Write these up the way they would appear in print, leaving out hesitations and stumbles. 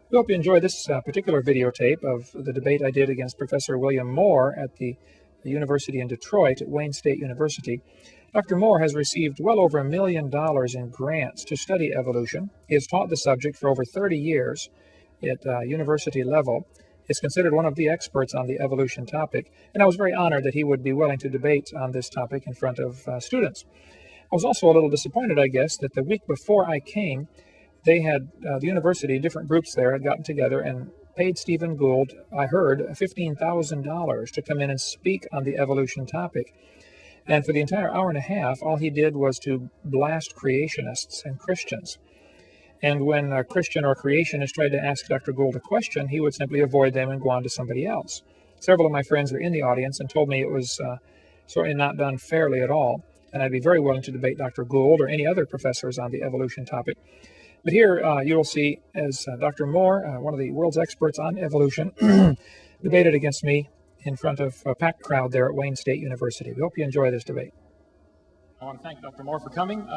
We hope you enjoy this particular videotape of the debate I did against Professor William Moore at the University in Detroit at Wayne State University. Dr. Moore has received well over $1 million in grants to study evolution. He has taught the subject for over 30 years at university level. Is considered one of the experts on the evolution topic, and I was very honored that he would be willing to debate on this topic in front of students. I was also a little disappointed, I guess, that the week before I came, they had, the university, different groups there had gotten together and paid Stephen Gould, I heard, $15,000 to come in and speak on the evolution topic. And for the entire hour and a half, all he did was to blast creationists and Christians. And when a Christian or creationist tried to ask Dr. Gould a question, he would simply avoid them and go on to somebody else. Several of my friends were in the audience and told me it was certainly not done fairly at all. And I'd be very willing to debate Dr. Gould or any other professors on the evolution topic. But here you will see as Dr. Moore, one of the world's experts on evolution, debated against me in front of a packed crowd there at Wayne State University. We hope you enjoy this debate. I want to thank Dr. Moore for coming.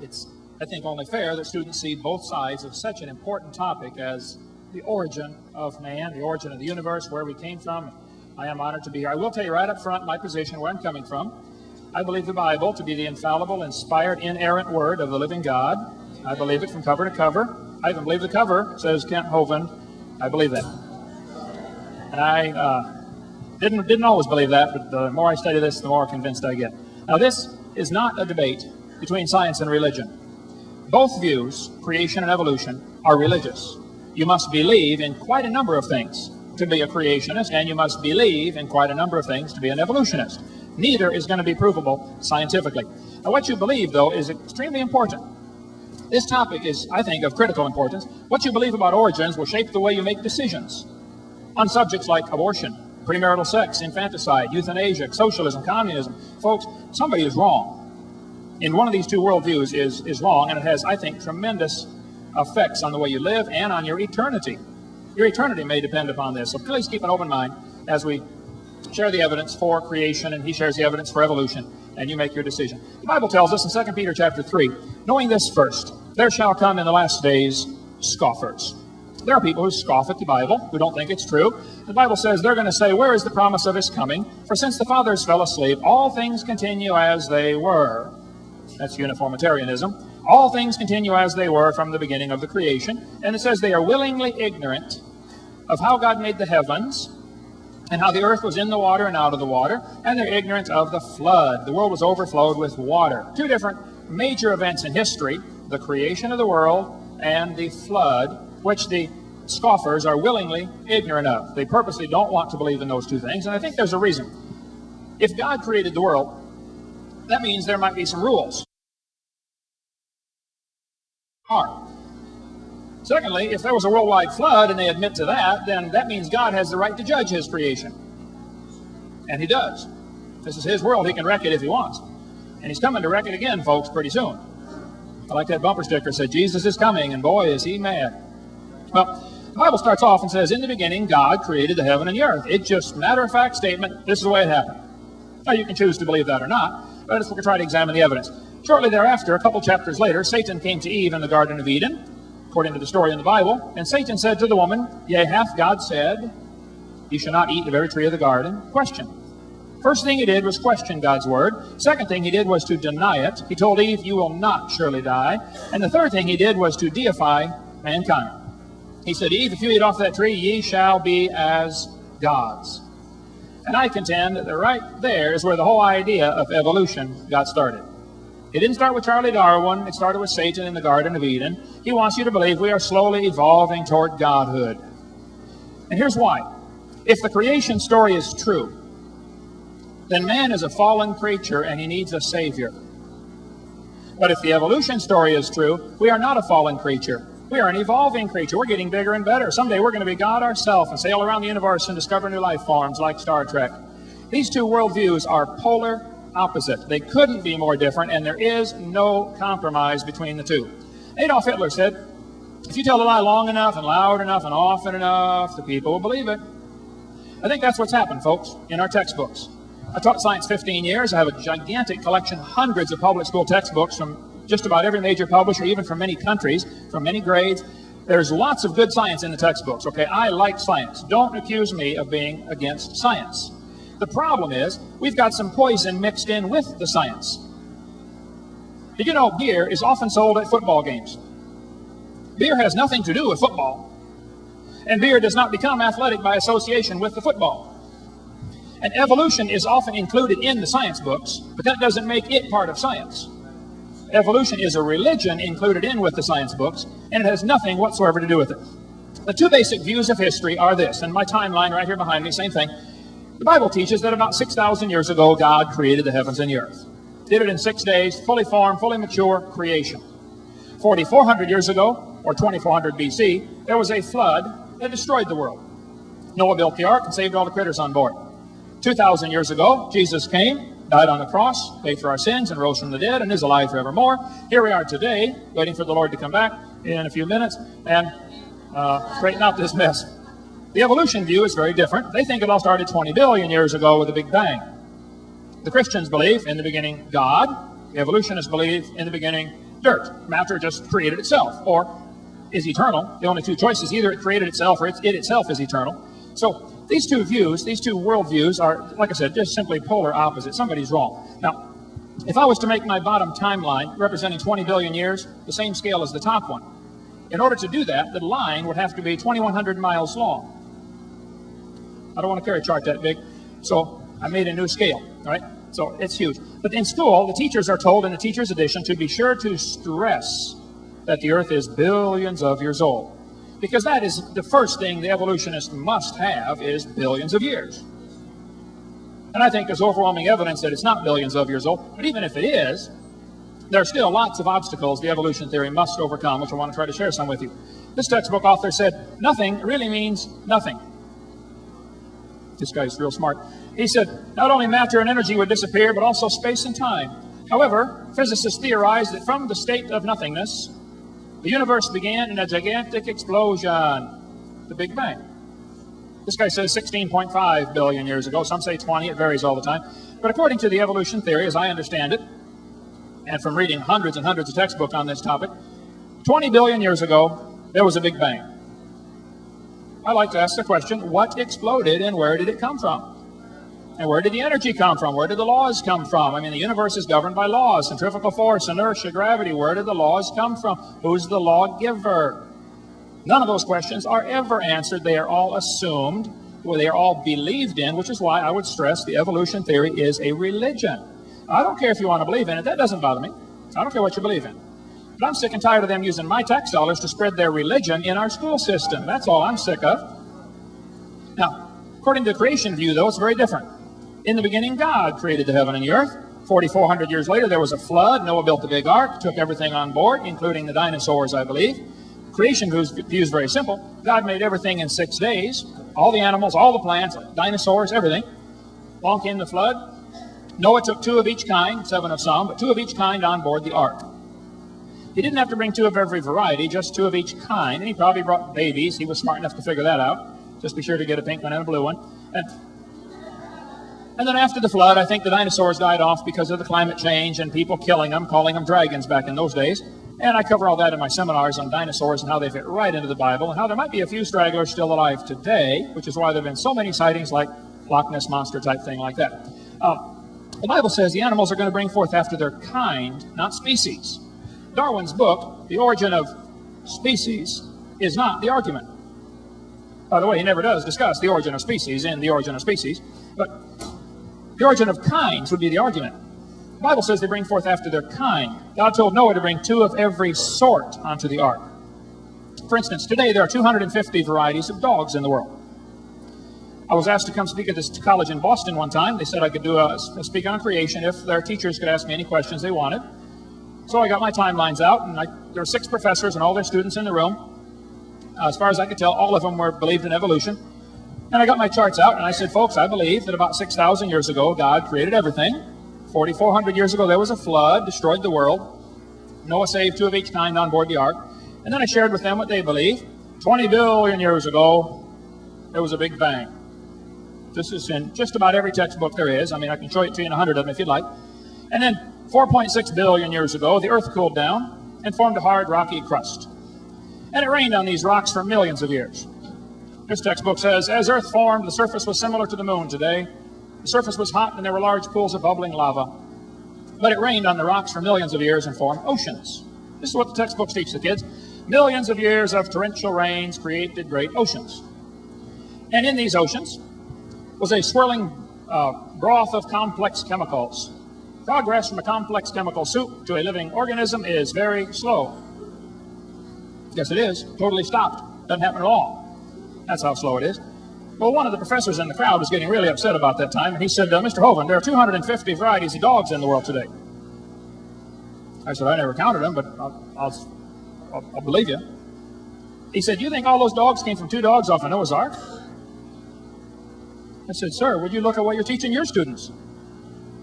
It's, I think, only fair that students see both sides of such an important topic as the origin of man, the origin of the universe, where we came from. I am honored to be here. I will tell you right up front my position, where I'm coming from. I believe the Bible to be the infallible, inspired, inerrant word of the living God. I believe it from cover to cover. I even believe the cover says Kent Hovind. I believe that. And I didn't always believe that, but the more I study this, the more convinced I get. Now, this is not a debate between science and religion. Both views, creation and evolution, are religious. You must believe in quite a number of things to be a creationist, and you must believe in quite a number of things to be an evolutionist. Neither is going to be provable scientifically. Now, what you believe, though, is extremely important. This topic is, I think, of critical importance. What you believe about origins will shape the way you make decisions on subjects like abortion, premarital sex, infanticide, euthanasia, socialism, communism. Folks, somebody is wrong. In one of these two worldviews is wrong, and it has, I think, tremendous effects on the way you live and on your eternity. Your eternity may depend upon this. So please keep an open mind as we share the evidence for creation, and he shares the evidence for evolution, and you make your decision. The Bible tells us in 2 Peter chapter 3, knowing this first, there shall come in the last days scoffers. There are people who scoff at the Bible, who don't think it's true. The Bible says they're going to say, where is the promise of his coming? For since the fathers fell asleep, all things continue as they were. That's uniformitarianism. All things continue as they were from the beginning of the creation. And it says they are willingly ignorant of how God made the heavens and how the earth was in the water and out of the water, and they're ignorant of the flood. The world was overflowed with water. Two different major events in history, the creation of the world and the flood, which the scoffers are willingly ignorant of. They purposely don't want to believe in those two things, and I think there's a reason. If God created the world, that means there might be some rules. Secondly, if there was a worldwide flood and they admit to that, then that means God has the right to judge his creation. And he does. This is his world. He can wreck it if he wants. And he's coming to wreck it again, folks, pretty soon. I like that bumper sticker that said, Jesus is coming, and boy, is he mad. Well, the Bible starts off and says, in the beginning, God created the heaven and the earth. It's just matter-of-fact statement. This is the way it happened. Now, you can choose to believe that or not, but let's try to examine the evidence. Shortly thereafter, a couple chapters later, Satan came to Eve in the Garden of Eden, according to the story in the Bible, and Satan said to the woman, yea, hath God said, you shall not eat of every tree of the garden? Question. First thing he did was question God's word. Second thing he did was to deny it. He told Eve, you will not surely die. And the third thing he did was to deify mankind. He said, Eve, if you eat off that tree, ye shall be as gods. And I contend that right there is where the whole idea of evolution got started. It didn't start with Charlie Darwin. It started with Satan in the Garden of Eden. He wants you to believe we are slowly evolving toward godhood. And here's why. If the creation story is true, then man is a fallen creature and he needs a savior. But if the evolution story is true, we are not a fallen creature. We are an evolving creature. We're getting bigger and better. Someday we're going to be God ourselves and sail around the universe and discover new life forms like Star Trek. These two worldviews are polar opposite. They couldn't be more different, and there is no compromise between the two. Adolf Hitler said, if you tell a lie long enough and loud enough and often enough, the people will believe it. I think that's what's happened, folks, in our textbooks. I taught science 15 years. I have a gigantic collection, hundreds of public school textbooks from just about every major publisher, even from many countries, from many grades. There's lots of good science in the textbooks, okay? I like science. Don't accuse me of being against science. The problem is, we've got some poison mixed in with the science. Did you know beer is often sold at football games? Beer has nothing to do with football. And beer does not become athletic by association with the football. And evolution is often included in the science books, but that doesn't make it part of science. Evolution is a religion included in with the science books, and it has nothing whatsoever to do with it. The two basic views of history are this, and my timeline right here behind me, same thing. The Bible teaches that about 6,000 years ago, God created the heavens and the earth. Did it in 6 days, fully formed, fully mature creation. 4,400 years ago, or 2400 BC, there was a flood that destroyed the world. Noah built the ark and saved all the critters on board. 2,000 years ago, Jesus came, died on the cross, paid for our sins, and rose from the dead, and is alive forevermore. Here we are today, waiting for the Lord to come back in a few minutes and straighten out this mess. The evolution view is very different. They think it all started 20 billion years ago with a big bang. The Christians believe in the beginning God. The evolutionists believe in the beginning dirt. Matter just created itself, or is eternal. The only two choices, either it created itself or it itself is eternal. So these two views, these two worldviews are, like I said, just simply polar opposites. Somebody's wrong. Now, if I was to make my bottom timeline representing 20 billion years, the same scale as the top one, in order to do that, the line would have to be 2,100 miles long. I don't want to carry a chart that big, so I made a new scale, all right? So it's huge. But in school, the teachers are told in the teacher's edition to be sure to stress that the earth is billions of years old. Because that is the first thing the evolutionist must have, is billions of years. And I think there's overwhelming evidence that it's not billions of years old. But even if it is, there are still lots of obstacles the evolution theory must overcome, which I want to try to share some with you. This textbook author said, nothing really means nothing. This guy's real smart. He said, not only matter and energy would disappear, but also space and time. However, physicists theorize that from the state of nothingness, the universe began in a gigantic explosion, the Big Bang. This guy says 16.5 billion years ago. Some say 20. It varies all the time. But according to the evolution theory, as I understand it, and from reading hundreds and hundreds of textbooks on this topic, 20 billion years ago, there was a Big Bang. I like to ask the question, what exploded and where did it come from? And where did the energy come from? Where did the laws come from? I mean, the universe is governed by laws, centrifugal force, inertia, gravity. Where did the laws come from? Who's the lawgiver? None of those questions are ever answered. They are all assumed, or they are all believed in, which is why I would stress the evolution theory is a religion. I don't care if you want to believe in it. That doesn't bother me. I don't care what you believe in. But I'm sick and tired of them using my tax dollars to spread their religion in our school system. That's all I'm sick of. Now, according to the creation view, though, it's very different. In the beginning, God created the heaven and the earth. 4,400 years later, there was a flood. Noah built the big ark, took everything on board, including the dinosaurs, I believe. Creation view is very simple. God made everything in 6 days. All the animals, all the plants, dinosaurs, everything. Along came the flood. Noah took 2 of each kind, 7 of some, but 2 of each kind on board the ark. He didn't have to bring 2 of every variety, just 2 of each kind. And he probably brought babies. He was smart enough to figure that out. Just be sure to get a pink one and a blue one. And then after the flood, I think the dinosaurs died off because of the climate change and people killing them, calling them dragons back in those days. And I cover all that in my seminars on dinosaurs and how they fit right into the Bible and how there might be a few stragglers still alive today, which is why there have been so many sightings like Loch Ness Monster type thing like that. The Bible says the animals are going to bring forth after their kind, not species. Darwin's book, The Origin of Species, is not the argument. By the way, he never does discuss the origin of species in The Origin of Species, but the origin of kinds would be the argument. The Bible says they bring forth after their kind. God told Noah to bring 2 of every sort onto the ark. For instance, today there are 250 varieties of dogs in the world. I was asked to come speak at this college in Boston one time. They said I could do a speak on creation if their teachers could ask me any questions they wanted. So I got my timelines out, and there were 6 professors and all their students in the room. As far as I could tell, all of them believed in evolution. And I got my charts out, and I said, folks, I believe that about 6,000 years ago, God created everything. 4,400 years ago, there was a flood, destroyed the world. Noah saved 2 of each kind on board the ark. And then I shared with them what they believe. 20 billion years ago, there was a big bang. This is in just about every textbook there is. I mean, I can show it to you in 100 of them if you'd like. And then 4.6 billion years ago, the earth cooled down and formed a hard, rocky crust. And it rained on these rocks for millions of years. This textbook says, as Earth formed, the surface was similar to the moon today. The surface was hot and there were large pools of bubbling lava. But it rained on the rocks for millions of years and formed oceans. This is what the textbooks teach the kids. Millions of years of torrential rains created great oceans. And in these oceans was a swirling broth of complex chemicals. Progress from a complex chemical soup to a living organism is very slow. Yes, it is. Totally stopped. Doesn't happen at all. That's how slow it is. Well, one of the professors in the crowd was getting really upset about that time, and he said, Mr. Hovind, there are 250 varieties of dogs in the world today. I said, I never counted them, but I'll believe you. He said, you think all those dogs came from 2 dogs off of Noah's Ark? I said, sir, would you look at what you're teaching your students?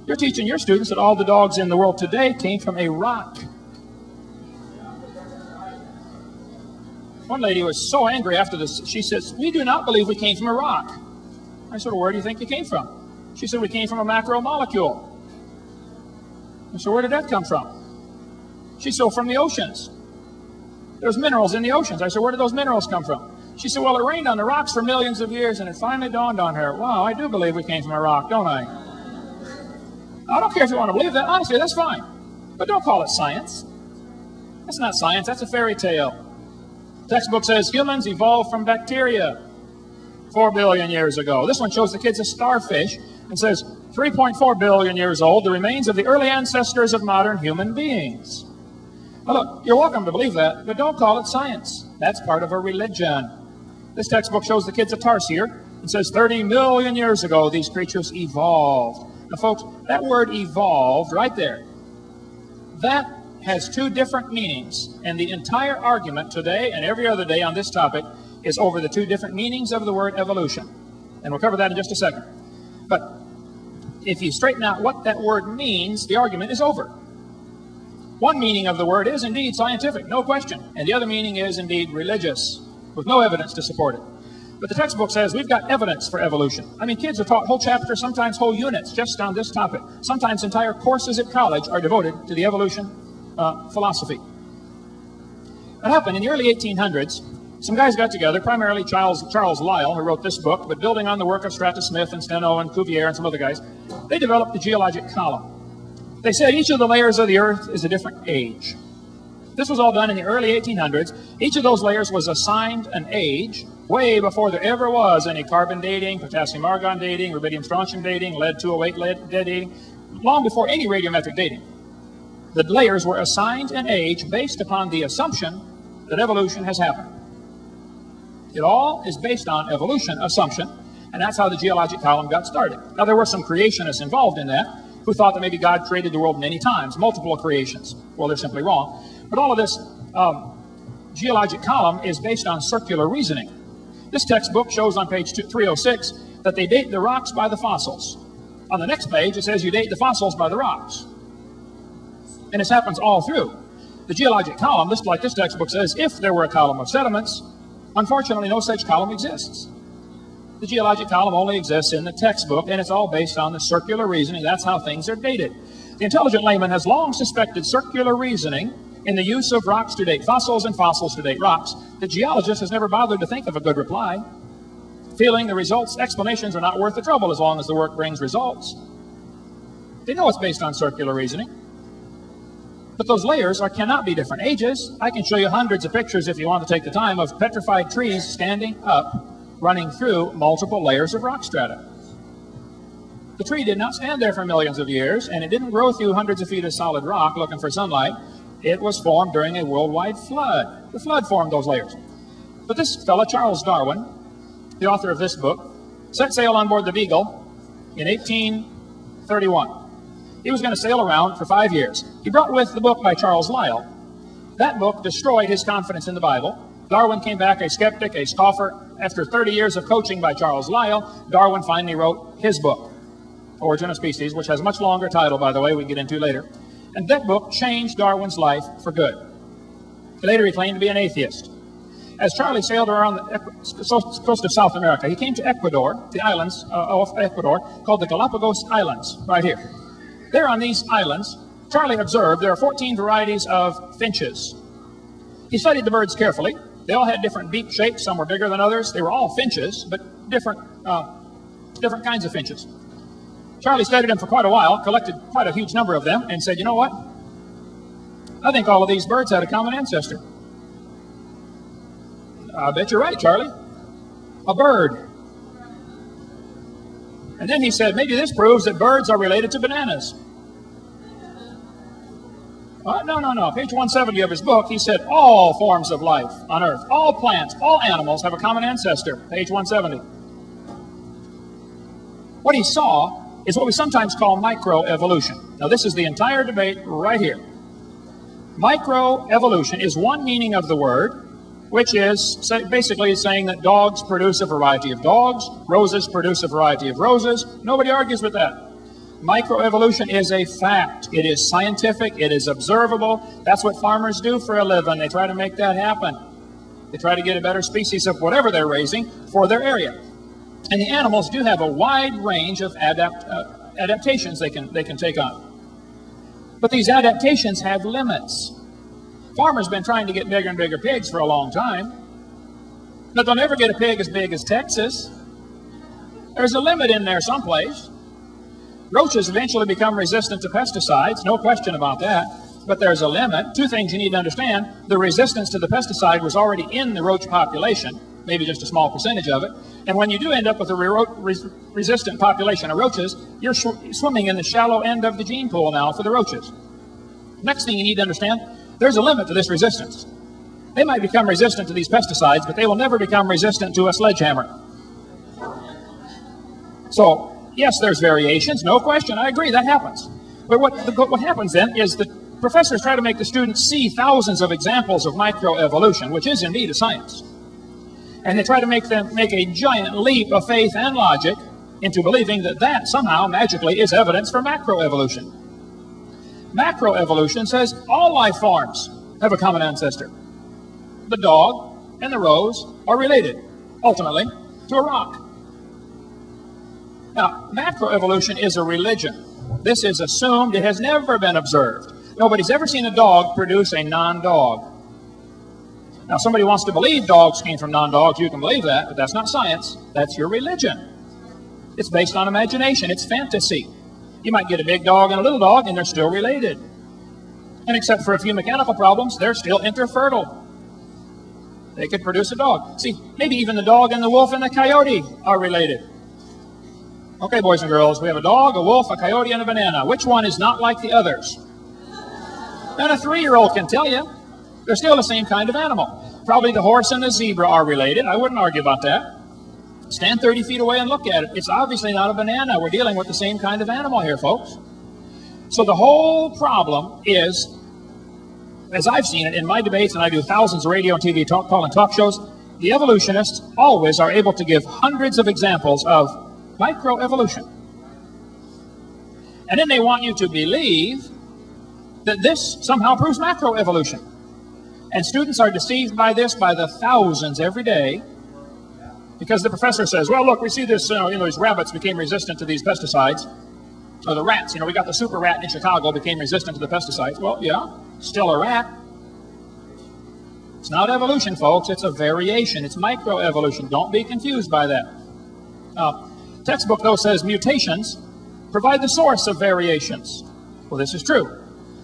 You're teaching your students that all the dogs in the world today came from a rock. One lady was so angry after this. She says, we do not believe we came from a rock. I said, well, where do you think you came from? She said, we came from a macromolecule. I said, where did that come from? She said, from the oceans. There's minerals in the oceans. I said, where did those minerals come from? She said, well, it rained on the rocks for millions of years, and it finally dawned on her, wow, I do believe we came from a rock, don't I? I don't care if you want to believe that. Honestly, that's fine. But don't call it science. That's not science. That's a fairy tale. The textbook says humans evolved from bacteria 4 billion years ago. This one shows the kids a starfish and says 3.4 billion years old, the remains of the early ancestors of modern human beings. Now look, you're welcome to believe that, but don't call it science. That's part of a religion. This textbook shows the kids a tarsier and says 30 million years ago these creatures evolved. Now folks, that word evolved right there, that has 2 different meanings, and the entire argument today and every other day on this topic is over the 2 different meanings of the word evolution. And we'll cover that in just a second. But if you straighten out what that word means, the argument is over. One meaning of the word is indeed scientific, no question, and the other meaning is indeed religious, with no evidence to support it. But the textbook says we've got evidence for evolution. I mean, kids are taught whole chapters, sometimes whole units, just on this topic. Sometimes entire courses at college are devoted to the evolution philosophy. What happened in the early 1800s, some guys got together, primarily Charles Lyell, who wrote this book, but building on the work of Stratus Smith and Steno and Cuvier and some other guys, they developed the geologic column. They said each of the layers of the earth is a different age. This was all done in the early 1800s. Each of those layers was assigned an age way before there ever was any carbon dating, potassium argon dating, rubidium strontium dating, lead 208 lead dating, long before any radiometric dating. The layers were assigned an age based upon the assumption that evolution has happened. It all is based on evolution assumption, and that's how the geologic column got started. Now, there were some creationists involved in that who thought that maybe God created the world many times, multiple creations. Well, they're simply wrong. But all of this geologic column is based on circular reasoning. This textbook shows on page 306 that they date the rocks by the fossils. On the next page, it says you date the fossils by the rocks. And this happens all through. The geologic column, like this textbook says, if there were a column of sediments, unfortunately no such column exists. The geologic column only exists in the textbook, and it's all based on the circular reasoning. That's how things are dated. The intelligent layman has long suspected circular reasoning in the use of rocks to date fossils and fossils to date rocks. The geologist has never bothered to think of a good reply, feeling the results explanations are not worth the trouble as long as the work brings results. They know it's based on circular reasoning. But those layers cannot be different ages. I can show you hundreds of pictures if you want to take the time of petrified trees standing up, running through multiple layers of rock strata. The tree did not stand there for millions of years, and it didn't grow through hundreds of feet of solid rock looking for sunlight. It was formed during a worldwide flood. The flood formed those layers. But this fellow, Charles Darwin, the author of this book, set sail on board the Beagle in 1831. He was going to sail around for 5 years. He brought with the book by Charles Lyell. That book destroyed his confidence in the Bible. Darwin came back a skeptic, a scoffer. After 30 years of coaching by Charles Lyell, Darwin finally wrote his book, Origin of Species, which has a much longer title, by the way, we can get into later. And that book changed Darwin's life for good. Later he claimed to be an atheist. As Charlie sailed around the coast of South America, he came to Ecuador, the islands of Ecuador, called the Galapagos Islands, right here. There on these islands, Charlie observed there are 14 varieties of finches. He studied the birds carefully. They all had different beak shapes. Some were bigger than others. They were all finches, but different kinds of finches. Charlie studied them for quite a while, collected quite a huge number of them, and said, you know what? I think all of these birds had a common ancestor. I bet you're right, Charlie. A bird. And then he said, maybe this proves that birds are related to bananas. No. Page 170 of his book, he said all forms of life on Earth, all plants, all animals have a common ancestor. Page 170. What he saw is what we sometimes call microevolution. Now, this is the entire debate right here. Microevolution is one meaning of the word, which is basically saying that dogs produce a variety of dogs, roses produce a variety of roses. Nobody argues with that. Microevolution is a fact. It is scientific. It is observable. That's what farmers do for a living. They try to make that happen. They try to get a better species of whatever they're raising for their area. And the animals do have a wide range of adaptations they can take on. But these adaptations have limits. Farmers have been trying to get bigger and bigger pigs for a long time, but they'll never get a pig as big as Texas. There's a limit in there someplace. Roaches eventually become resistant to pesticides, no question about that, but there's a limit. Two things you need to understand. The resistance to the pesticide was already in the roach population, maybe just a small percentage of it. And when you do end up with a resistant population of roaches, you're swimming in the shallow end of the gene pool now for the roaches. Next thing you need to understand, there's a limit to this resistance. They might become resistant to these pesticides, but they will never become resistant to a sledgehammer. So, yes, there's variations, no question, I agree, that happens. But what happens then is the professors try to make the students see thousands of examples of microevolution, which is indeed a science. And they try to make them make a giant leap of faith and logic into believing that that somehow magically is evidence for macroevolution. Macroevolution says all life forms have a common ancestor. The dog and the rose are related, ultimately, to a rock. Now, macroevolution is a religion. This is assumed. It has never been observed. Nobody's ever seen a dog produce a non-dog. Now, somebody wants to believe dogs came from non-dogs. You can believe that, but that's not science. That's your religion. It's based on imagination. It's fantasy. You might get a big dog and a little dog, and they're still related. And except for a few mechanical problems, they're still interfertile. They could produce a dog. See, maybe even the dog and the wolf and the coyote are related. Okay, boys and girls, we have a dog, a wolf, a coyote, and a banana. Which one is not like the others? And a 3-year-old can tell you. They're still the same kind of animal. Probably the horse and the zebra are related. I wouldn't argue about that. Stand 30 feet away and look at it. It's obviously not a banana. We're dealing with the same kind of animal here, folks. So the whole problem is, as I've seen it in my debates, and I do thousands of radio and TV talk shows, the evolutionists always are able to give hundreds of examples of microevolution. And then they want you to believe that this somehow proves macroevolution. And students are deceived by this by the thousands every day, because the professor says, well, look, we see this, these rabbits became resistant to these pesticides. Or the rats, we got the super rat in Chicago became resistant to the pesticides. Well, yeah, still a rat. It's not evolution, folks. It's a variation. It's microevolution. Don't be confused by that. Textbook, though, says mutations provide the source of variations. Well, this is true.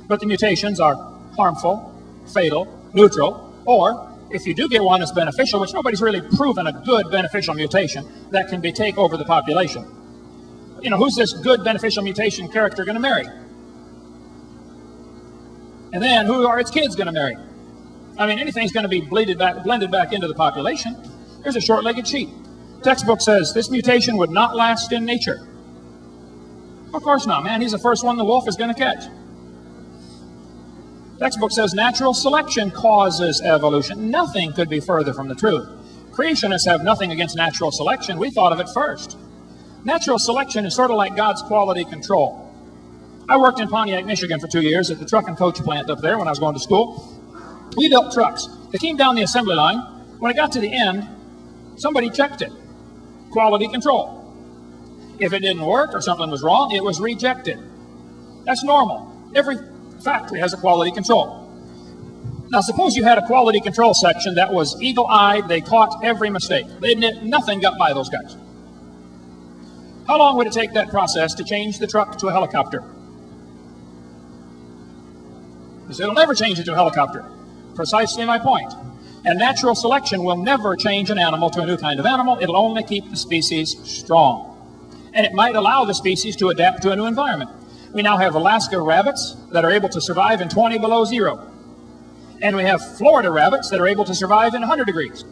But the mutations are harmful, fatal, neutral, or if you do get one that's beneficial, which nobody's really proven a good beneficial mutation, that can take over the population. Who's this good beneficial mutation character going to marry? And then who are its kids going to marry? Anything's going to be blended back into the population. Here's a short-legged sheep. Textbook says this mutation would not last in nature. Of course not, man. He's the first one the wolf is going to catch. Textbook says natural selection causes evolution. Nothing could be further from the truth. Creationists have nothing against natural selection. We thought of it first. Natural selection is sort of like God's quality control. I worked in Pontiac, Michigan for 2 years at the truck and coach plant up there when I was going to school. We built trucks. They came down the assembly line. When it got to the end, somebody checked it. Quality control. If it didn't work or something was wrong, it was rejected. That's normal. Every factory has a quality control. Now, suppose you had a quality control section that was eagle-eyed. They caught every mistake. Nothing got by those guys. How long would it take that process to change the truck to a helicopter? Because it'll never change it to a helicopter. Precisely my point. And natural selection will never change an animal to a new kind of animal. It'll only keep the species strong. And it might allow the species to adapt to a new environment. We now have Alaska rabbits that are able to survive in 20 below zero. And we have Florida rabbits that are able to survive in 100 degrees.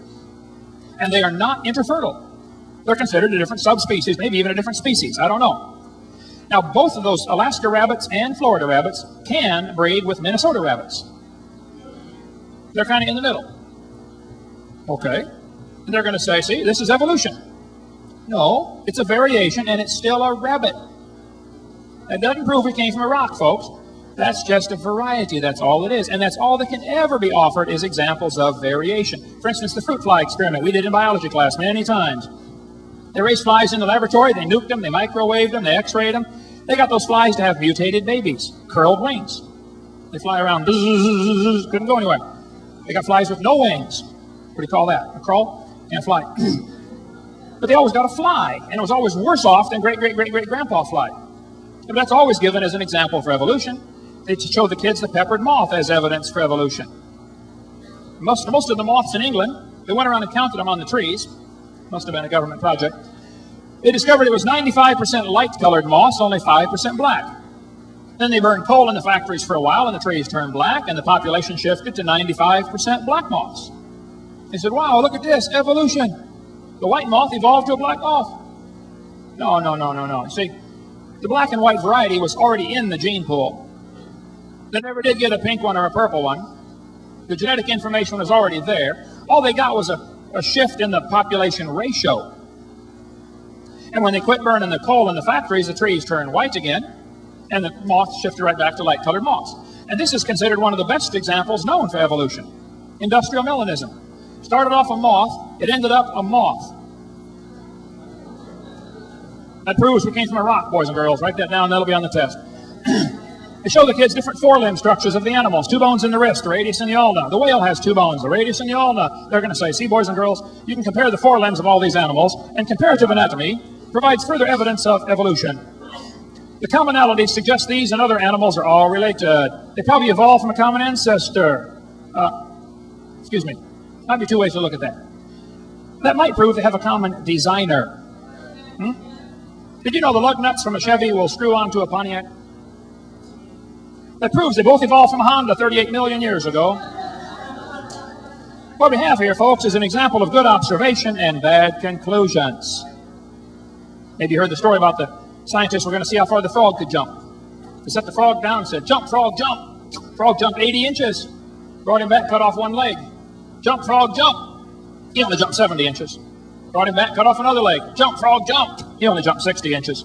And they are not interfertile. They're considered a different subspecies, maybe even a different species. I don't know. Now, both of those, Alaska rabbits and Florida rabbits, can breed with Minnesota rabbits. They're kind of in the middle. Okay. And they're going to say, see, this is evolution. No, it's a variation, and it's still a rabbit. That doesn't prove it came from a rock, folks. That's just a variety. That's all it is. And that's all that can ever be offered is examples of variation. For instance, the fruit fly experiment we did in biology class many times. They raised flies in the laboratory. They nuked them. They microwaved them. They x-rayed them. They got those flies to have mutated babies, curled wings. They fly around, couldn't go anywhere. They got flies with no wings. What do you call that? A crawl? Can't fly. But they always got a fly, and it was always worse off than great-great-great-great-grandpa fly. But that's always given as an example for evolution. They show the kids the peppered moth as evidence for evolution. Most of the moths in England, they went around and counted them on the trees. Must have been a government project. They discovered it was 95% light-colored moths, only 5% black. Then they burned coal in the factories for a while, and the trees turned black, and the population shifted to 95% black moths. They said, wow, look at this, evolution. The white moth evolved to a black moth. No. See, the black and white variety was already in the gene pool. They never did get a pink one or a purple one. The genetic information was already there. All they got was a shift in the population ratio. And when they quit burning the coal in the factories, the trees turned white again, and the moths shifted right back to light-colored moths. And this is considered one of the best examples known for evolution. Industrial melanism. Started off a moth, it ended up a moth. That proves we came from a rock, boys and girls. Write that down, that'll be on the test. They show the kids different forelimb structures of the animals. 2 bones in the wrist, the radius and the ulna. The whale has 2 bones, the radius and the ulna. They're going to say, see, boys and girls, you can compare the forelimbs of all these animals, and comparative anatomy provides further evidence of evolution. The commonalities suggest these and other animals are all related. They probably evolved from a common ancestor. Excuse me. Might be 2 ways to look at that. That might prove they have a common designer. Did you know the lug nuts from a Chevy will screw onto a Pontiac? That proves they both evolved from a Honda 38 million years ago. What we have here, folks, is an example of good observation and bad conclusions. Maybe you heard the story about the scientists were going to see how far the frog could jump. They set the frog down and said, jump, frog, jump. Frog jumped 80 inches. Brought him back, cut off 1 leg. Jump, frog, jump. He only jumped 70 inches. Brought him back, cut off another leg. Jump, frog, jump. He only jumped 60 inches.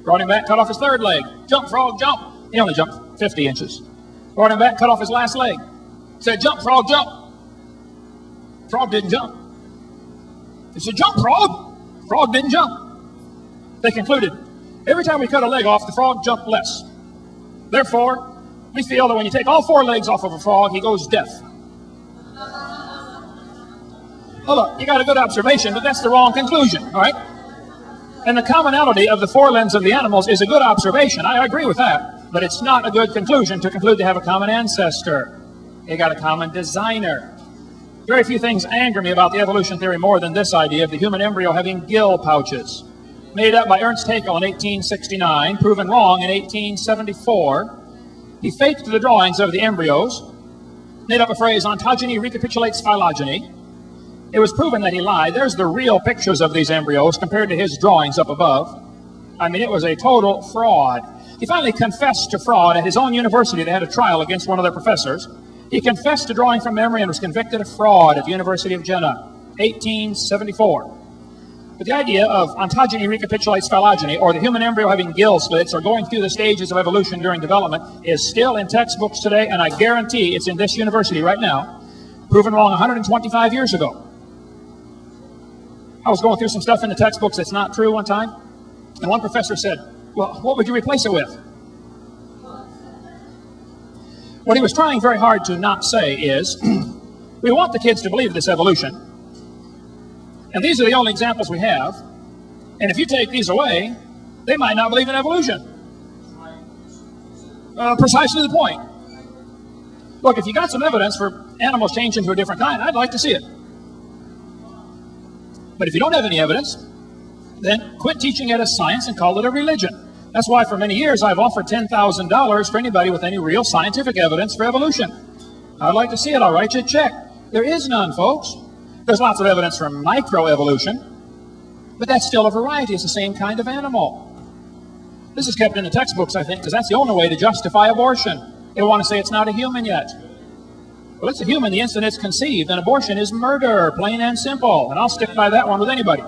Brought him back, cut off his 3rd leg. Jump, frog, jump. He only jumped 50 inches. Brought him back, cut off his last leg. Said, jump, frog, jump. Frog didn't jump. He said, jump, frog. Frog didn't jump. They concluded, every time we cut a leg off, the frog jumped less. Therefore, we feel that when you take all 4 legs off of a frog, he goes deaf. Well, look, you got a good observation, but that's the wrong conclusion, all right? And the commonality of the forelimbs of the animals is a good observation. I agree with that, but it's not a good conclusion to conclude they have a common ancestor. They got a common designer. Very few things anger me about the evolution theory more than this idea of the human embryo having gill pouches. Made up by Ernst Haeckel in 1869, proven wrong in 1874. He faked the drawings of the embryos, made up a phrase, ontogeny recapitulates phylogeny. It was proven that he lied. There's the real pictures of these embryos compared to his drawings up above. I mean, it was a total fraud. He finally confessed to fraud at his own university. They had a trial against one of their professors. He confessed to drawing from memory and was convicted of fraud at the University of Jena, 1874. But the idea of ontogeny recapitulates phylogeny, or the human embryo having gill slits, or going through the stages of evolution during development, is still in textbooks today, and I guarantee it's in this university right now, proven wrong 125 years ago. I was going through some stuff in the textbooks that's not true one time, and one professor said, well, what would you replace it with? What he was trying very hard to not say is, we want the kids to believe this evolution, and these are the only examples we have, and if you take these away, they might not believe in evolution. Precisely the point. Look, if you got some evidence for animals changing to a different kind, I'd like to see it. But if you don't have any evidence, then quit teaching it as science and call it a religion. That's why for many years I've offered $10,000 for anybody with any real scientific evidence for evolution. I'd like to see it. I'll write you a check. There is none, folks. There's lots of evidence for microevolution, but that's still a variety. It's the same kind of animal. This is kept in the textbooks, I think, because that's the only way to justify abortion. They want to say it's not a human yet. Well, it's a human the instant it's conceived, and abortion is murder, plain and simple. And I'll stick by that one with anybody.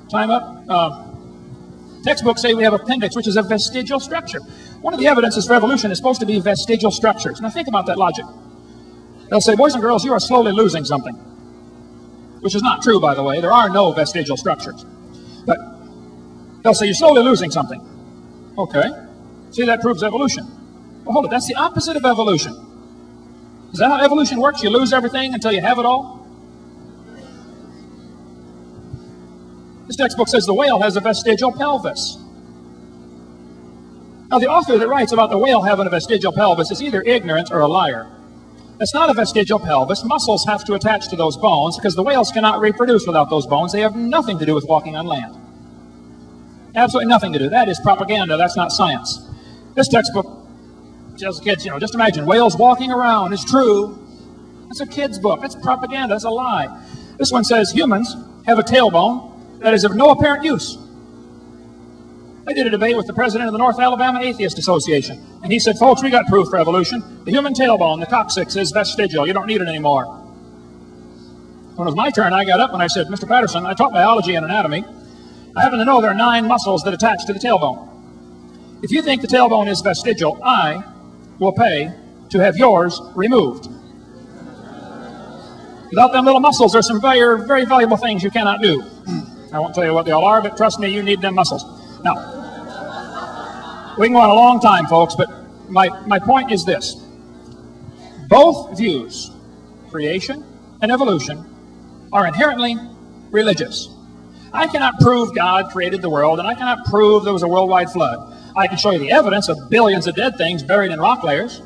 Time up. Textbooks say we have appendix, which is a vestigial structure. One of the evidences for evolution is supposed to be vestigial structures. Now think about that logic. They'll say, boys and girls, you are slowly losing something. Which is not true, by the way. There are no vestigial structures. But they'll say, you're slowly losing something. Okay. See, that proves evolution. Well, hold it. That's the opposite of evolution. Is that how evolution works? You lose everything until you have it all? This textbook says the whale has a vestigial pelvis. Now, the author that writes about the whale having a vestigial pelvis is either ignorant or a liar. It's not a vestigial pelvis. Muscles have to attach to those bones because the whales cannot reproduce without those bones. They have nothing to do with walking on land. Absolutely nothing to do. That is propaganda. That's not science. This textbook tells the kids, just imagine whales walking around. It's true. That's a kid's book. That's propaganda. That's a lie. This one says humans have a tailbone that is of no apparent use. I did a debate with the president of the North Alabama Atheist Association, and he said, folks, we got proof for evolution. The human tailbone, the coccyx, is vestigial. You don't need it anymore. When it was my turn, I got up and I said, Mr. Patterson, I taught biology and anatomy. I happen to know there are 9 muscles that attach to the tailbone. If you think the tailbone is vestigial, I will pay to have yours removed. Without them little muscles, there's some very, very valuable things you cannot do. I won't tell you what they all are, but trust me, you need them muscles. Now, we can go on a long time, folks, but my point is this. Both views, creation and evolution, are inherently religious. I cannot prove God created the world, and I cannot prove there was a worldwide flood. I can show you the evidence of billions of dead things buried in rock layers.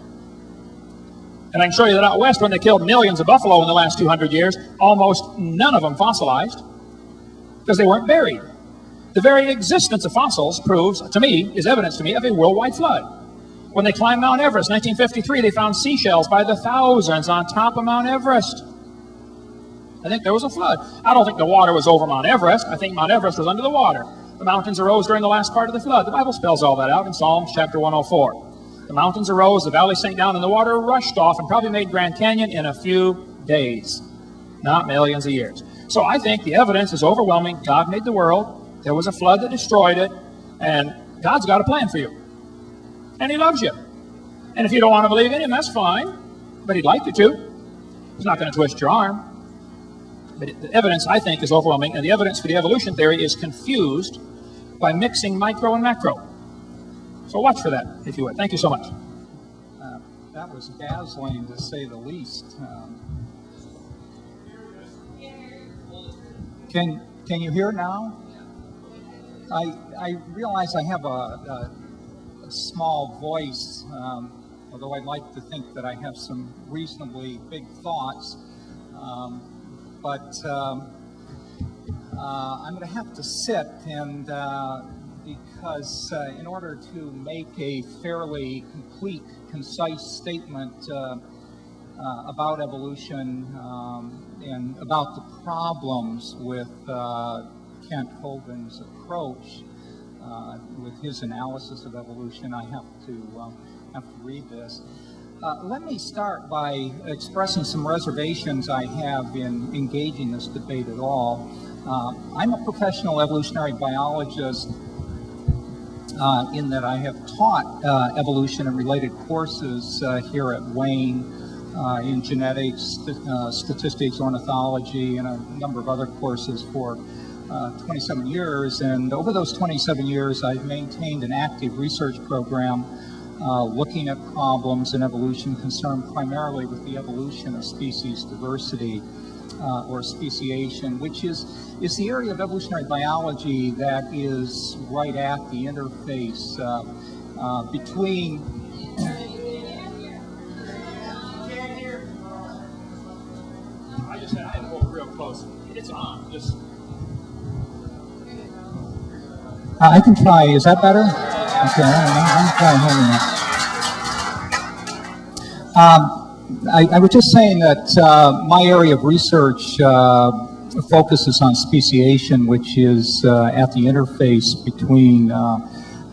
And I can show you that out west, when they killed millions of buffalo in the last 200 years, almost none of them fossilized because they weren't buried. The very existence of fossils proves, to me, is evidence to me of a worldwide flood. When they climbed Mount Everest, 1953, they found seashells by the thousands on top of Mount Everest. I think there was a flood. I don't think the water was over Mount Everest. I think Mount Everest was under the water. The mountains arose during the last part of the flood. The Bible spells all that out in Psalms chapter 104. The mountains arose, the valley sank down, and the water rushed off and probably made Grand Canyon in a few days, not millions of years. So I think the evidence is overwhelming. God made the world. There was a flood that destroyed it, and God's got a plan for you. And He loves you. And if you don't want to believe in Him, that's fine, but He'd like you to. He's not going to twist your arm. But the evidence, I think, is overwhelming, and the evidence for the evolution theory is confused by mixing micro and macro. So watch for that, if you would. Thank you so much. That was dazzling, to say the least. Can you hear now? I realize I have a small voice, although I'd like to think that I have some reasonably big thoughts. But I'm going to have to sit, and because in order to make a fairly complete, concise statement about evolution and about the problems with Kent Hovind's approach, with his analysis of evolution, I have to read this. Let me start by expressing some reservations I have in engaging this debate at all. I'm a professional evolutionary biologist in that I have taught evolution and related courses here at Wayne in genetics, statistics, ornithology, and a number of other courses for 27 years. And over those 27 years, I've maintained an active research program looking at problems in evolution concerned primarily with the evolution of species diversity or speciation, which is the area of evolutionary biology that is right at the interface between I just had to hold real close. It's on. Just. I can try. Is that better? Okay, I'm trying holding it. I was just saying that my area of research focuses on speciation, which is at the interface between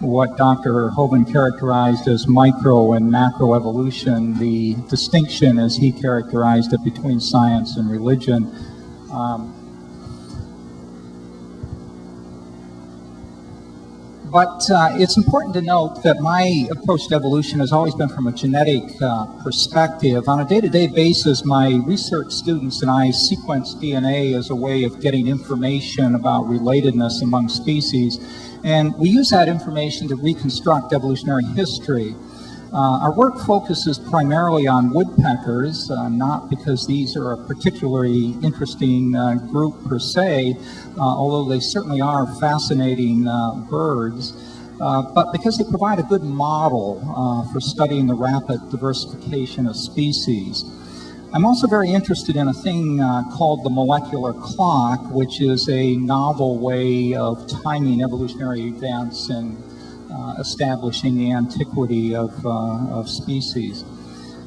what Dr. Hovind characterized as micro and macroevolution, the distinction as he characterized it between science and religion. But it's important to note that my approach to evolution has always been from a genetic perspective. On a day-to-day basis, my research students and I sequence DNA as a way of getting information about relatedness among species, and we use that information to reconstruct evolutionary history. Our work focuses primarily on woodpeckers, not because these are a particularly interesting group per se, although they certainly are fascinating birds, but because they provide a good model for studying the rapid diversification of species. I'm also very interested in a thing called the molecular clock, which is a novel way of timing evolutionary events and establishing the antiquity of species.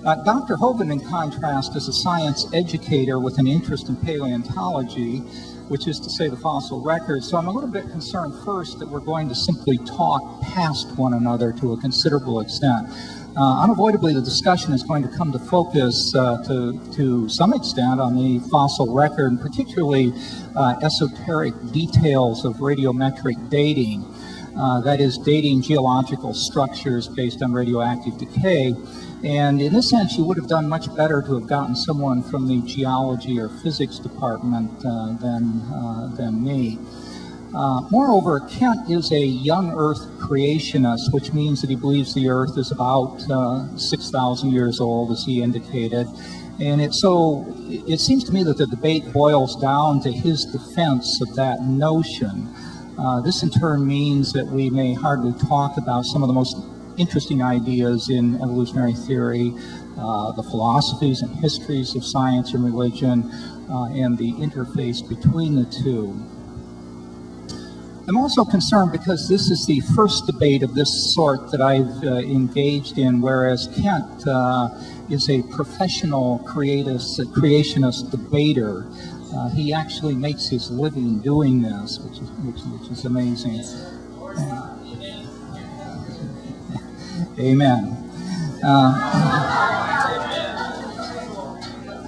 Dr. Hovind, in contrast, is a science educator with an interest in paleontology, which is to say the fossil record. So I'm a little bit concerned first that we're going to simply talk past one another to a considerable extent. Unavoidably, the discussion is going to come to focus to some extent on the fossil record, and particularly esoteric details of radiometric dating. That is, dating geological structures based on radioactive decay. And in this sense, you would have done much better to have gotten someone from the geology or physics department than me. Moreover, Kent is a young Earth creationist, which means that he believes the Earth is about 6,000 years old, as he indicated. And it seems to me that the debate boils down to his defense of that notion. This in turn means that we may hardly talk about some of the most interesting ideas in evolutionary theory, the philosophies and histories of science and religion, and the interface between the two. I'm also concerned because this is the first debate of this sort that I've engaged in, whereas Kent is a professional creationist debater. He actually makes his living doing this, which is amazing. Amen.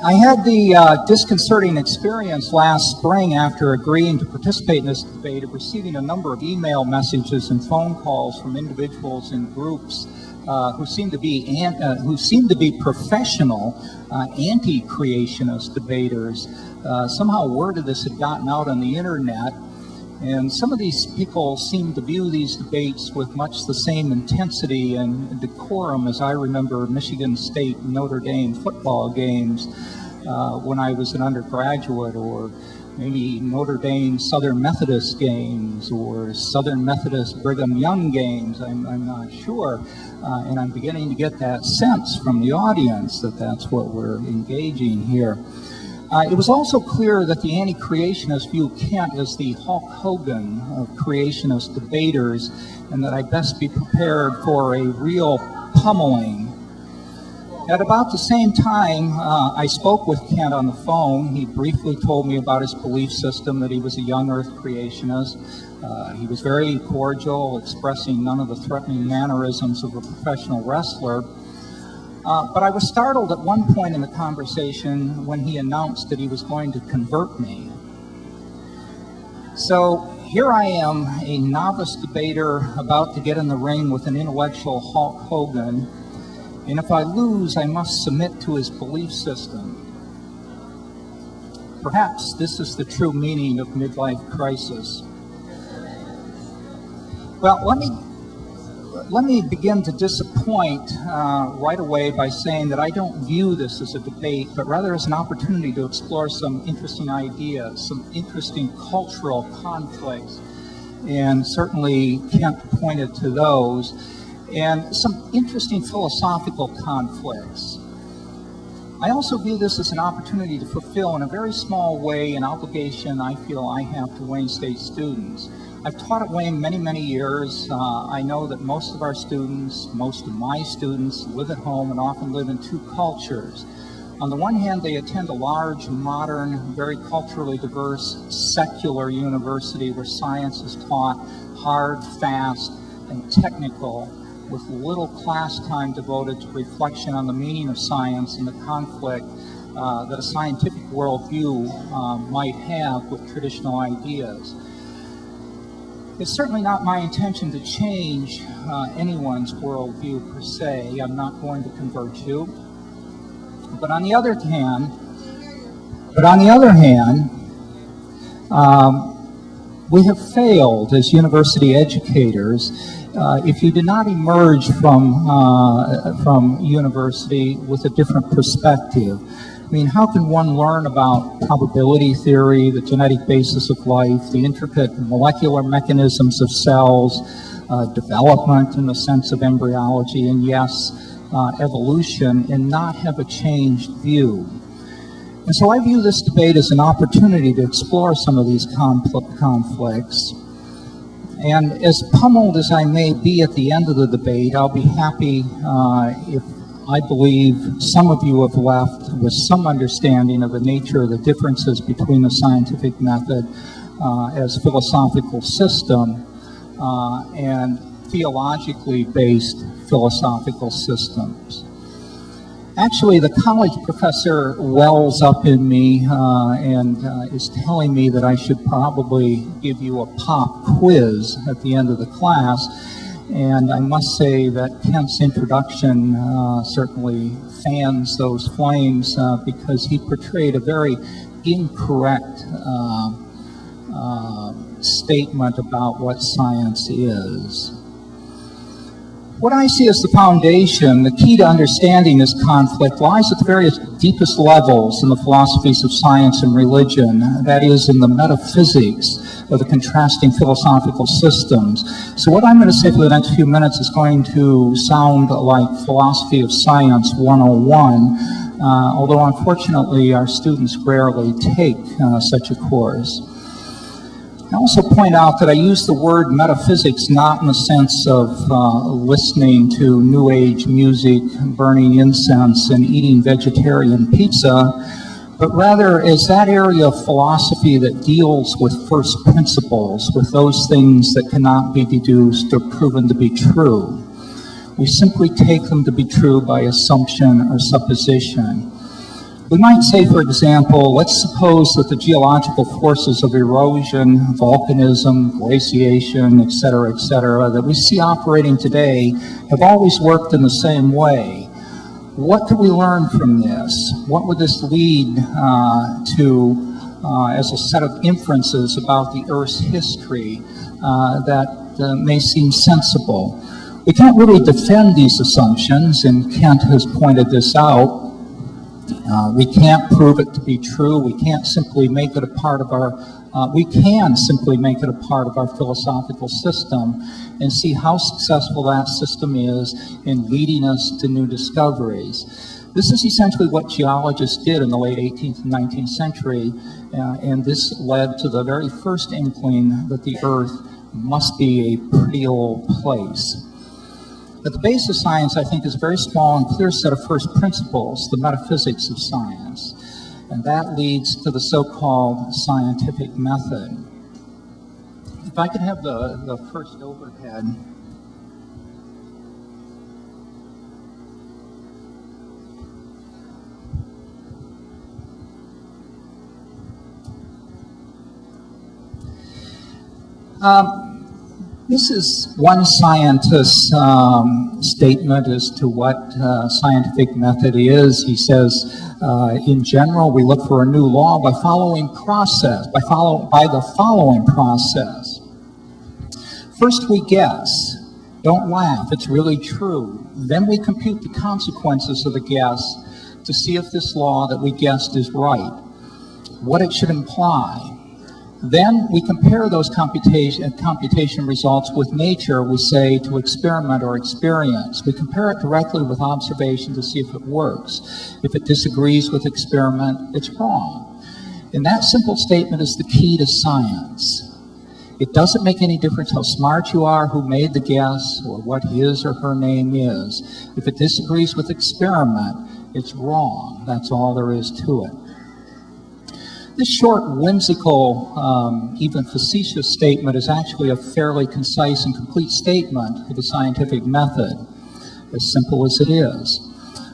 I had the disconcerting experience last spring after agreeing to participate in this debate of receiving a number of email messages and phone calls from individuals and groups who seem to be professional anti-creationist debaters. Somehow word of this had gotten out on the internet, and some of these people seem to view these debates with much the same intensity and decorum as I remember Michigan State Notre Dame football games when I was an undergraduate, or maybe Notre Dame Southern Methodist games, or Southern Methodist Brigham Young games. I'm not sure. And I'm beginning to get that sense from the audience that that's what we're engaging here. It was also clear that the anti-creationist view Kent as the Hulk Hogan of creationist debaters, and that I best be prepared for a real pummeling. At about the same time, I spoke with Kent on the phone. He briefly told me about his belief system, that he was a young Earth creationist. He was very cordial, expressing none of the threatening mannerisms of a professional wrestler. But I was startled at one point in the conversation when he announced that he was going to convert me. So here I am, a novice debater about to get in the ring with an intellectual Hulk Hogan, and if I lose, I must submit to his belief system. Perhaps this is the true meaning of midlife crisis. Well, let me begin to disappoint right away by saying that I don't view this as a debate, but rather as an opportunity to explore some interesting ideas, some interesting cultural conflicts, and certainly Kent pointed to those, and some interesting philosophical conflicts. I also view this as an opportunity to fulfill in a very small way an obligation I feel I have to Wayne State students. I've taught at Wayne many, many years. I know that most of our students, most of my students, live at home and often live in two cultures. On the one hand, they attend a large, modern, very culturally diverse, secular university where science is taught hard, fast, and technical, with little class time devoted to reflection on the meaning of science and the conflict that a scientific worldview might have with traditional ideas. It's certainly not my intention to change anyone's worldview per se. I'm not going to convert you. But on the other hand, we have failed as university educators if you do not emerge from university with a different perspective. I mean, how can one learn about probability theory, the genetic basis of life, the intricate molecular mechanisms of cells, development in the sense of embryology, and yes, evolution, and not have a changed view? And so I view this debate as an opportunity to explore some of these conflicts. And as pummeled as I may be at the end of the debate, I'll be happy if I believe some of you have left with some understanding of the nature of the differences between the scientific method as philosophical system and theologically based philosophical systems. Actually, the college professor wells up in me and is telling me that I should probably give you a pop quiz at the end of the class. And I must say that Kent's introduction certainly fans those flames because he portrayed a very incorrect statement about what science is. What I see as the foundation, the key to understanding this conflict, lies at the various deepest levels in the philosophies of science and religion, that is, in the metaphysics of the contrasting philosophical systems. So what I'm going to say for the next few minutes is going to sound like Philosophy of Science 101, although unfortunately our students rarely take such a course. I also point out that I use the word metaphysics not in the sense of listening to New Age music, burning incense, and eating vegetarian pizza, but rather as that area of philosophy that deals with first principles, with those things that cannot be deduced or proven to be true. We simply take them to be true by assumption or supposition. We might say, for example, let's suppose that the geological forces of erosion, volcanism, glaciation, et cetera, that we see operating today have always worked in the same way. What could we learn from this? What would this lead to as a set of inferences about the Earth's history that may seem sensible? We can't really defend these assumptions, and Kent has pointed this out. We can't prove it to be true. We can't simply make it a part of our, we can simply make it a part of our philosophical system and see how successful that system is in leading us to new discoveries. This is essentially what geologists did in the late 18th and 19th century, and this led to the very first inkling that the Earth must be a pretty old place. At the base of science, I think, is a very small and clear set of first principles, the metaphysics of science. And that leads to the so-called scientific method. If I could have the first overhead. This is one scientist's statement as to what scientific method is. He says, in general, we look for a new law by the following process. First, we guess. Don't laugh, it's really true. Then we compute the consequences of the guess to see if this law that we guessed is right, what it should imply. Then we compare those computation results with nature, we say, to experiment or experience. We compare it directly with observation to see if it works. If it disagrees with experiment, it's wrong. And that simple statement is the key to science. It doesn't make any difference how smart you are, who made the guess, or what his or her name is. If it disagrees with experiment, it's wrong. That's all there is to it. This short, whimsical, even facetious statement is actually a fairly concise and complete statement of the scientific method, as simple as it is.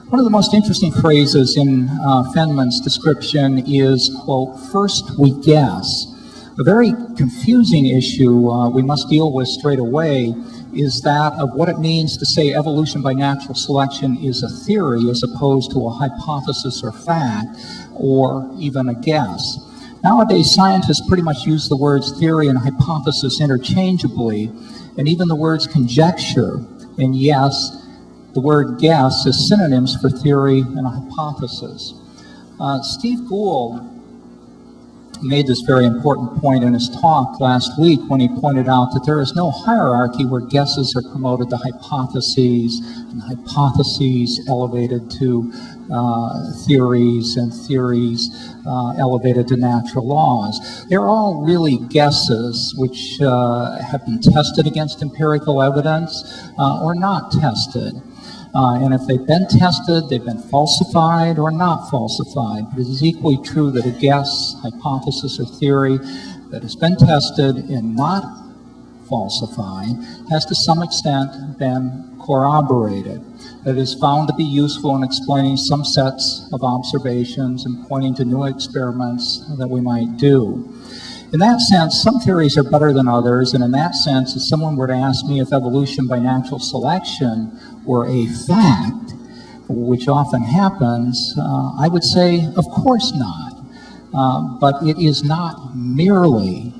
One of the most interesting phrases in Feynman's description is, quote, "First we guess." A very confusing issue we must deal with straight away is that of what it means to say evolution by natural selection is a theory as opposed to a hypothesis or fact, or even a guess. Nowadays, scientists pretty much use the words theory and hypothesis interchangeably, and even the words conjecture and yes, the word guess as synonyms for theory and a hypothesis. Steve Gould made this very important point in his talk last week when he pointed out that there is no hierarchy where guesses are promoted to hypotheses and hypotheses elevated to theories and theories elevated to natural laws. They're all really guesses which have been tested against empirical evidence or not tested. And if they've been tested, they've been falsified or not falsified. But it is equally true that a guess, hypothesis, or theory that has been tested and not falsified has to some extent been corroborated. That is found to be useful in explaining some sets of observations and pointing to new experiments that we might do. In that sense, some theories are better than others, and in that sense, if someone were to ask me if evolution by natural selection were a fact, which often happens, I would say, of course not. But it is not merely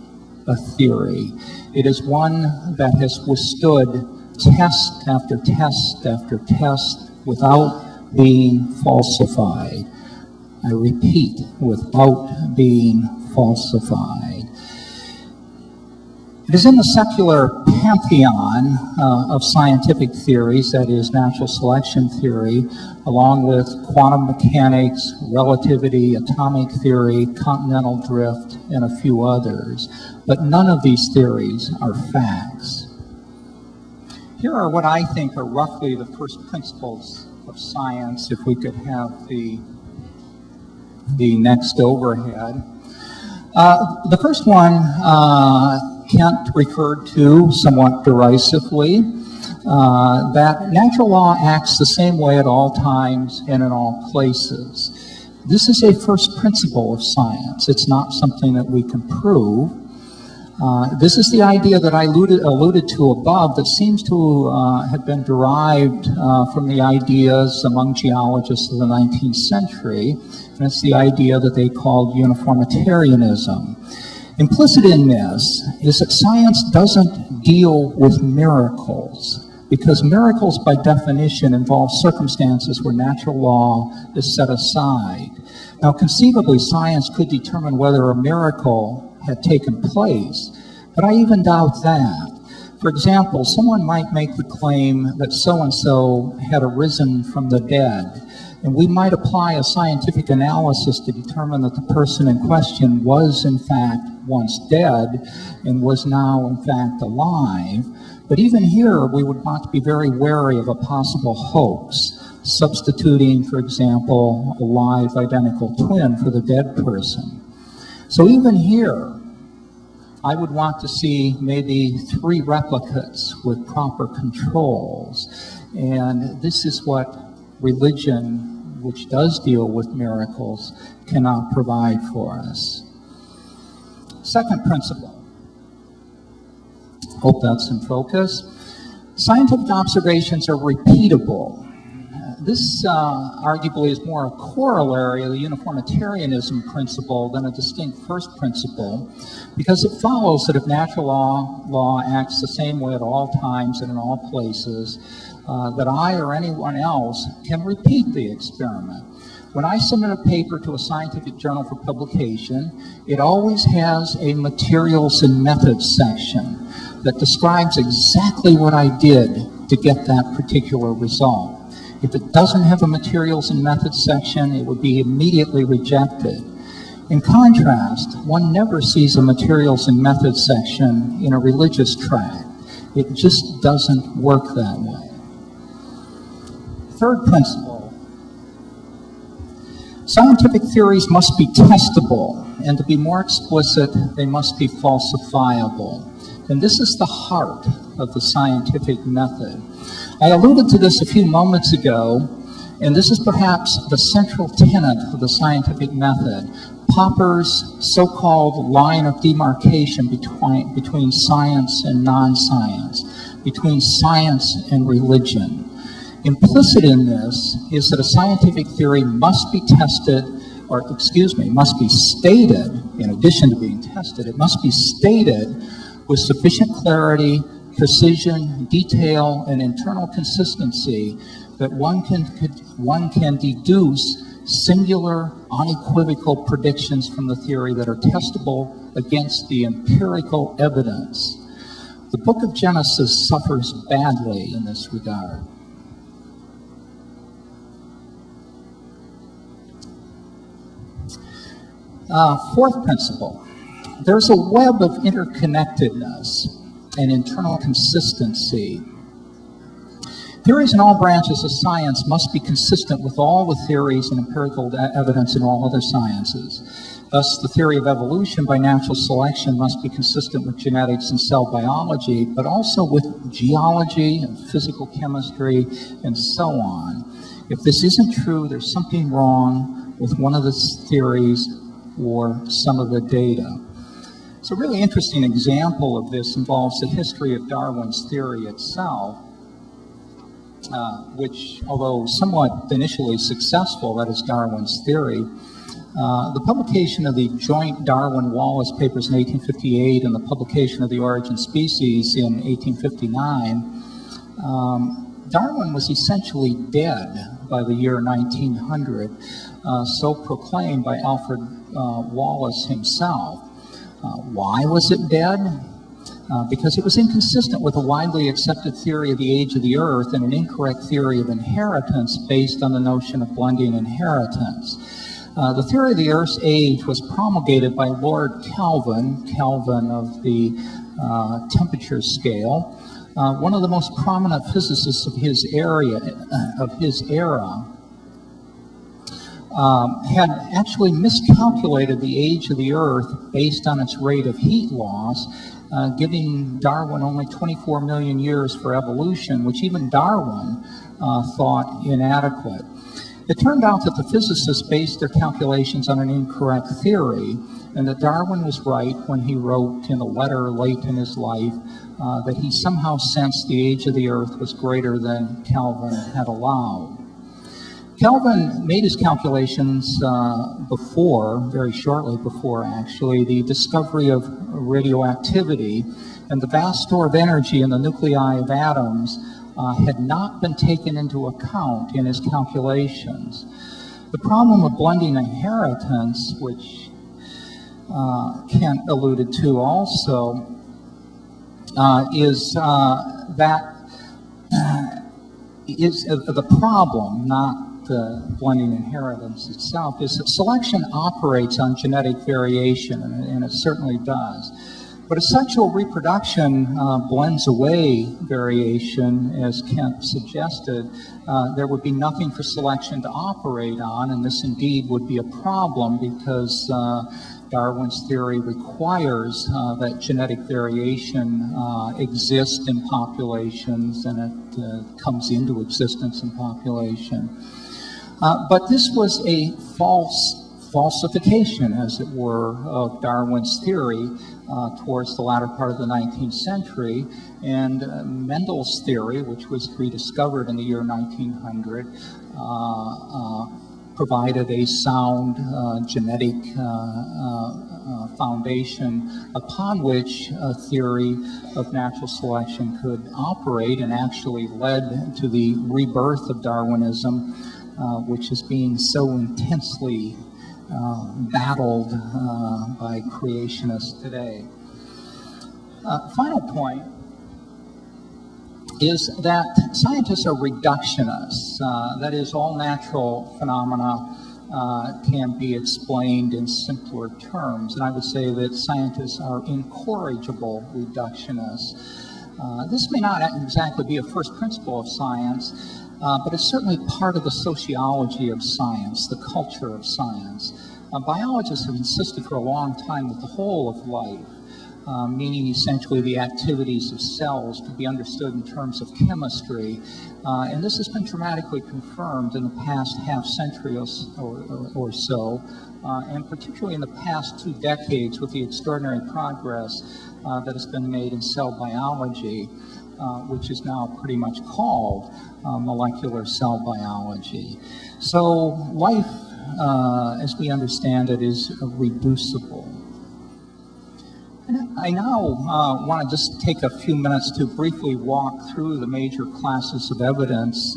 a theory. It is one that has withstood test after test after test without being falsified. I repeat, without being falsified. It is in the secular pantheon of scientific theories, that is natural selection theory, along with quantum mechanics, relativity, atomic theory, continental drift, and a few others. But none of these theories are facts. Here are what I think are roughly the first principles of science, if we could have the next overhead. The first one, Kent referred to somewhat derisively, that natural law acts the same way at all times and in all places. This is a first principle of science. It's not something that we can prove. This is the idea that I alluded to above that seems to have been derived from the ideas among geologists of the 19th century, and it's the idea that they called uniformitarianism. Implicit in this is that science doesn't deal with miracles, because miracles by definition involve circumstances where natural law is set aside. Now, conceivably, science could determine whether a miracle had taken place, but I even doubt that. For example, someone might make the claim that so-and-so had arisen from the dead, and we might apply a scientific analysis to determine that the person in question was, in fact, once dead and was now, in fact, alive. But even here, we would want to be very wary of a possible hoax, substituting, for example, a live identical twin for the dead person. So even here, I would want to see maybe 3 replicates with proper controls. And this is what religion, which does deal with miracles, cannot provide for us. Second principle. Hope that's in focus. Scientific observations are repeatable. This arguably is more a corollary of the uniformitarianism principle than a distinct first principle, because it follows that if natural law acts the same way at all times and in all places, that I or anyone else can repeat the experiment. When I submit a paper to a scientific journal for publication, it always has a materials and methods section that describes exactly what I did to get that particular result. If it doesn't have a materials and methods section, it would be immediately rejected. In contrast, one never sees a materials and methods section in a religious tract. It just doesn't work that way. Third principle, scientific theories must be testable, and to be more explicit, they must be falsifiable. And this is the heart of the scientific method. I alluded to this a few moments ago, and this is perhaps the central tenet of the scientific method, Popper's so-called line of demarcation between science and non-science, between science and religion. Implicit in this is that a scientific theory must be tested, or excuse me, must be stated, in addition to being tested, it must be stated with sufficient clarity, precision, detail, and internal consistency that one can deduce singular, unequivocal predictions from the theory that are testable against the empirical evidence. The book of Genesis suffers badly in this regard. Fourth principle, there's a web of interconnectedness and internal consistency. Theories in all branches of science must be consistent with all the theories and empirical evidence in all other sciences. Thus, the theory of evolution by natural selection must be consistent with genetics and cell biology, but also with geology and physical chemistry and so on. If this isn't true, there's something wrong with one of the theories or some of the data. So a really interesting example of this involves the history of Darwin's theory itself, which, although somewhat initially successful, that is Darwin's theory, the publication of the joint Darwin-Wallace papers in 1858 and the publication of The Origin of Species in 1859, Darwin was essentially dead by the year 1900, so proclaimed by Alfred Wallace himself. Why was it dead? Because it was inconsistent with a widely accepted theory of the age of the Earth and an incorrect theory of inheritance based on the notion of blending inheritance. The theory of the Earth's age was promulgated by Lord Kelvin of the temperature scale, one of the most prominent physicists of his era, had actually miscalculated the age of the Earth based on its rate of heat loss, giving Darwin only 24 million years for evolution, which even Darwin thought inadequate. It turned out that the physicists based their calculations on an incorrect theory, and that Darwin was right when he wrote in a letter late in his life that he somehow sensed the age of the Earth was greater than Kelvin had allowed. Kelvin made his calculations very shortly before actually, the discovery of radioactivity, and the vast store of energy in the nuclei of atoms had not been taken into account in his calculations. The problem of blending inheritance, which Kent alluded to also, is the problem, not the blending inheritance itself, is that selection operates on genetic variation, and it certainly does. But as sexual reproduction blends away variation, as Kent suggested, there would be nothing for selection to operate on, and this indeed would be a problem because Darwin's theory requires that genetic variation exist in populations, and it comes into existence in population. But this was a falsification, as it were, of Darwin's theory towards the latter part of the 19th century, and Mendel's theory, which was rediscovered in the year 1900, provided a sound genetic foundation upon which a theory of natural selection could operate, and actually led to the rebirth of Darwinism, which is being so intensely battled by creationists today. Final point is that scientists are reductionists. That is, all natural phenomena can be explained in simpler terms. And I would say that scientists are incorrigible reductionists. This may not exactly be a first principle of science, but it's certainly part of the sociology of science, the culture of science. Biologists have insisted for a long time that the whole of life, meaning essentially the activities of cells, to be understood in terms of chemistry. And this has been dramatically confirmed in the past half century or so, and particularly in the past 2 decades with the extraordinary progress that has been made in cell biology, which is now pretty much called molecular cell biology. So life, as we understand it, is reducible. I now want to just take a few minutes to briefly walk through the major classes of evidence,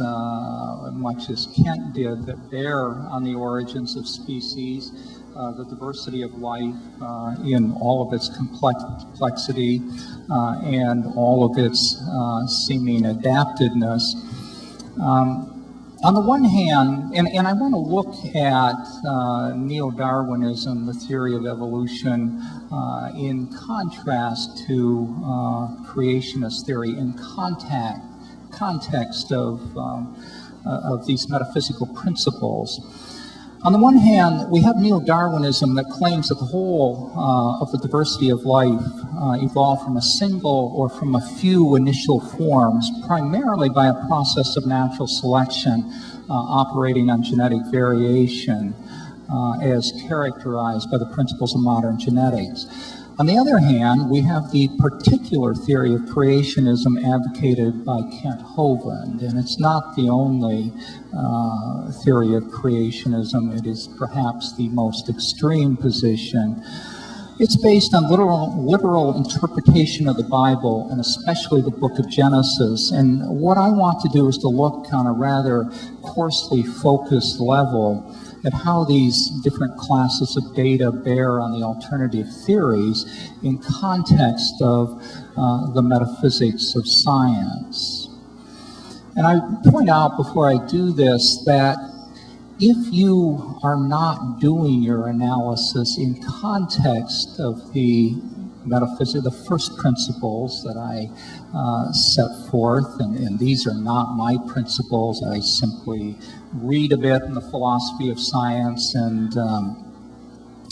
much as Kent did, that bear on the origins of species, the diversity of life in all of its complexity and all of its seeming adaptedness. On the one hand, and I want to look at neo-Darwinism, the theory of evolution, in contrast to creationist theory, in context of these metaphysical principles. On the one hand, we have neo-Darwinism that claims that the whole of the diversity of life evolved from a single or from a few initial forms, primarily by a process of natural selection operating on genetic variation, as characterized by the principles of modern genetics. On the other hand, we have the particular theory of creationism advocated by Kent Hovind, and it's not the only theory of creationism. It is perhaps the most extreme position. It's based on literal interpretation of the Bible, and especially the book of Genesis. And what I want to do is to look on a rather coarsely focused level at how these different classes of data bear on the alternative theories in context of the metaphysics of science. And I point out before I do this that if you are not doing your analysis in context of the metaphysics, the first principles that I set forth, and these are not my principles, I simply read a bit in the philosophy of science and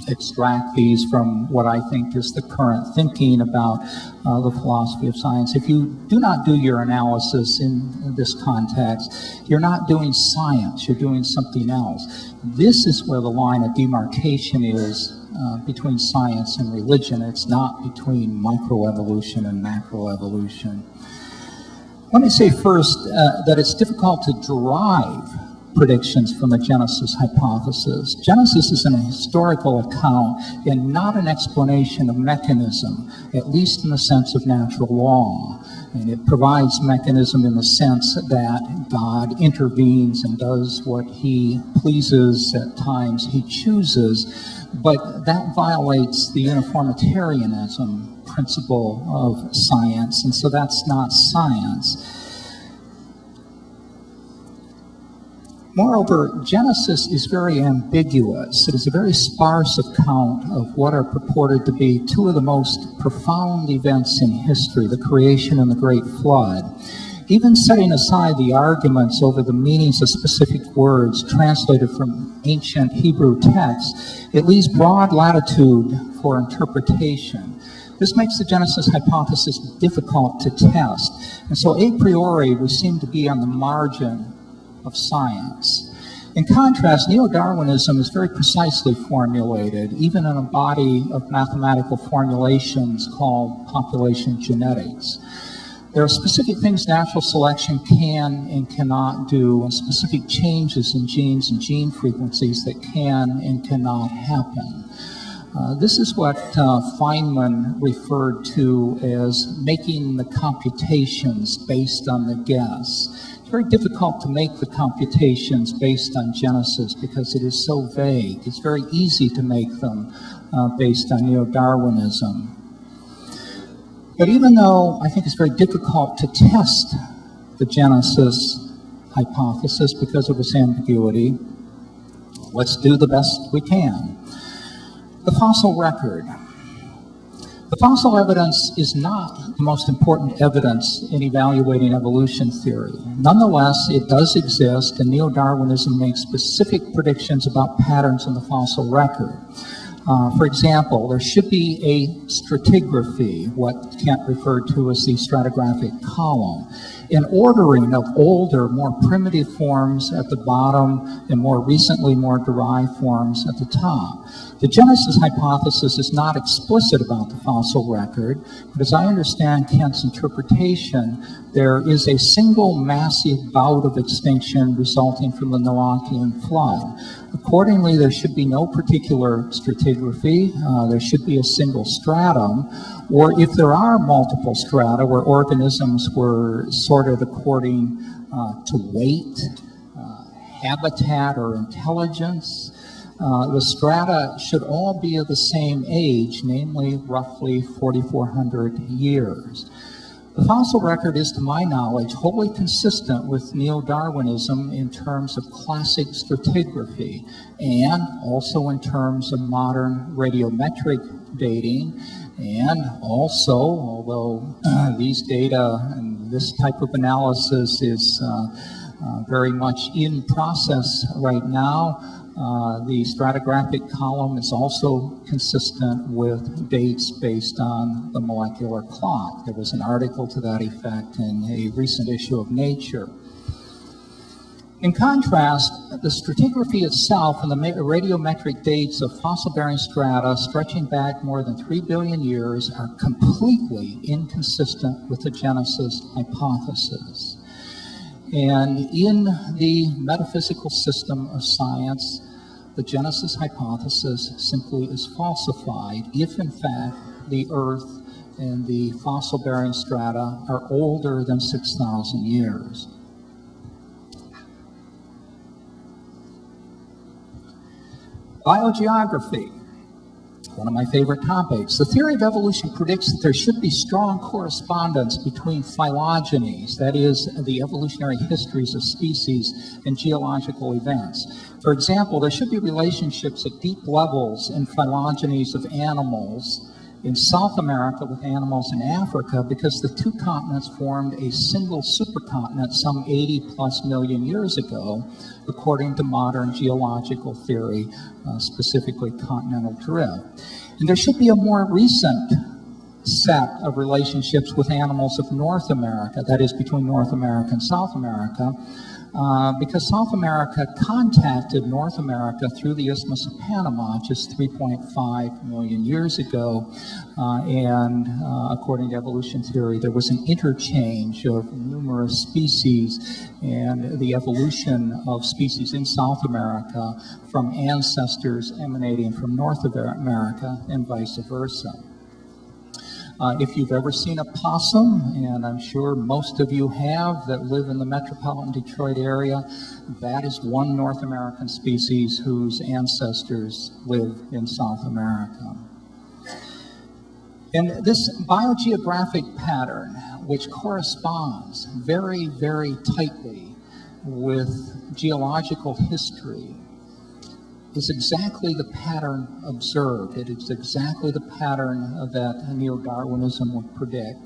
extract these from what I think is the current thinking about the philosophy of science. If you do not do your analysis in this context, you're not doing science, you're doing something else. This is where the line of demarcation is between science and religion. It's not between microevolution and macroevolution. Let me say first that it's difficult to derive predictions from the Genesis hypothesis. Genesis is an historical account and not an explanation of mechanism, at least in the sense of natural law. And it provides mechanism in the sense that God intervenes and does what he pleases, at times he chooses, but that violates the uniformitarianism principle of science, and so that's not science. Moreover, Genesis is very ambiguous. It is a very sparse account of what are purported to be two of the most profound events in history, the creation and the Great Flood. Even setting aside the arguments over the meanings of specific words translated from ancient Hebrew texts, it leaves broad latitude for interpretation. This makes the Genesis hypothesis difficult to test, and so a priori we seem to be on the margin of science. In contrast, neo-Darwinism is very precisely formulated, even in a body of mathematical formulations called population genetics. There are specific things natural selection can and cannot do, and specific changes in genes and gene frequencies that can and cannot happen. This is what Feynman referred to as making the computations based on the guess. It's very difficult to make the computations based on Genesis because it is so vague. It's very easy to make them based on neo-Darwinism. But even though I think it's very difficult to test the Genesis hypothesis because of its ambiguity, let's do the best we can. The fossil record. The fossil evidence is not the most important evidence in evaluating evolution theory. Nonetheless, it does exist, and neo-Darwinism makes specific predictions about patterns in the fossil record. For example, there should be a stratigraphy, what Kent referred to as the stratigraphic column, an ordering of older, more primitive forms at the bottom and more recently more derived forms at the top. The Genesis hypothesis is not explicit about the fossil record, but as I understand Kent's interpretation, there is a single massive bout of extinction resulting from the Noachian flood. Accordingly, there should be no particular stratigraphy. There should be a single stratum, or if there are multiple strata where organisms were sorted according to weight, habitat, or intelligence, the strata should all be of the same age, namely roughly 4,400 years. The fossil record is, to my knowledge, wholly consistent with neo-Darwinism in terms of classic stratigraphy and also in terms of modern radiometric dating, and also, although these data and this type of analysis is very much in process right now, the stratigraphic column is also consistent with dates based on the molecular clock. There was an article to that effect in a recent issue of Nature. In contrast, the stratigraphy itself and the radiometric dates of fossil-bearing strata stretching back more than 3 billion years are completely inconsistent with the Genesis hypothesis. And in the metaphysical system of science, the Genesis hypothesis simply is falsified if, in fact, the Earth and the fossil-bearing strata are older than 6,000 years. Biogeography, one of my favorite topics. The theory of evolution predicts that there should be strong correspondence between phylogenies, that is, the evolutionary histories of species, and geological events. For example, there should be relationships at deep levels in phylogenies of animals in South America with animals in Africa because the two continents formed a single supercontinent some 80+ million years ago, according to modern geological theory, specifically continental drift. And there should be a more recent set of relationships with animals of North America, that is, between North America and South America, because South America contacted North America through the Isthmus of Panama just 3.5 million years ago, and according to evolution theory, there was an interchange of numerous species and the evolution of species in South America from ancestors emanating from North America and vice versa. If you've ever seen a possum, and I'm sure most of you have that live in the metropolitan Detroit area, that is one North American species whose ancestors live in South America. And this biogeographic pattern, which corresponds very, very tightly with geological history, is exactly the pattern observed. It is exactly the pattern that neo-Darwinism would predict,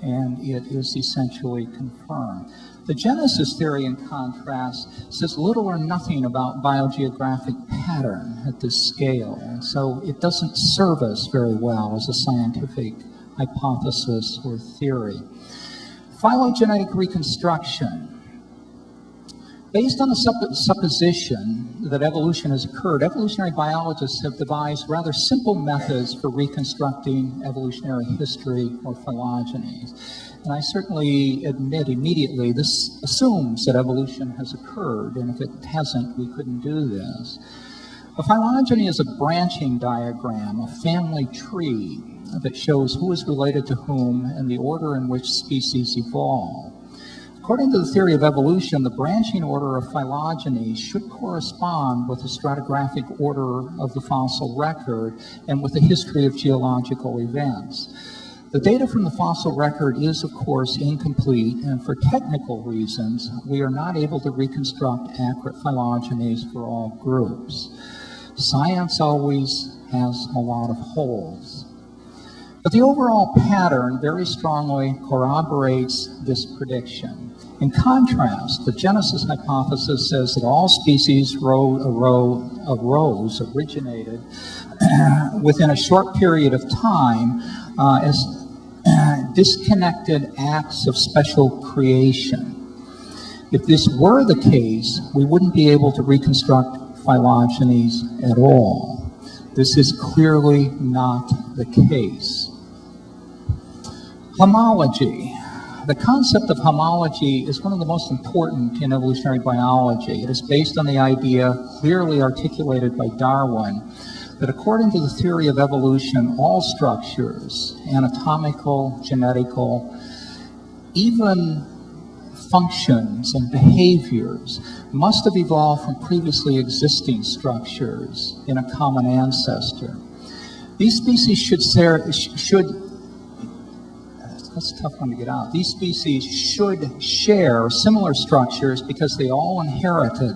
and it is essentially confirmed. The Genesis theory, in contrast, says little or nothing about biogeographic pattern at this scale, and so it doesn't serve us very well as a scientific hypothesis or theory. Phylogenetic reconstruction. Based on the supposition that evolution has occurred, evolutionary biologists have devised rather simple methods for reconstructing evolutionary history or phylogenies. And I certainly admit immediately this assumes that evolution has occurred, and if it hasn't, we couldn't do this. A phylogeny is a branching diagram, a family tree that shows who is related to whom and the order in which species evolve. According to the theory of evolution, the branching order of phylogeny should correspond with the stratigraphic order of the fossil record and with the history of geological events. The data from the fossil record is, of course, incomplete, and for technical reasons, we are not able to reconstruct accurate phylogenies for all groups. Science always has a lot of holes. But the overall pattern very strongly corroborates this prediction. In contrast, the genesis hypothesis says that all species of rows originated within a short period of time as disconnected acts of special creation. If this were the case, we wouldn't be able to reconstruct phylogenies at all. This is clearly not the case. Homology. The concept of homology is one of the most important in evolutionary biology. It is based on the idea, clearly articulated by Darwin, that according to the theory of evolution, all structures, anatomical, genetical, even functions and behaviors, must have evolved from previously existing structures in a common ancestor. These species that's a tough one to get out. These species should share similar structures because they all inherited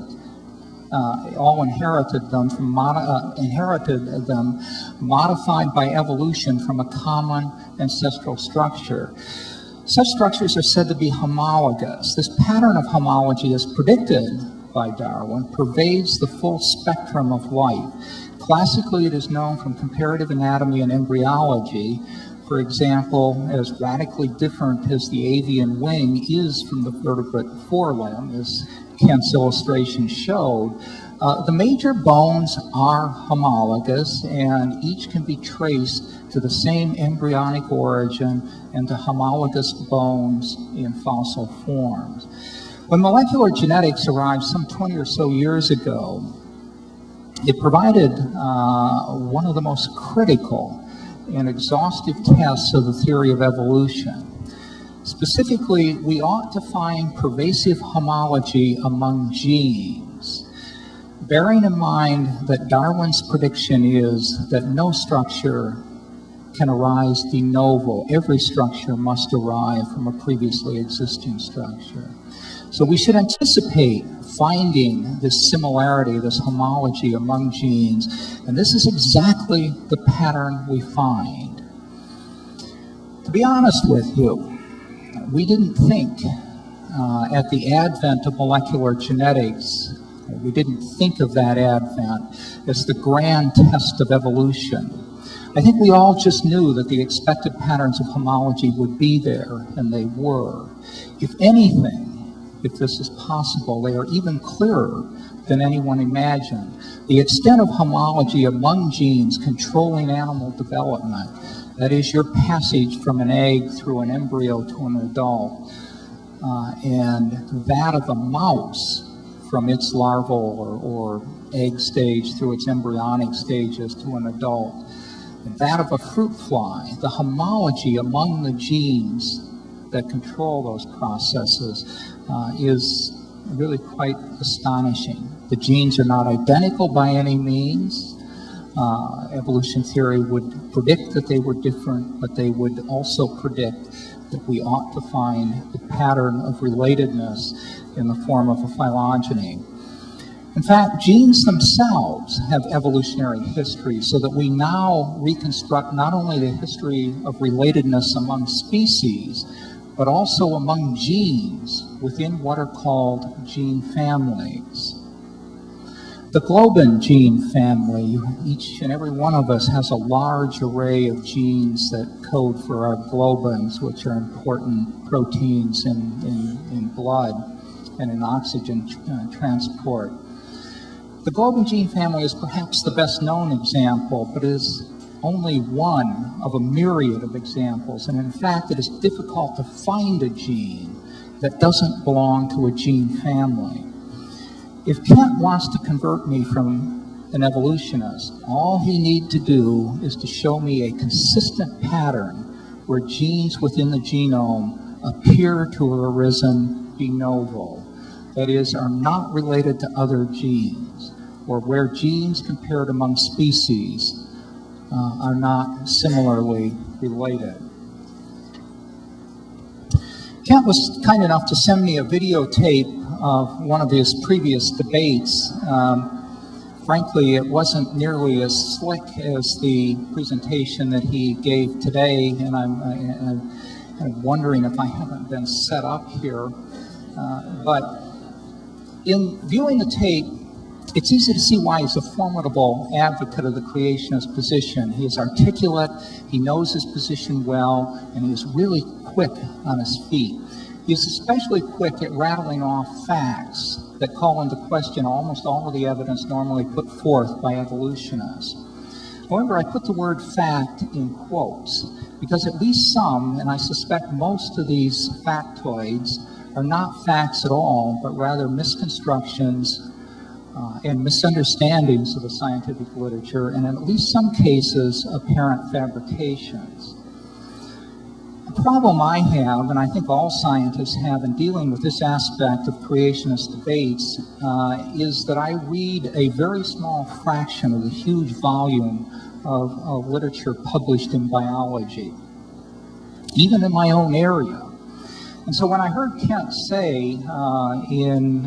them modified by evolution from a common ancestral structure. Such structures are said to be homologous. This pattern of homology, as predicted by Darwin, pervades the full spectrum of life. Classically, it is known from comparative anatomy and embryology, for example, as radically different as the avian wing is from the vertebrate forelimb, as Kent's illustration showed. The major bones are homologous, and each can be traced to the same embryonic origin and to homologous bones in fossil forms. When molecular genetics arrived some 20 or so years ago, it provided one of the most critical and exhaustive tests of the theory of evolution. Specifically, we ought to find pervasive homology among genes, bearing in mind that Darwin's prediction is that no structure can arise de novo. Every structure must arrive from a previously existing structure. So we should anticipate finding this similarity, this homology among genes, and this is exactly the pattern we find. To be honest with you, we didn't think at the advent of molecular genetics, we didn't think of that advent as the grand test of evolution. I think we all just knew that the expected patterns of homology would be there, and they were. If anything, if this is possible, they are even clearer than anyone imagined. The extent of homology among genes controlling animal development, that is your passage from an egg through an embryo to an adult, and that of a mouse from its larval or egg stage through its embryonic stages to an adult, and that of a fruit fly, the homology among the genes that control those processes is really quite astonishing. The genes are not identical by any means. Evolution theory would predict that they were different, but they would also predict that we ought to find the pattern of relatedness in the form of a phylogeny. In fact, genes themselves have evolutionary history, so that we now reconstruct not only the history of relatedness among species, but also among genes within what are called gene families. The globin gene family, each and every one of us has a large array of genes that code for our globins, which are important proteins in blood and in oxygen transport. The globin gene family is perhaps the best known example, but is only one of a myriad of examples, and in fact it is difficult to find a gene that doesn't belong to a gene family. If Kent wants to convert me from an evolutionist, all he needs to do is to show me a consistent pattern where genes within the genome appear to have arisen de novo, that is, are not related to other genes, or where genes compared among species are not similarly related. Kent was kind enough to send me a videotape of one of his previous debates. Frankly, it wasn't nearly as slick as the presentation that he gave today, and I'm wondering if I haven't been set up here. But in viewing the tape, it's easy to see why he's a formidable advocate of the creationist position. He is articulate, he knows his position well, and he is really quick on his feet. He's especially quick at rattling off facts that call into question almost all of the evidence normally put forth by evolutionists. However, I put the word fact in quotes because at least some, and I suspect most of these factoids, are not facts at all, but rather misconstructions and misunderstandings of the scientific literature, and in at least some cases, apparent fabrications. The problem I have, and I think all scientists have in dealing with this aspect of creationist debates, is that I read a very small fraction of the huge volume of literature published in biology, even in my own area. And so when I heard Kent say in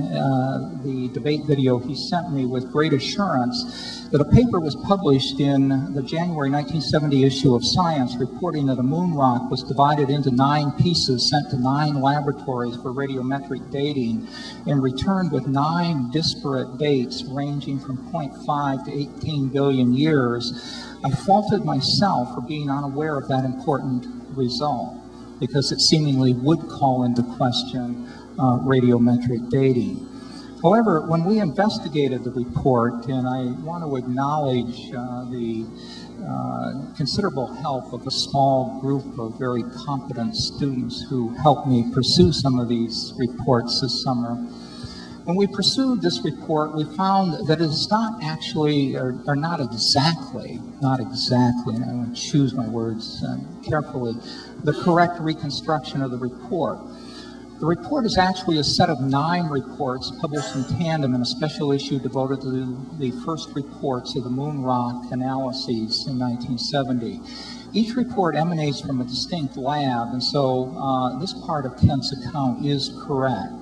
the debate video he sent me with great assurance that a paper was published in the January 1970 issue of Science reporting that a moon rock was divided into 9 pieces sent to 9 laboratories for radiometric dating and returned with 9 disparate dates ranging from 0.5 to 18 billion years, I faulted myself for being unaware of that important result, because it seemingly would call into question radiometric dating. However, when we investigated the report, and I want to acknowledge the considerable help of a small group of very competent students who helped me pursue some of these reports this summer. When we pursued this report, we found that it is not actually, or not exactly, and I want to choose my words carefully, the correct reconstruction of the report. The report is actually a set of 9 reports published in tandem in a special issue devoted to the first reports of the moon rock analyses in 1970. Each report emanates from a distinct lab, and so this part of Kent's account is correct.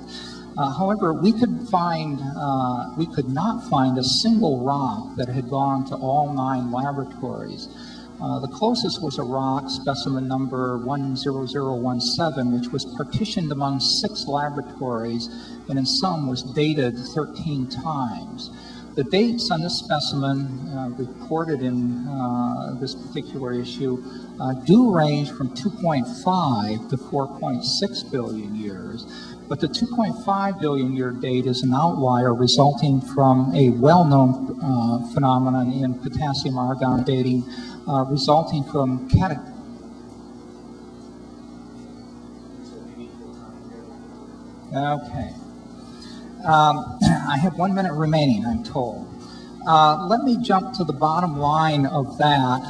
However, we could not find a single rock that had gone to all 9 laboratories. The closest was a rock, specimen number 10017, which was partitioned among 6 laboratories and in some was dated 13 times. The dates on this specimen reported in this particular issue do range from 2.5 to 4.6 billion years. But the 2.5 billion year date is an outlier resulting from a well-known phenomenon in potassium-argon dating resulting from Okay. I have 1 minute remaining, I'm told. Let me jump to the bottom line of that.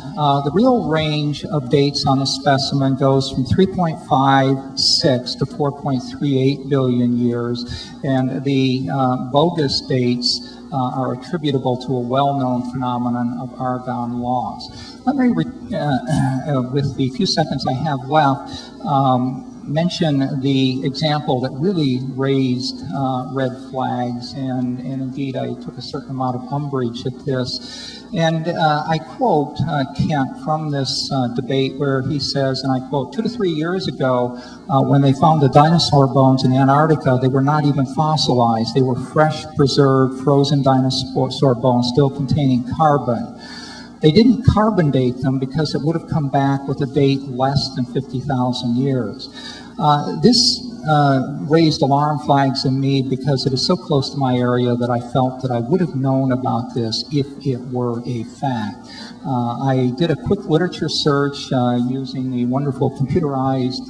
The real range of dates on the specimen goes from 3.56 to 4.38 billion years, and the bogus dates are attributable to a well-known phenomenon of argon loss. Let me, with the few seconds I have left, mention the example that really raised red flags, and indeed I took a certain amount of umbrage at this. And I quote Kent from this debate where he says, and I quote, 2 to 3 years ago, when they found the dinosaur bones in Antarctica, they were not even fossilized. They were fresh, preserved, frozen dinosaur bones still containing carbon. They didn't carbon date them because it would have come back with a date less than 50,000 years. This raised alarm flags in me because it is so close to my area that I felt that I would have known about this if it were a fact. I did a quick literature search using the wonderful computerized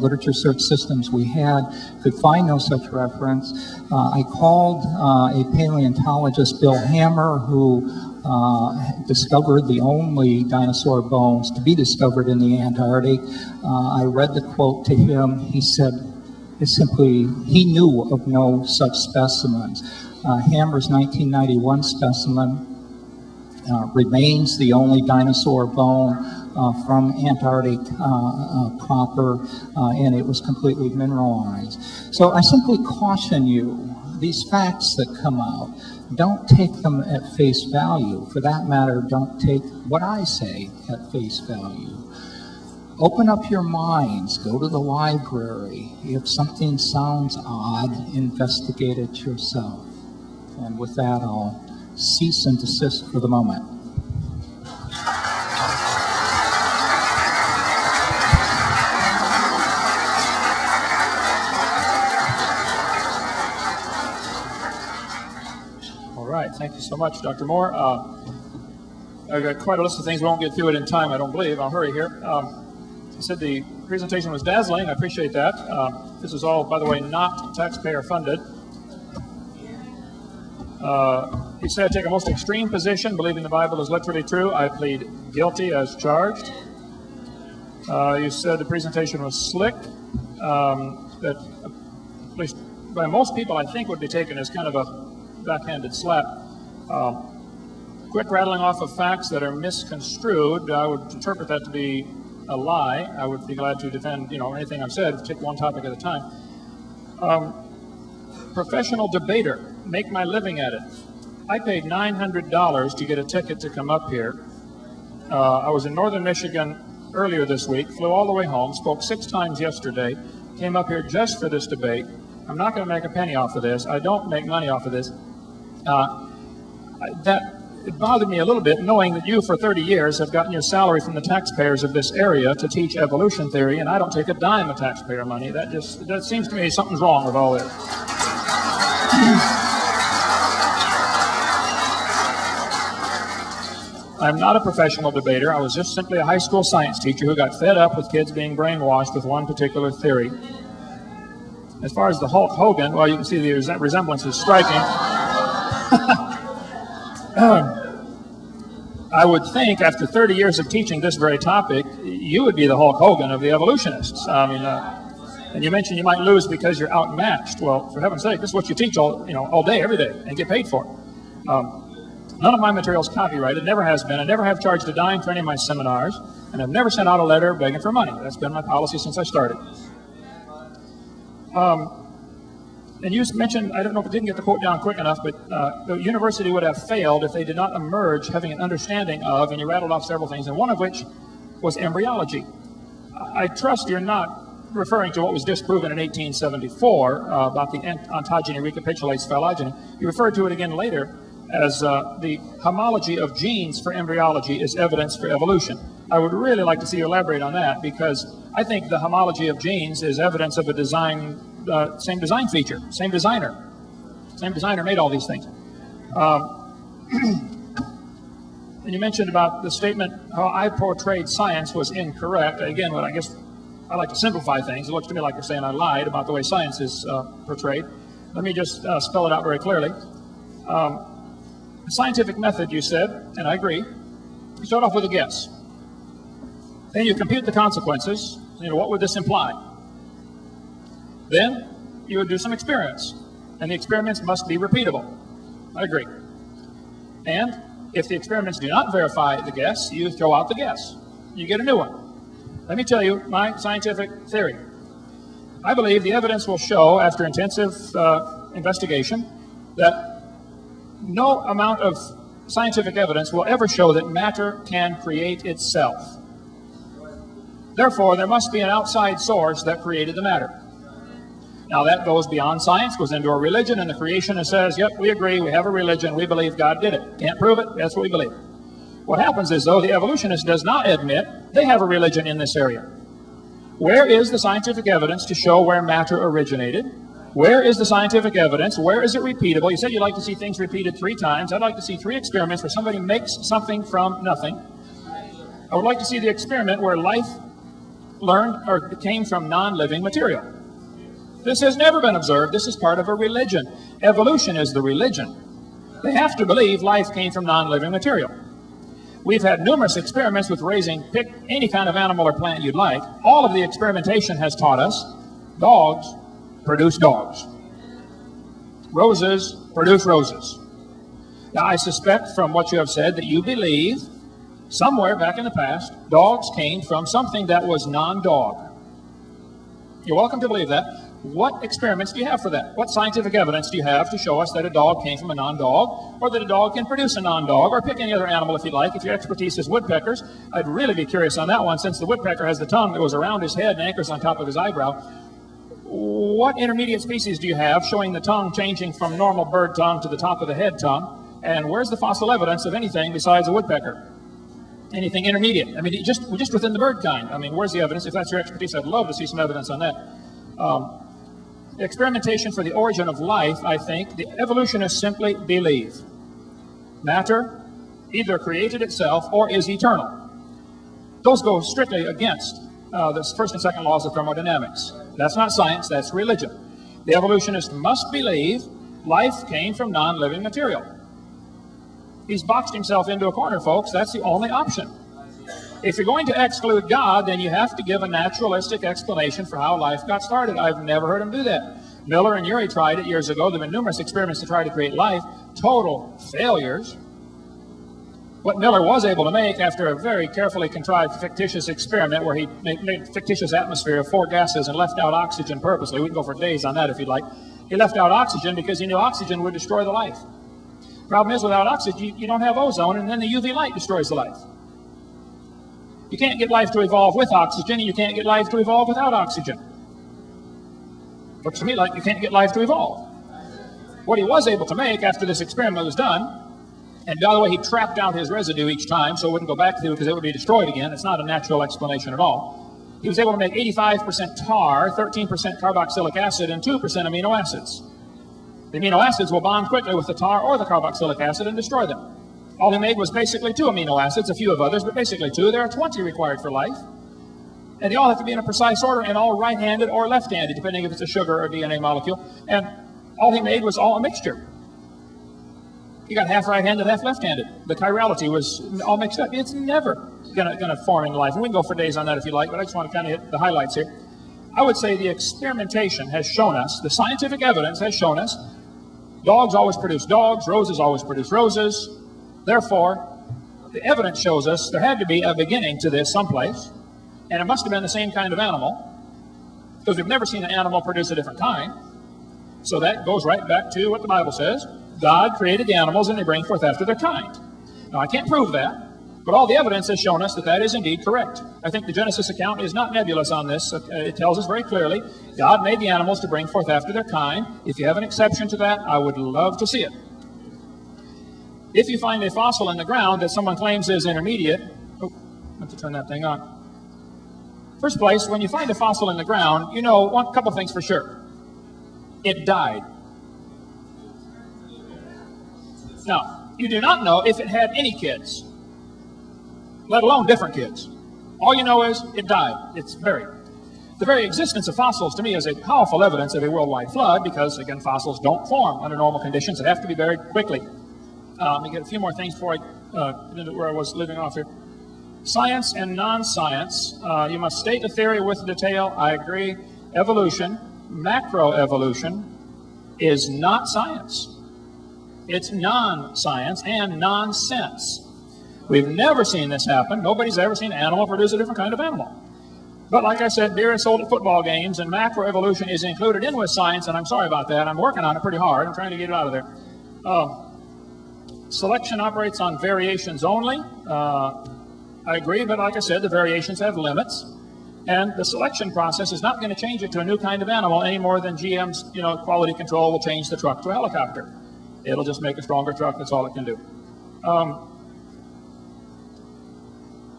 literature search systems we had, could find no such reference. I called a paleontologist, Bill Hammer, who discovered the only dinosaur bones to be discovered in the Antarctic. I read the quote to him. He said he knew of no such specimens. Hammer's 1991 specimen remains the only dinosaur bone from Antarctic proper, and it was completely mineralized. So I simply caution you, these facts that come out, don't take them at face value. For that matter, don't take what I say at face value. Open up your minds, go to the library. If something sounds odd, investigate it yourself. And with that, I'll cease and desist for the moment. Thank you so much, Dr. Moore. I've got quite a list of things. We won't get through it in time, I don't believe. I'll hurry here. You said the presentation was dazzling. I appreciate that. This is all, by the way, not taxpayer funded. You said take a most extreme position, believing the Bible is literally true. I plead guilty as charged. You said the presentation was slick. That, at least by most people, I think would be taken as kind of a backhanded slap. Quick rattling off of facts that are misconstrued, I would interpret that to be a lie. I would be glad to defend, anything I've said, take one topic at a time. Professional debater, make my living at it. I paid $900 to get a ticket to come up here. I was in northern Michigan earlier this week, flew all the way home, spoke 6 times yesterday, came up here just for this debate. I'm not going to make a penny off of this. I don't make money off of this. It bothered me a little bit knowing that you for 30 years have gotten your salary from the taxpayers of this area to teach evolution theory, and I don't take a dime of taxpayer money. That seems to me something's wrong with all this. I'm not a professional debater. I was just simply a high school science teacher who got fed up with kids being brainwashed with one particular theory. As far as the Hulk Hogan, well, you can see the resemblance is striking. I would think after 30 years of teaching this very topic, you would be the Hulk Hogan of the evolutionists. I mean, and you mentioned you might lose because you're outmatched. Well, for heaven's sake, this is what you teach all day, every day, and get paid for it. None of my material is copyrighted, never has been. I never have charged a dime for any of my seminars, and I've never sent out a letter begging for money. That's been my policy since I started. And you mentioned, I don't know if I didn't get the quote down quick enough, but the university would have failed if they did not emerge having an understanding of, and you rattled off several things, and one of which was embryology. I trust you're not referring to what was disproven in 1874 about the ontogeny recapitulates phylogeny. You referred to it again later as the homology of genes for embryology is evidence for evolution. I would really like to see you elaborate on that, because I think the homology of genes is evidence of a design, same design feature, same designer. Same designer made all these things. And you mentioned about the statement, how I portrayed science was incorrect. Again, I guess I like to simplify things. It looks to me like you're saying I lied about the way science is portrayed. Let me just spell it out very clearly. The scientific method, you said, and I agree, you start off with a guess. Then you compute the consequences. What would this imply? Then you would do some experiments, and the experiments must be repeatable. I agree. And if the experiments do not verify the guess, you throw out the guess. You get a new one. Let me tell you my scientific theory. I believe the evidence will show, after intensive investigation, that no amount of scientific evidence will ever show that matter can create itself. Therefore, there must be an outside source that created the matter. Now, that goes beyond science, goes into a religion, and the creationist says, yep, we agree, we have a religion, we believe God did it. Can't prove it, that's what we believe. What happens is, though, the evolutionist does not admit they have a religion in this area. Where is the scientific evidence to show where matter originated? Where is the scientific evidence? Where is it repeatable? You said you'd like to see things repeated 3 times. I'd like to see 3 experiments where somebody makes something from nothing. I would like to see the experiment where life learned or came from non-living material. This has never been observed. This is part of a religion. Evolution is the religion. They have to believe life came from non-living material. We've had numerous experiments with raising, pick any kind of animal or plant you'd like. All of the experimentation has taught us dogs produce dogs. Roses produce roses. Now, I suspect from what you have said that you believe somewhere back in the past, dogs came from something that was non-dog. You're welcome to believe that. What experiments do you have for that? What scientific evidence do you have to show us that a dog came from a non-dog, or that a dog can produce a non-dog, or pick any other animal if you'd like? If your expertise is woodpeckers, I'd really be curious on that one, since the woodpecker has the tongue that goes around his head and anchors on top of his eyebrow. What intermediate species do you have showing the tongue changing from normal bird tongue to the top of the head tongue? And where's the fossil evidence of anything besides a woodpecker? Anything intermediate? I mean, just within the bird kind. I mean, where's the evidence? If that's your expertise, I'd love to see some evidence on that. Experimentation for the origin of life, I think, the evolutionists simply believe matter either created itself or is eternal. Those go strictly against the first and second laws of thermodynamics. That's not science, that's religion. The evolutionist must believe life came from non-living material. He's boxed himself into a corner, folks. That's the only option. If you're going to exclude God, then you have to give a naturalistic explanation for how life got started. I've never heard him do that. Miller and Urey tried it years ago. There have been numerous experiments to try to create life. Total failures. What Miller was able to make after a very carefully contrived fictitious experiment where he made a fictitious atmosphere of 4 gases and left out oxygen purposely. We can go for days on that if you'd like. He left out oxygen because he knew oxygen would destroy the life. Problem is, without oxygen, you don't have ozone, and then the UV light destroys the life. You can't get life to evolve with oxygen, and you can't get life to evolve without oxygen. Looks to me like you can't get life to evolve. What he was able to make after this experiment was done, and by the way, he trapped out his residue each time so it wouldn't go back through because it would be destroyed again. It's not a natural explanation at all. He was able to make 85% tar, 13% carboxylic acid, and 2% amino acids. The amino acids will bond quickly with the tar or the carboxylic acid and destroy them. All he made was basically 2 amino acids, a few of others, but basically 2. There are 20 required for life. And they all have to be in a precise order and all right-handed or left-handed, depending if it's a sugar or a DNA molecule. And all he made was all a mixture. He got half right-handed, half left-handed. The chirality was all mixed up. It's never going to form in life. And we can go for days on that if you like, but I just want to kind of hit the highlights here. I would say the experimentation has shown us, the scientific evidence has shown us, dogs always produce dogs, roses always produce roses. Therefore, the evidence shows us there had to be a beginning to this someplace, and it must have been the same kind of animal, because we've never seen an animal produce a different kind. So that goes right back to what the Bible says. God created the animals, and they bring forth after their kind. Now, I can't prove that, but all the evidence has shown us that that is indeed correct. I think the Genesis account is not nebulous on this. It tells us very clearly, God made the animals to bring forth after their kind. If you have an exception to that, I would love to see it. If you find a fossil in the ground that someone claims is intermediate, I have to turn that thing on. First place, when you find a fossil in the ground, you know a couple things for sure. It died. Now, you do not know if it had any kids, let alone different kids. All you know is it died. It's buried. The very existence of fossils, to me, is a powerful evidence of a worldwide flood because, again, fossils don't form under normal conditions. They have to be buried quickly. Let me get a few more things before I get into where I was living off here. Science and non-science. You must state the theory with detail. I agree. Evolution, macroevolution, is not science. It's non-science and nonsense. We've never seen this happen. Nobody's ever seen an animal produce a different kind of animal. But like I said, beer is sold at football games, and macroevolution is included in with science, and I'm sorry about that. I'm working on it pretty hard. I'm trying to get it out of there. Selection operates on variations only. I agree, but like I said, the variations have limits. And the selection process is not going to change it to a new kind of animal any more than GM's quality control will change the truck to a helicopter. It'll just make a stronger truck. That's all it can do.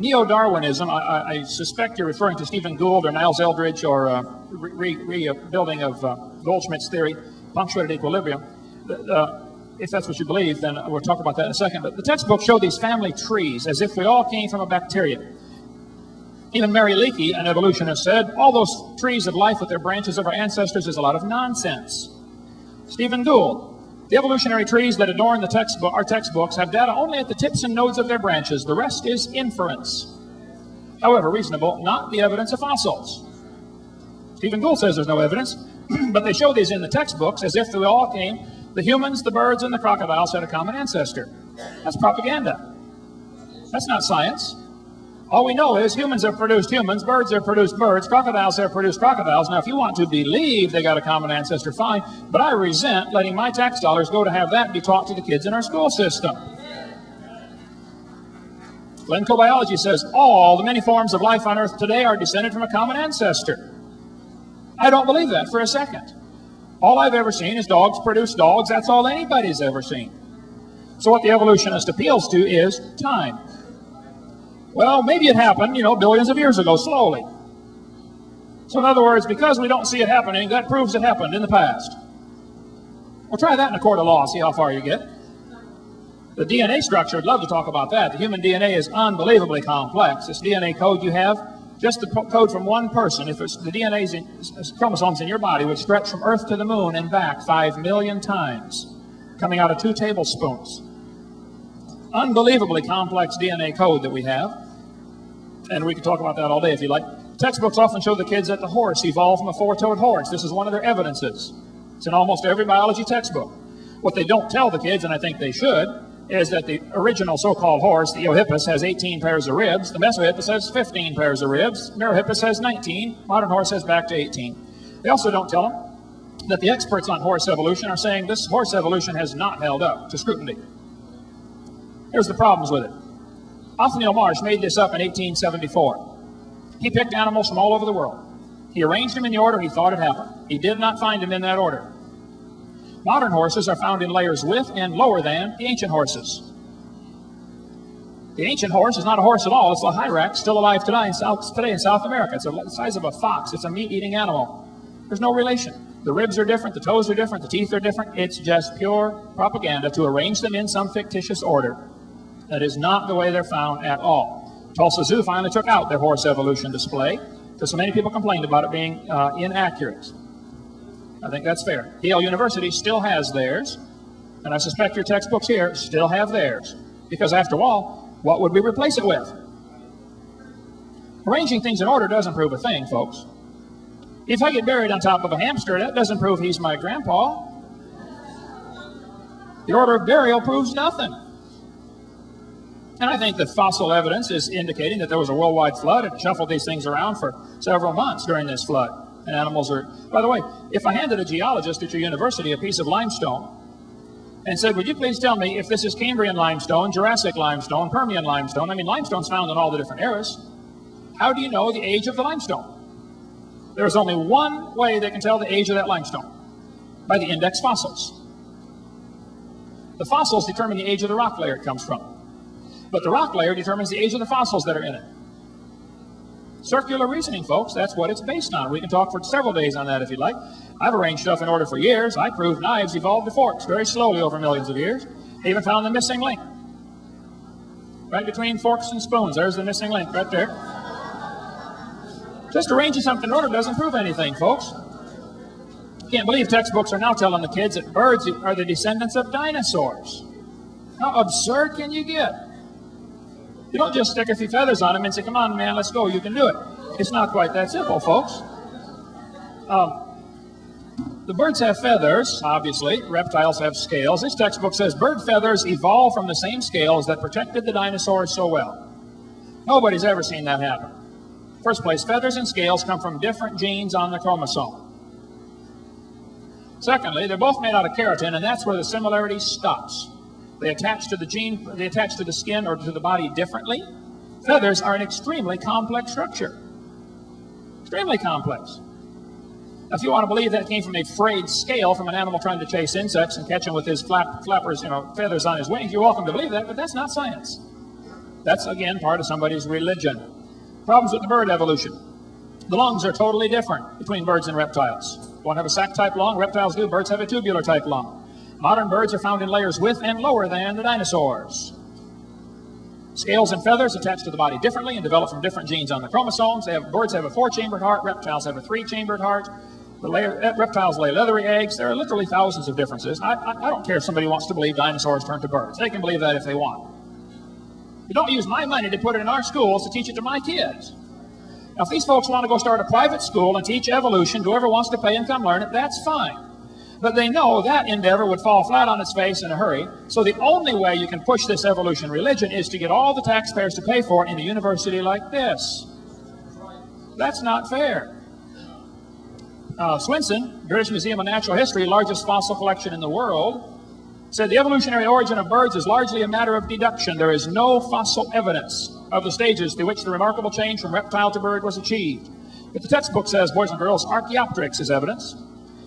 Neo-Darwinism, I suspect you're referring to Stephen Gould or Niles Eldredge or rebuilding of Goldschmidt's theory, punctuated equilibrium. If that's what you believe, then we'll talk about that in a second. But the textbooks show these family trees as if we all came from a bacteria. Even Mary Leakey, an evolutionist, said, all those trees of life with their branches of our ancestors is a lot of nonsense. Stephen Gould, the evolutionary trees that adorn our textbooks have data only at the tips and nodes of their branches. The rest is inference. However reasonable, not the evidence of fossils. Stephen Gould says there's no evidence, but they show these in the textbooks as if we all came, the humans, the birds, and the crocodiles had a common ancestor. That's propaganda. That's not science. All we know is humans have produced humans, birds have produced birds, crocodiles have produced crocodiles. Now, if you want to believe they got a common ancestor, fine, but I resent letting my tax dollars go to have that be taught to the kids in our school system. Glycobiology says all the many forms of life on Earth today are descended from a common ancestor. I don't believe that for a second. All I've ever seen is dogs produce dogs. That's all anybody's ever seen. So what the evolutionist appeals to is time. Well, maybe it happened, billions of years ago, slowly. So in other words, because we don't see it happening, that proves it happened in the past. Well, try that in a court of law, see how far you get. The DNA structure, I'd love to talk about that. The human DNA is unbelievably complex. This DNA code you have, just the code from one person, if it's the DNA's chromosomes in your body would stretch from Earth to the moon and back 5 million times, coming out of 2 tablespoons. Unbelievably complex DNA code that we have. And we can talk about that all day if you like. Textbooks often show the kids that the horse evolved from a 4-toed horse. This is one of their evidences. It's in almost every biology textbook. What they don't tell the kids, and I think they should, is that the original so-called horse, the Eohippus, has 18 pairs of ribs. The Mesohippus has 15 pairs of ribs. Merohippus has 19. Modern horse has back to 18. They also don't tell them that the experts on horse evolution are saying this horse evolution has not held up to scrutiny. Here's the problems with it. Othniel Marsh made this up in 1874. He picked animals from all over the world. He arranged them in the order he thought it happened. He did not find them in that order. Modern horses are found in layers with and lower than the ancient horses. The ancient horse is not a horse at all. It's a hyrax, still alive today in South America. It's the size of a fox. It's a meat-eating animal. There's no relation. The ribs are different, the toes are different, the teeth are different. It's just pure propaganda to arrange them in some fictitious order. That is not the way they're found at all. Tulsa Zoo finally took out their horse evolution display because so many people complained about it being inaccurate. I think that's fair. Yale University still has theirs, and I suspect your textbooks here still have theirs. Because after all, what would we replace it with? Arranging things in order doesn't prove a thing, folks. If I get buried on top of a hamster, that doesn't prove he's my grandpa. The order of burial proves nothing. And I think the fossil evidence is indicating that there was a worldwide flood. It shuffled these things around for several months during this flood. And animals are... By the way, if I handed a geologist at your university a piece of limestone and said, would you please tell me if this is Cambrian limestone, Jurassic limestone, Permian limestone? I mean, limestone's found in all the different eras. How do you know the age of the limestone? There's only one way they can tell the age of that limestone. By the index fossils. The fossils determine the age of the rock layer it comes from. But the rock layer determines the age of the fossils that are in it. Circular reasoning, folks, that's what it's based on. We can talk for several days on that if you'd like. I've arranged stuff in order for years. I proved knives evolved to forks very slowly over millions of years. I even found the missing link. Right between forks and spoons. There's the missing link right there. Just arranging something in order doesn't prove anything, folks. Can't believe textbooks are now telling the kids that birds are the descendants of dinosaurs. How absurd can you get? You don't just stick a few feathers on them and say, come on, man, let's go, you can do it. It's not quite that simple, folks. The birds have feathers, obviously. Reptiles have scales. This textbook says bird feathers evolved from the same scales that protected the dinosaurs so well. Nobody's ever seen that happen. First place, feathers and scales come from different genes on the chromosome. Secondly, they're both made out of keratin, and that's where the similarity stops. They attach to the skin or to the body differently. Feathers are an extremely complex structure. Extremely complex. Now, if you want to believe that came from a frayed scale from an animal trying to chase insects and catch them with his flappers, feathers on his wings, you're welcome to believe that, but that's not science. That's, again, part of somebody's religion. Problems with the bird evolution. The lungs are totally different between birds and reptiles. One have a sac-type lung, reptiles do, birds have a tubular-type lung. Modern birds are found in layers with and lower than the dinosaurs. Scales and feathers attach to the body differently and develop from different genes on the chromosomes. Birds have a 4-chambered heart, reptiles have a 3-chambered heart. Reptiles lay leathery eggs. There are literally thousands of differences. I don't care if somebody wants to believe dinosaurs turned to birds. They can believe that if they want. But don't use my money to put it in our schools to teach it to my kids. Now, if these folks want to go start a private school and teach evolution, whoever wants to pay and come learn it, that's fine. But they know that endeavor would fall flat on its face in a hurry. So the only way you can push this evolution religion is to get all the taxpayers to pay for it in a university like this. That's not fair. Swinson, British Museum of Natural History, largest fossil collection in the world, said the evolutionary origin of birds is largely a matter of deduction. There is no fossil evidence of the stages through which the remarkable change from reptile to bird was achieved. But the textbook says, boys and girls, Archaeopteryx is evidence.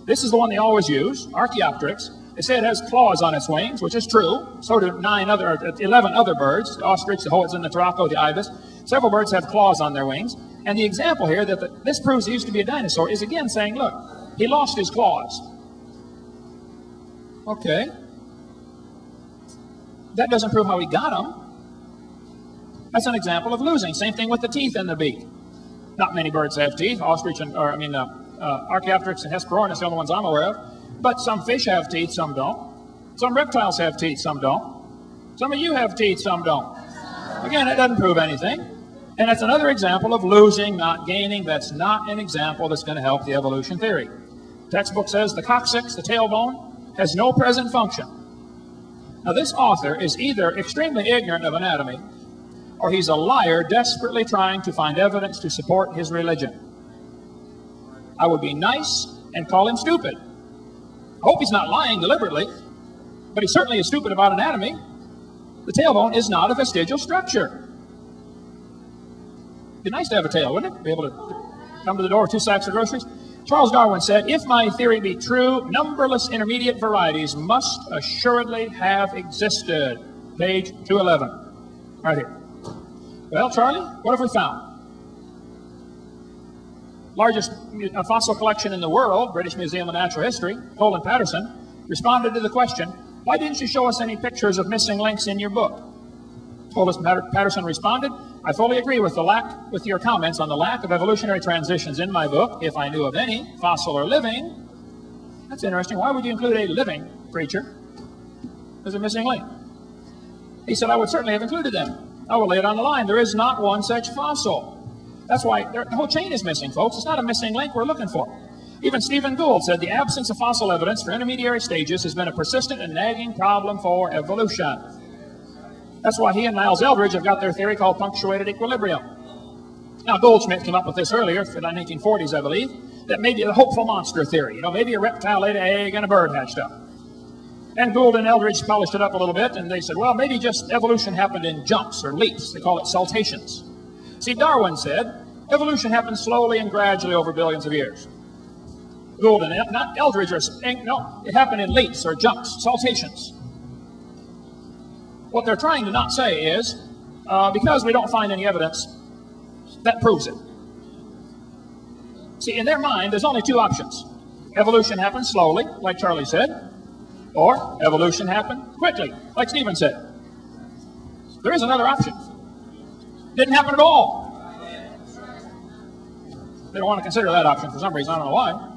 This is the one they always use, Archaeopteryx. They say it has claws on its wings, which is true. So do 11 other birds, the ostrich, the hoatzin, the turaco, the ibis. Several birds have claws on their wings. And the example here that this proves he used to be a dinosaur is again saying, look, he lost his claws. Okay. That doesn't prove how he got them. That's an example of losing. Same thing with the teeth in the beak. Not many birds have teeth. Archaeopteryx and Hesperornis are the only ones I'm aware of. But some fish have teeth, some don't. Some reptiles have teeth, some don't. Some of you have teeth, some don't. Again, it doesn't prove anything. And that's another example of losing, not gaining. That's not an example that's going to help the evolution theory. Textbook says the coccyx, the tailbone, has no present function. Now, this author is either extremely ignorant of anatomy, or he's a liar desperately trying to find evidence to support his religion. I would be nice and call him stupid. I hope he's not lying deliberately, but he certainly is stupid about anatomy. The tailbone is not a vestigial structure. It'd be nice to have a tail, wouldn't it? Be able to come to the door with 2 sacks of groceries. Charles Darwin said, if my theory be true, numberless intermediate varieties must assuredly have existed. Page 211. Right here. Well, Charlie, what have we found? Largest fossil collection in the world, British Museum of Natural History, Colin Patterson, responded to the question, why didn't you show us any pictures of missing links in your book? Colin Patterson responded, I fully agree with your comments on the lack of evolutionary transitions in my book, if I knew of any, fossil or living. That's interesting. Why would you include a living creature as a missing link? He said, I would certainly have included them. I will lay it on the line. There is not one such fossil. That's why the whole chain is missing, folks. It's not a missing link we're looking for. Even Stephen Gould said the absence of fossil evidence for intermediary stages has been a persistent and nagging problem for evolution. That's why he and Niles Eldredge have got their theory called punctuated equilibrium. Now, Goldschmidt came up with this earlier, in the 1940s, I believe, that maybe the hopeful monster theory. You know, maybe a reptile laid an egg and a bird hatched up. And Gould and Eldredge polished it up a little bit, and they said, well, maybe just evolution happened in jumps or leaps. They call it saltations. See, Darwin said, evolution happened slowly and gradually over billions of years. Gould and Eldredge are saying, no, it happened in leaps or jumps, saltations. What they're trying to not say is, because we don't find any evidence, that proves it. See, in their mind, there's only 2 options. Evolution happened slowly, like Charlie said, or evolution happened quickly, like Stephen said. There is another option. Didn't happen at all. They don't want to consider that option for some reason. I don't know why.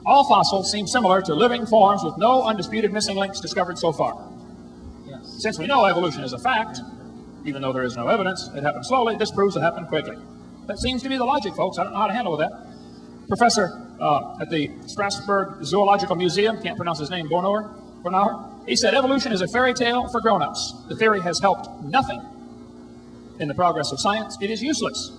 All fossils seem similar to living forms with no undisputed missing links discovered so far. Yes. Since we know evolution is a fact, even though there is no evidence, it happened slowly, this proves it happened quickly. That seems to be the logic, folks. I don't know how to handle that. Professor at the Strasbourg Zoological Museum, can't pronounce his name, Bonauer, he said evolution is a fairy tale for grown-ups. The theory has helped nothing in the progress of science. It is useless.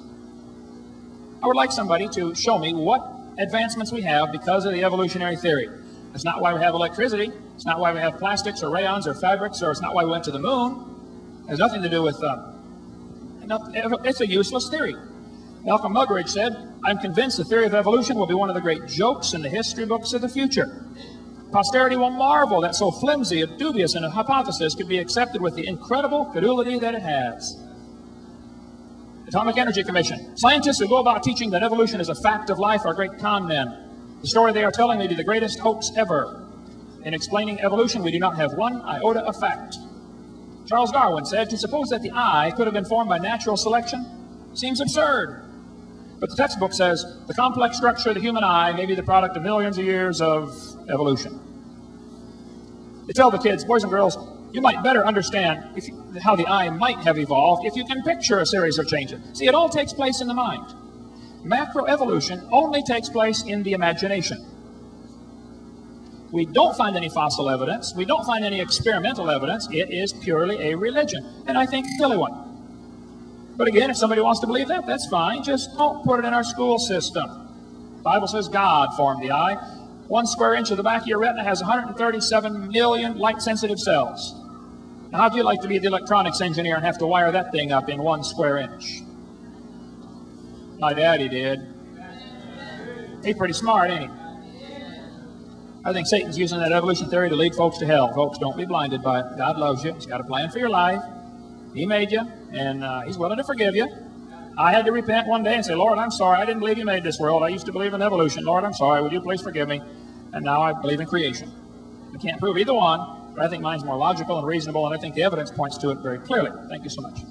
I would like somebody to show me what advancements we have because of the evolutionary theory. It's not why we have electricity. It's not why we have plastics or rayons or fabrics, or it's not why we went to the moon. It has nothing to do with, it's a useless theory. Malcolm Muggeridge said, I'm convinced the theory of evolution will be one of the great jokes in the history books of the future. Posterity will marvel that so flimsy, dubious, and a hypothesis could be accepted with the incredible credulity that it has. Atomic Energy Commission. Scientists who go about teaching that evolution is a fact of life are great con men. The story they are telling may be the greatest hoax ever. In explaining evolution, we do not have one iota of fact. Charles Darwin said, to suppose that the eye could have been formed by natural selection seems absurd. But the textbook says the complex structure of the human eye may be the product of millions of years of evolution. They tell the kids, boys and girls, you might better understand how the eye might have evolved if you can picture a series of changes. See, it all takes place in the mind. Macroevolution only takes place in the imagination. We don't find any fossil evidence. We don't find any experimental evidence. It is purely a religion, and I think a silly one. But again, if somebody wants to believe that, that's fine. Just don't put it in our school system. The Bible says God formed the eye. 1 square inch of the back of your retina has 137 million light-sensitive cells. Now, how'd you like to be the electronics engineer and have to wire that thing up in 1 square inch? My daddy did. He's pretty smart, ain't he? I think Satan's using that evolution theory to lead folks to hell. Folks, don't be blinded by it. God loves you. He's got a plan for your life. He made you, and He's willing to forgive you. I had to repent one day and say, Lord, I'm sorry. I didn't believe you made this world. I used to believe in evolution. Lord, I'm sorry. Would you please forgive me? And now I believe in creation. I can't prove either one, but I think mine's more logical and reasonable, and I think the evidence points to it very clearly. Thank you so much.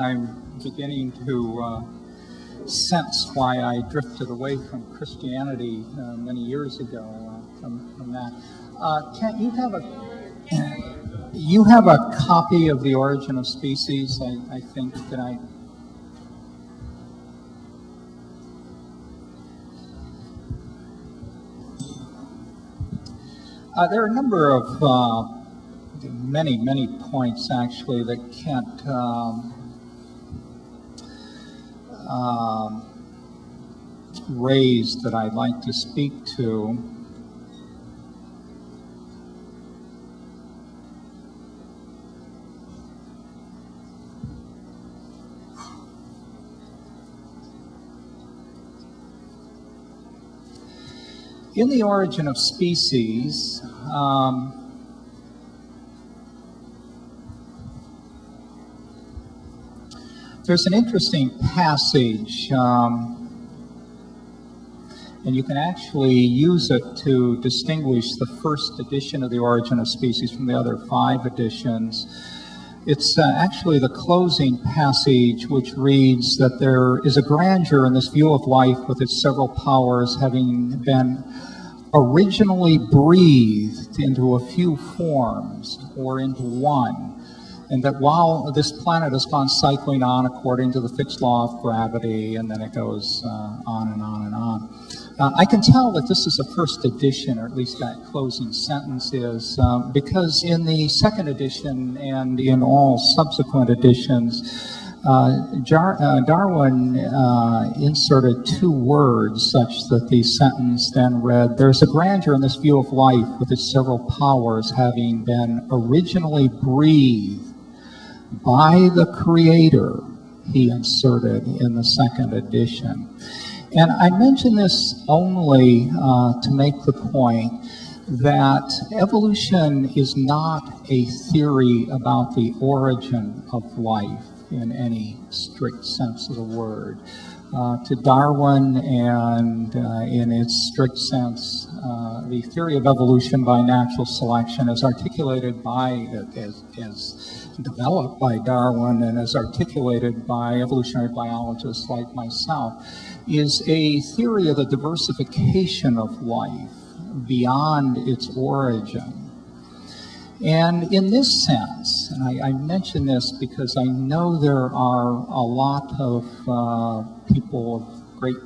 I'm beginning to sense why I drifted away from Christianity many years ago from that. Can't you have a copy of The Origin of Species? I think that there are a number of many points actually that Kent raised that I'd like to speak to. In The Origin of Species, there's an interesting passage, and you can actually use it to distinguish the first edition of The Origin of Species from the other 5 editions. It's actually the closing passage, which reads that there is a grandeur in this view of life with its several powers having been originally breathed into a few forms or into one. And that while this planet has gone cycling on according to the fixed law of gravity, and then it goes on and on and on. I can tell that this is a first edition, or at least that closing sentence is, because in the second edition and in all subsequent editions, Darwin inserted 2 words such that the sentence then read, there's a grandeur in this view of life with its several powers having been originally breathed by the Creator, he inserted in the second edition. And I mention this only to make the point that evolution is not a theory about the origin of life in any strict sense of the word. To Darwin and in its strict sense, the theory of evolution by natural selection as articulated by, as developed by Darwin and as articulated by evolutionary biologists like myself, is a theory of the diversification of life beyond its origin. And in this sense, and I mention this because I know there are a lot of people of great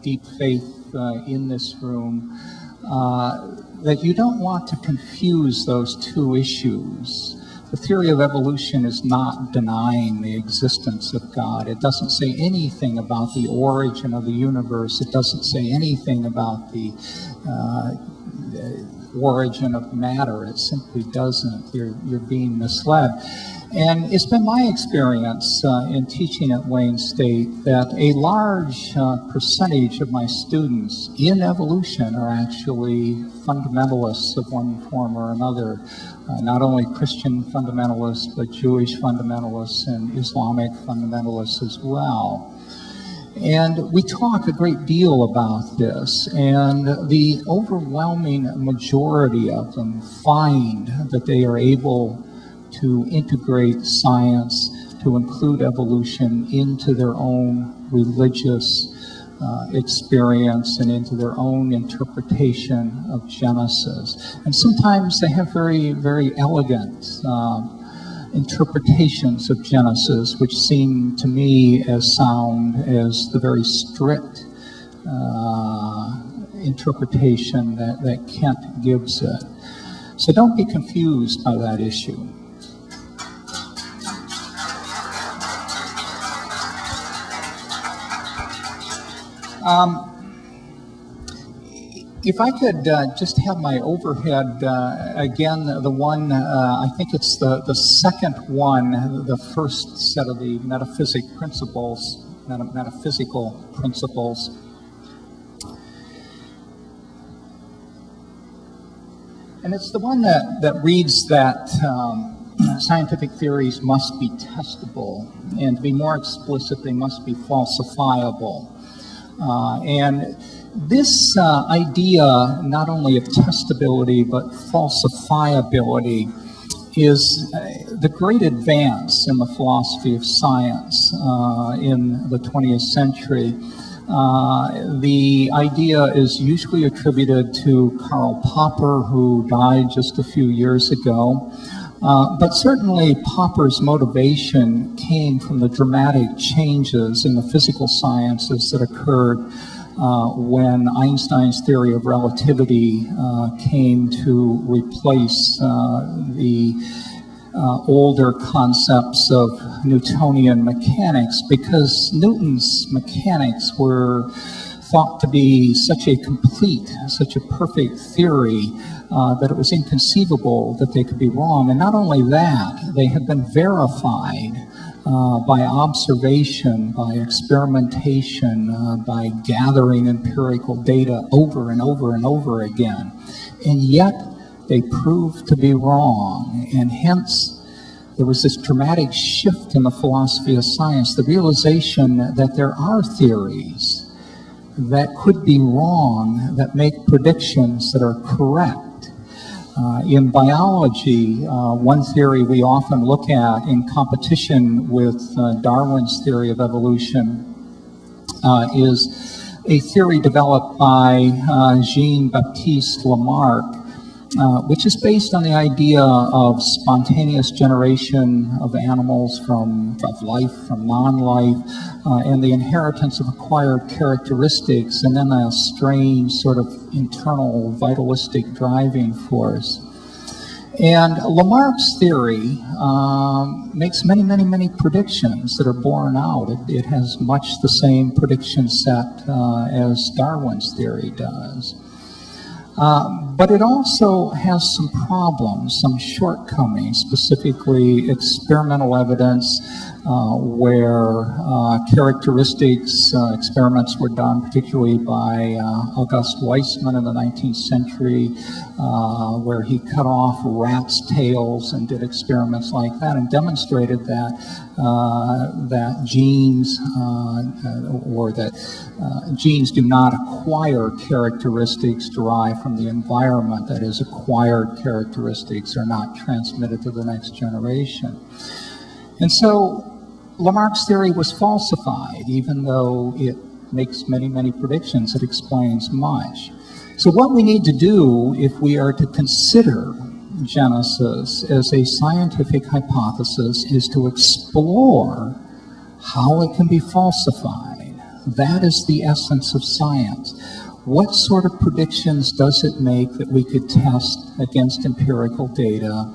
deep faith in this room, that you don't want to confuse those 2 issues. The theory of evolution is not denying the existence of God. It doesn't say anything about the origin of the universe. It doesn't say anything about the origin of matter. It simply doesn't. You're being misled. And it's been my experience in teaching at Wayne State that a large percentage of my students in evolution are actually fundamentalists of one form or another. Not only Christian fundamentalists, but Jewish fundamentalists and Islamic fundamentalists as well. And we talk a great deal about this, and the overwhelming majority of them find that they are able to integrate science, to include evolution into their own religious experience and into their own interpretation of Genesis. And sometimes they have very, very elegant interpretations of Genesis, which seem to me as sound as the very strict interpretation that Kent gives it. So don't be confused by that issue. If I could just have my overhead again, the one, I think it's the second one, the first set of the metaphysical principles. And it's the one that reads that scientific theories must be testable, and to be more explicit, they must be falsifiable. And this idea, not only of testability, but falsifiability, is the great advance in the philosophy of science in the 20th century. The idea is usually attributed to Karl Popper, who died just a few years ago. But certainly Popper's motivation came from the dramatic changes in the physical sciences that occurred when Einstein's theory of relativity came to replace the older concepts of Newtonian mechanics, because Newton's mechanics were thought to be such a complete, such a perfect theory that it was inconceivable that they could be wrong. And not only that, they have been verified by observation, by experimentation, by gathering empirical data over and over and over again. And yet they proved to be wrong. And hence, there was this dramatic shift in the philosophy of science, the realization that there are theories that could be wrong, that make predictions that are correct. In biology, one theory we often look at in competition with Darwin's theory of evolution is a theory developed by Jean-Baptiste Lamarck, which is based on the idea of spontaneous generation of animals of life from non-life, and the inheritance of acquired characteristics, and then a strange sort of internal vitalistic driving force. And Lamarck's theory makes many, many, many predictions that are borne out. It has much the same prediction set as Darwin's theory does. But it also has some problems, some shortcomings, specifically experimental evidence where characteristics experiments were done, particularly by August Weismann in the 19th century, where he cut off rats' tails and did experiments like that and demonstrated that genes genes do not acquire characteristics derived from the environment. That is, acquired characteristics are not transmitted to the next generation. And so Lamarck's theory was falsified, even though it makes many, many predictions. It explains much. So what we need to do if we are to consider Genesis as a scientific hypothesis is to explore how it can be falsified. That is the essence of science. What sort of predictions does it make that we could test against empirical data?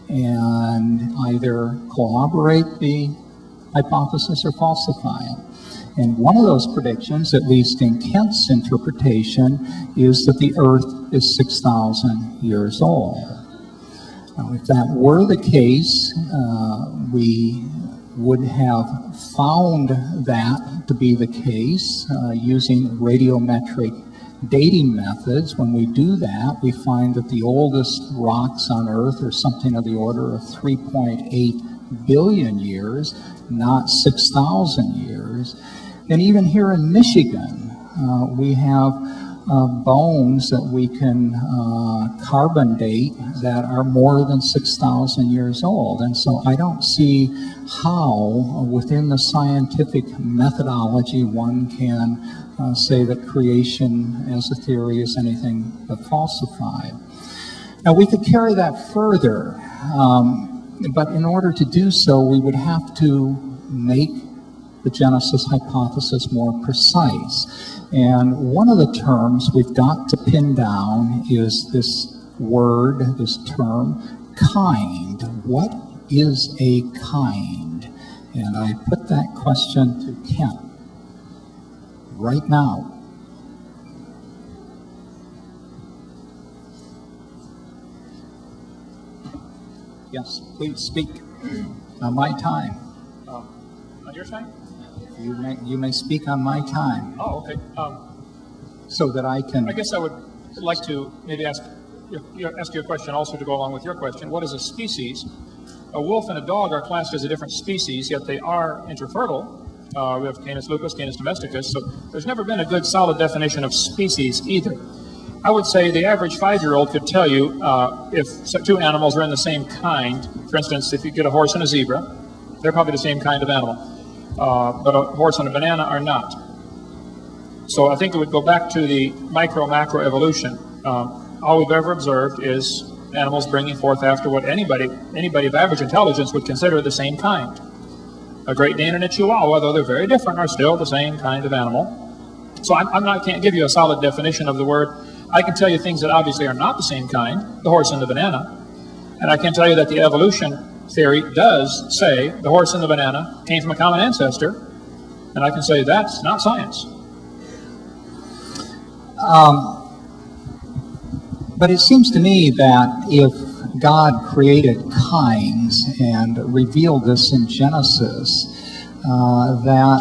and either corroborate the hypothesis or falsify it. And one of those predictions, at least in Kent's interpretation, is that the Earth is 6,000 years old. Now, if that were the case, we would have found that to be the case using radiometric dating methods. When we do that, we find that the oldest rocks on Earth are something of the order of 3.8 billion years, not 6,000 years. And even here in Michigan, we have bones that we can carbon date that are more than 6,000 years old. And so I don't see how within the scientific methodology one can say that creation as a theory is anything but falsified. Now we could carry that further, but in order to do so we would have to make the Genesis hypothesis more precise. And one of the terms we've got to pin down is this word, this term, kind. What is a kind? And I put that question to Kent right now. Yes, please speak on my time. On your time? You may speak on my time. Oh, okay. So that I can... I guess I would like to maybe ask you a question also to go along with your question. What is a species? A wolf and a dog are classed as a different species, yet they are interfertile. We have Canis lupus, Canis domesticus, so there's never been a good solid definition of species either. I would say the average 5-year-old could tell you if two animals are in the same kind. For instance, if you get a horse and a zebra, they're probably the same kind of animal. But a horse and a banana are not. So I think it would go back to the micro-macro evolution. All we've ever observed is animals bringing forth after what anybody of average intelligence would consider the same kind. A Great Dane and a Chihuahua, though they're very different, are still the same kind of animal. So I can't give you a solid definition of the word. I can tell you things that obviously are not the same kind, the horse and the banana. And I can tell you that the evolution theory does say the horse and the banana came from a common ancestor. And I can say that's not science. But it seems to me that if God created kinds and revealed this in Genesis, that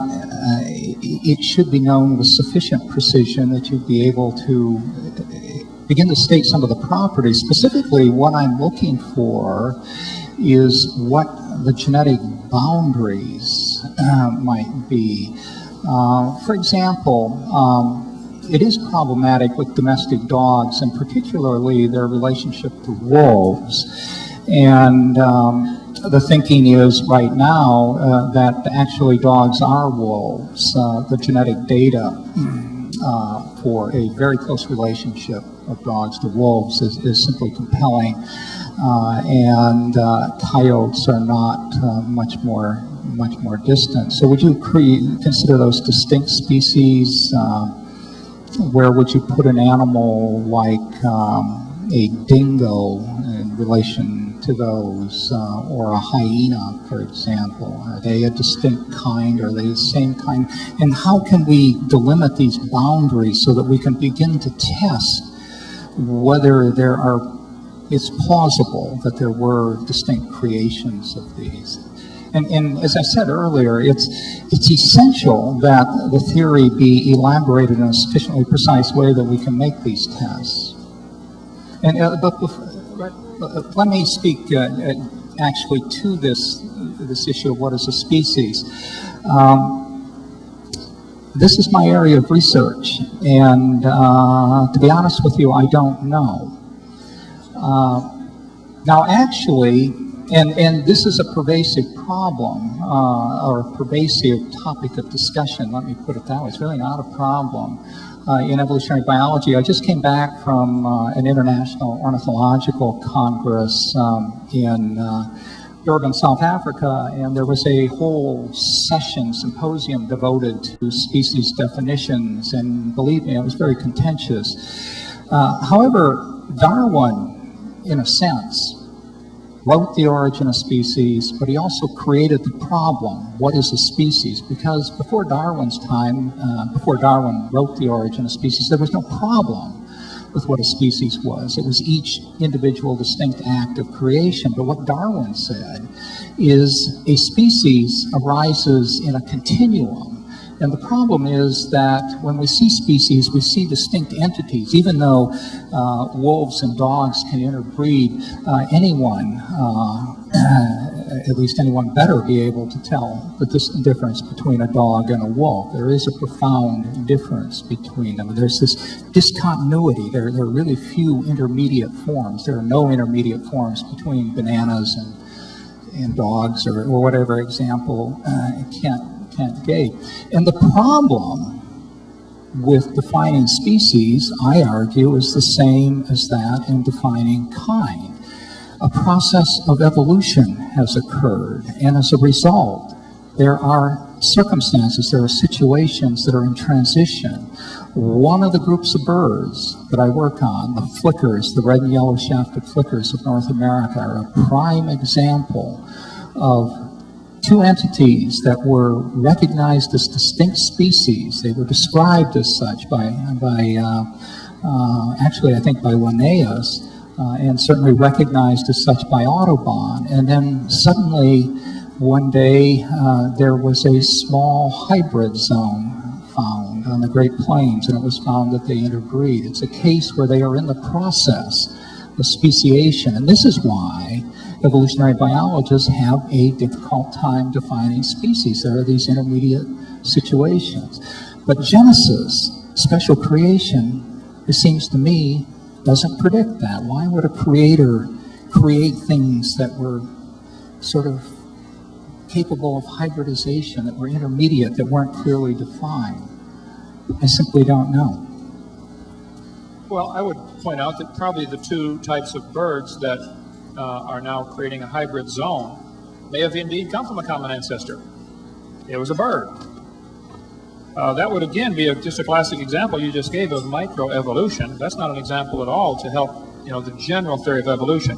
it should be known with sufficient precision that you'd be able to begin to state some of the properties. Specifically, what I'm looking for is what the genetic boundaries might be. For example, it is problematic with domestic dogs, and particularly their relationship to wolves. And the thinking is right now that actually dogs are wolves. The genetic data for a very close relationship of dogs to wolves is simply compelling. And coyotes are not much more distant. So would you consider those distinct species? Where would you put an animal like a dingo in relation to those, or a hyena, for example? Are they a distinct kind? Are they the same kind? And how can we delimit these boundaries so that we can begin to test whether it's plausible that there were distinct creations of these? And as I said earlier, it's essential that the theory be elaborated in a sufficiently precise way that we can make these tests. And but let me speak actually to this issue of what is a species. This is my area of research, and to be honest with you, I don't know. Now, actually. And this is a pervasive problem, or a pervasive topic of discussion, let me put it that way. It's really not a problem in evolutionary biology. I just came back from an international ornithological congress in Durban, South Africa, and there was a whole symposium devoted to species definitions, and believe me, it was very contentious. However, Darwin, in a sense, wrote The Origin of Species, but he also created the problem, what is a species? Because before Darwin's time, before Darwin wrote The Origin of Species, there was no problem with what a species was. It was each individual distinct act of creation. But what Darwin said is a species arises in a continuum. And the problem is that when we see species, we see distinct entities. Even though wolves and dogs can interbreed, anyone, at least anyone better, be able to tell the difference between a dog and a wolf. There is a profound difference between them. There's this discontinuity. There are really few intermediate forms. There are no intermediate forms between bananas and dogs, or whatever example Kent gave. And the problem with defining species, I argue, is the same as that in defining kind. A process of evolution has occurred, and as a result, there are circumstances, there are situations that are in transition. One of the groups of birds that I work on, the flickers, the red and yellow shafted flickers of North America, are a prime example of two entities that were recognized as distinct species. They were described as such by actually, I think by Linnaeus, and certainly recognized as such by Audubon. And then suddenly, one day, there was a small hybrid zone found on the Great Plains, and it was found that they interbreed. It's a case where they are in the process of speciation, and this is why evolutionary biologists have a difficult time defining species. There are these intermediate situations. But Genesis, special creation, it seems to me, doesn't predict that. Why would a creator create things that were sort of capable of hybridization, that were intermediate, that weren't clearly defined? I simply don't know. Well, I would point out that probably the two types of birds that are now creating a hybrid zone may have indeed come from a common ancestor. It was a bird. That would again be just a classic example you just gave of microevolution. That's not an example at all to help, the general theory of evolution.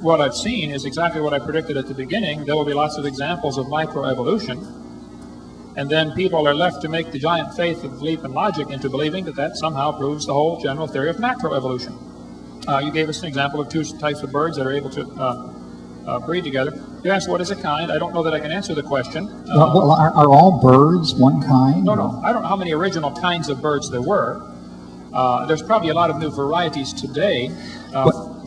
What I've seen is exactly what I predicted at the beginning. There will be lots of examples of microevolution, and then people are left to make the giant faith of leap and logic into believing that that somehow proves the whole general theory of macroevolution. You gave us an example of two types of birds that are able to breed together. You asked what is a kind. I don't know that I can answer the question. Well, are all birds one kind? No. I don't know how many original kinds of birds there were. There's probably a lot of new varieties today.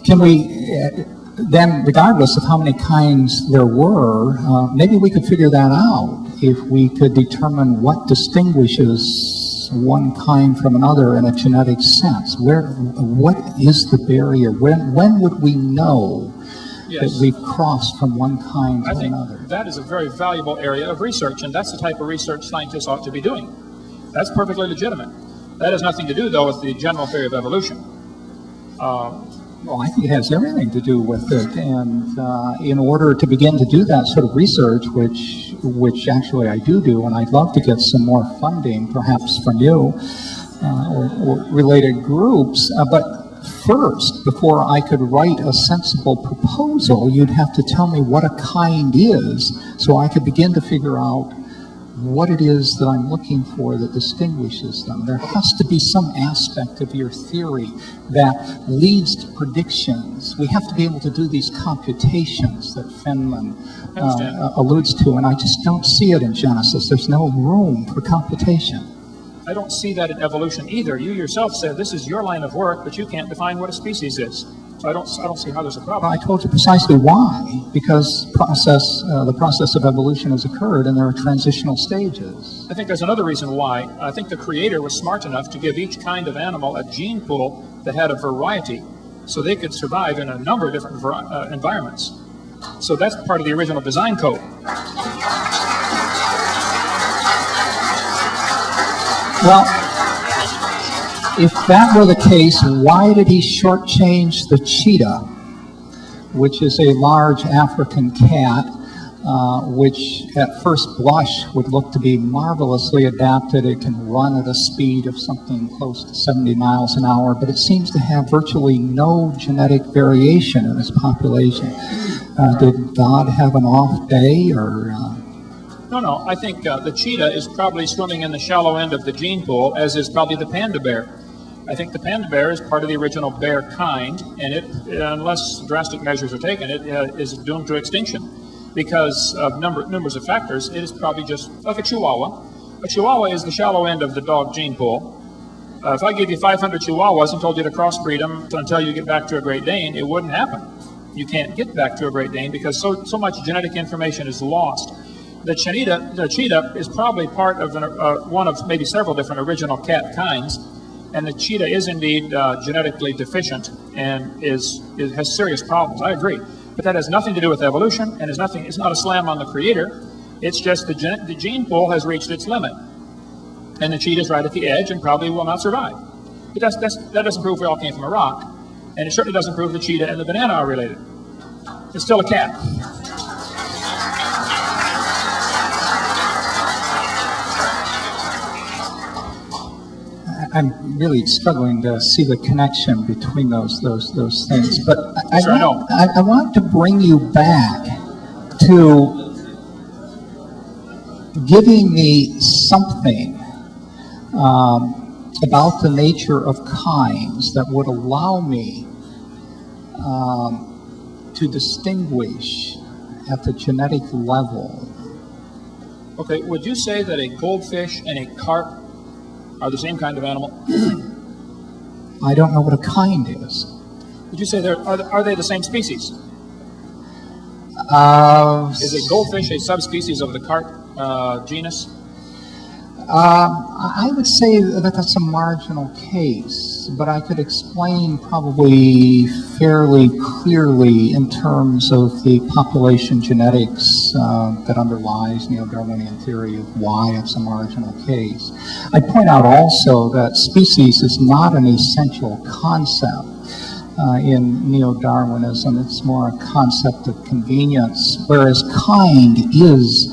Can we, then, regardless of how many kinds there were, maybe we could figure that out if we could determine what distinguishes one kind from another in a genetic sense. What is the barrier? When would we know that we've crossed from one kind to another? I think that is a very valuable area of research, and that's the type of research scientists ought to be doing. That's perfectly legitimate. That has nothing to do, though, with the general theory of evolution. Well, I think it has everything to do with it, and in order to begin to do that sort of research, which actually I do, and I'd love to get some more funding, perhaps from you or related groups, but first, before I could write a sensible proposal, you'd have to tell me what a kind is, so I could begin to figure out what it is that I'm looking for that distinguishes them. There has to be some aspect of your theory that leads to predictions. We have to be able to do these computations that Feynman alludes to, and I just don't see it in Genesis. There's no room for computation. I don't see that in evolution either. You yourself said this is your line of work, but you can't define what a species is. So I don't see how there's a problem. Well, I told you precisely why. Because the process of evolution has occurred, and there are transitional stages. I think there's another reason why. I think the Creator was smart enough to give each kind of animal a gene pool that had a variety, so they could survive in a number of different environments. So that's part of the original design code. Well, if that were the case, why did he shortchange the cheetah, which is a large African cat, which at first blush would look to be marvelously adapted. It can run at a speed of something close to 70 miles an hour, but it seems to have virtually no genetic variation in its population. Did God have an off day, or? No. I think the cheetah is probably swimming in the shallow end of the gene pool, as is probably the panda bear. I think the panda bear is part of the original bear kind, and it, unless drastic measures are taken, it is doomed to extinction because of numbers of factors. It is probably just like a chihuahua. A chihuahua is the shallow end of the dog gene pool. If I gave you 500 chihuahuas and told you to crossbreed them until you get back to a Great Dane, it wouldn't happen. You can't get back to a Great Dane because so much genetic information is lost. The cheetah is probably part of one of maybe several different original cat kinds. And the cheetah is indeed genetically deficient and has serious problems. I agree. But that has nothing to do with evolution, and it's not a slam on the creator. It's just the gene pool has reached its limit. And the cheetah is right at the edge and probably will not survive. But that doesn't prove we all came from a rock. And it certainly doesn't prove the cheetah and the banana are related. It's still a cat. I'm really struggling to see the connection between those things, but I want to bring you back to giving me something about the nature of kinds that would allow me to distinguish at the genetic level. Okay, would you say that a goldfish and a carp are the same kind of animal? I don't know what a kind is. Would you say are they the same species? Is a goldfish a subspecies of the carp genus? I would say that that's a marginal case, but I could explain probably fairly clearly in terms of the population genetics that underlies neo-Darwinian theory of why it's a marginal case. I point out also that species is not an essential concept in neo-Darwinism. It's more a concept of convenience, whereas kind is